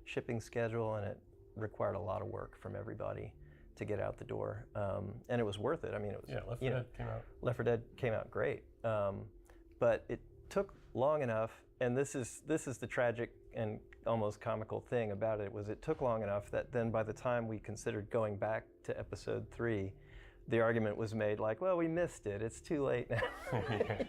shipping schedule, and it required a lot of work from everybody to get out the door, and it was worth it. I mean, it was. Yeah, Left 4 Dead came out. Left 4 Dead came out great, but it took long enough. And this is the tragic and almost comical thing about it, was it took long enough that then by the time we considered going back to episode 3, the argument was made like, well, we missed it. It's too late now,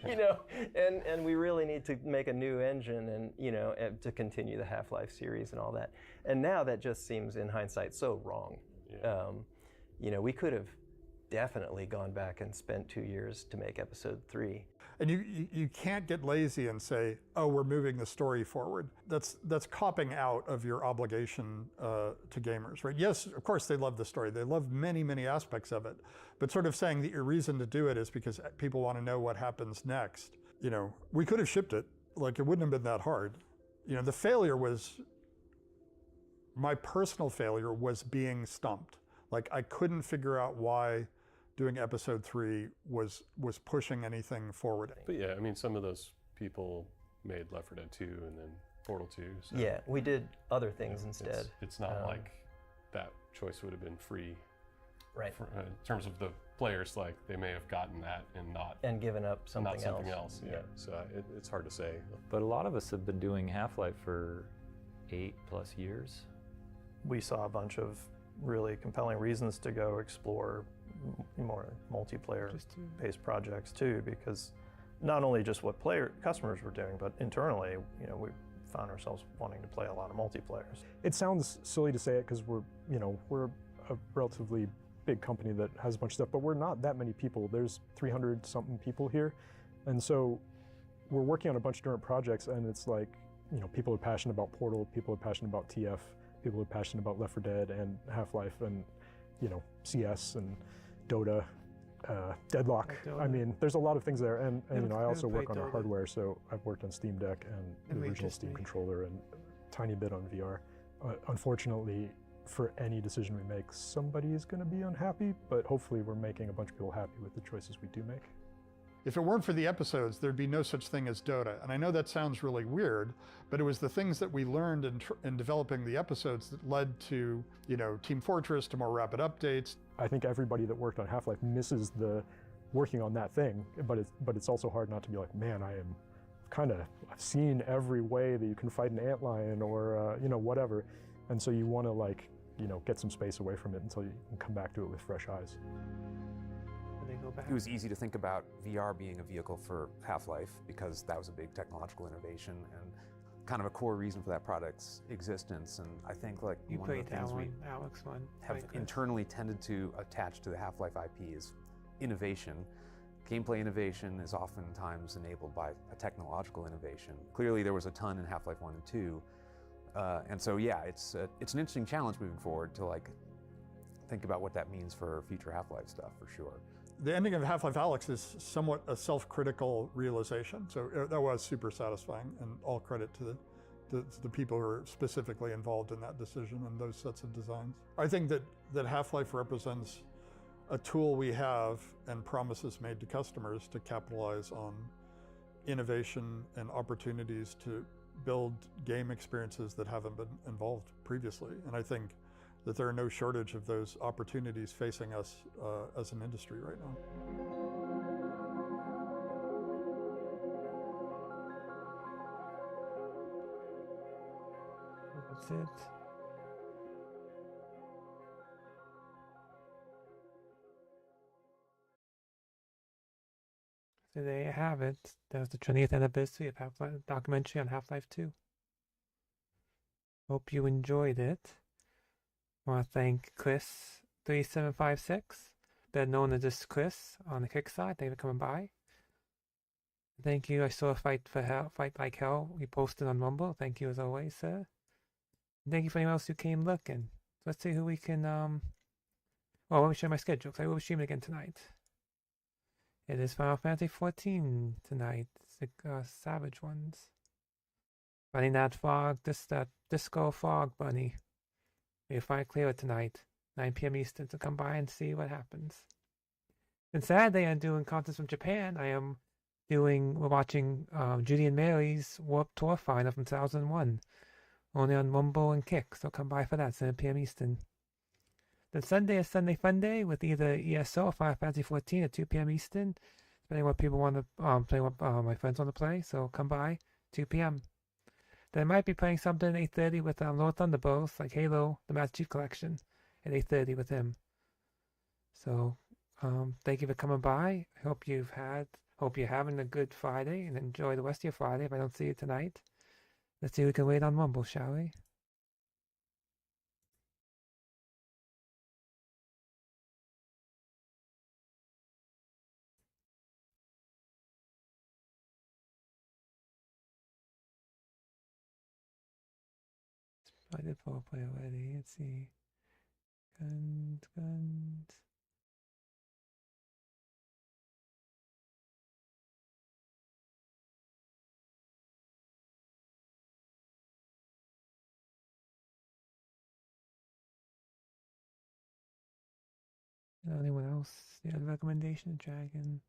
you know, and we really need to make a new engine and, you know, to continue the Half-Life series and all that. And now that just seems, in hindsight, so wrong. Yeah. You know, we could have definitely gone back and spent 2 years to make episode 3. And you can't get lazy and say, oh, we're moving the story forward. That's copping out of your obligation to gamers, right? Yes, of course they love the story. They love many, many aspects of it. But sort of saying that your reason to do it is because people want to know what happens next. You know, we could have shipped it. Like, it wouldn't have been that hard. You know, the failure was, my personal failure was being stumped. Like, I couldn't figure out why doing episode 3 was pushing anything forward. But yeah, I mean, some of those people made Left 4 Dead 2 and then Portal 2. So, yeah, we did other things instead. It's not like that choice would have been free. Right. In terms of the players, like, they may have gotten that and given up something else. Yeah. So it's hard to say. But a lot of us have been doing Half-Life for 8+ years. We saw a bunch of really compelling reasons to go explore more multiplayer-based projects too, because not only just what customers were doing, but internally, you know, we found ourselves wanting to play a lot of multiplayers. It sounds silly to say it because we're a relatively big company that has a bunch of stuff, but we're not that many people. There's 300 something people here, and so we're working on a bunch of different projects, and it's like, you know, people are passionate about Portal, people are passionate about TF, people are passionate about Left 4 Dead and Half-Life, and, you know, CS and Dota, Deadlock. I mean, there's a lot of things there, and you know, I also work on our hardware, so I've worked on Steam Deck and the original Steam controller and a tiny bit on VR. Unfortunately, for any decision we make, somebody is going to be unhappy, but hopefully we're making a bunch of people happy with the choices we do make. If it weren't for the episodes, there'd be no such thing as Dota. And I know that sounds really weird, but it was the things that we learned in developing the episodes that led to, you know, Team Fortress, to more rapid updates. I think everybody that worked on Half-Life misses the working on that thing, but it's also hard not to be like, man, I've seen every way that you can fight an antlion or, you know, whatever. And so you want to, like, you know, get some space away from it until you can come back to it with fresh eyes. It was easy to think about VR being a vehicle for Half-Life because that was a big technological innovation and kind of a core reason for that product's existence. And I think, like, one of the things we have internally tended to attach to the Half-Life IP is innovation. Gameplay innovation is oftentimes enabled by a technological innovation. Clearly there was a ton in Half-Life 1 and 2. And so, yeah, it's an interesting challenge moving forward to, like, think about what that means for future Half-Life stuff, for sure. The ending of Half-Life Alyx is somewhat a self-critical realization, so that was super satisfying, and all credit to the people who are specifically involved in that decision and those sets of designs. I think that Half-Life represents a tool we have and promises made to customers to capitalize on innovation and opportunities to build game experiences that haven't been involved previously. And I think that there are no shortage of those opportunities facing us as an industry right now. That's it. So there you have it. That was the 20th anniversary of Half-Life documentary on Half-Life 2. Hope you enjoyed it. I want to thank Chris3756, better known as just Chris on the Kick side. Thank you for coming by. Thank you. I saw Fight Like Hell. We posted on Rumble. Thank you as always, sir. And thank you for anyone else who came looking. So let's see who we can. Well, let me show my schedule because I will be streaming again tonight. It is Final Fantasy 14 tonight. The Savage ones. Bunny Nat Fog, Disco Fog Bunny. We'll find clear tonight, 9 p.m. Eastern, so come by and see what happens. And Saturday, I'm doing contests from Japan. We're watching Judy and Mary's Warped Tour final from 2001. Only on Rumble and Kick, so come by for that, 7 p.m. Eastern. Then Sunday is Sunday Fun Day with either ESO or Final Fantasy 14 at 2 p.m. Eastern, depending on what people want to play, what my friends want to play, so come by, 2 p.m. Then I might be playing something at 8:30 with Lord Thunderbolts, like Halo, the Master Chief Collection, at 8:30 with him. So, thank you for coming by. I hope you're having a good Friday and enjoy the rest of your Friday if I don't see you tonight. Let's see if we can wait on Rumble, shall we? I did full play already. Let's see. Guns. Anyone else? The other recommendation? Dragon.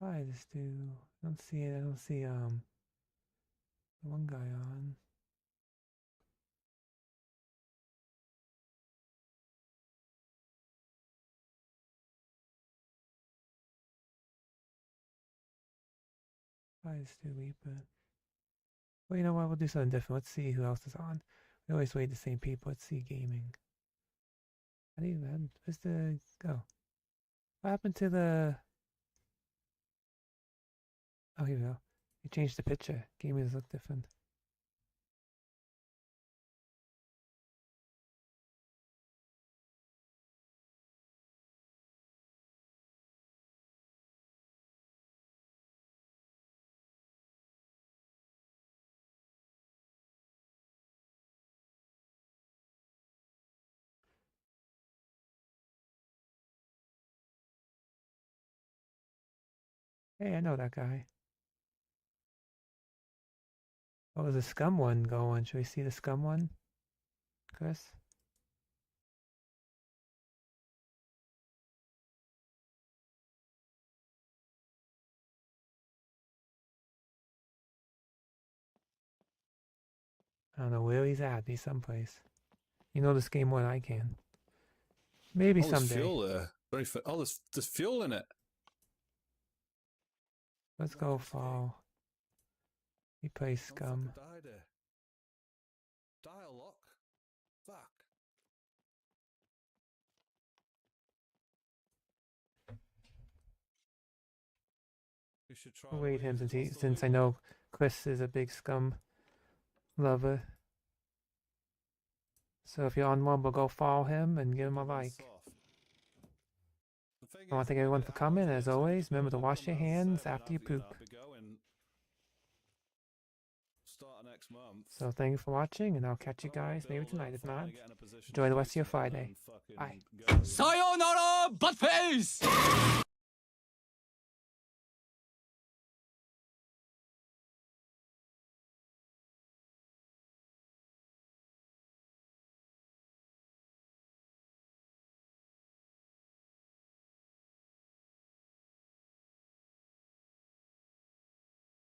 I just do. I don't see it. I don't see the one guy on. I just do Reaper. Well, you know what? We'll do something different. Let's see who else is on. We always wait the same people. Let's see gaming. I need that. Where's the go? What happened to the? Oh, here we go. You changed the picture. Gaming does look different. Hey, I know that guy. What was the Scum one going? Should we see the Scum one, Chris? I don't know where he's at. He's someplace. You know this game more than I can. Maybe someday. There's fuel there. There's fuel in it. Let's go fall. He plays Scum. Dialogue. Fuck. We should try. I'll wait him since I know Chris is a big Scum lover. So if you're on Rumble, go follow him and give him a like. I want to thank everyone for coming. As always, remember to wash your hands after you poop. So thank you for watching, and I'll catch you guys maybe tonight. If not, enjoy the rest of your Friday. Bye. Sayonara, buttface!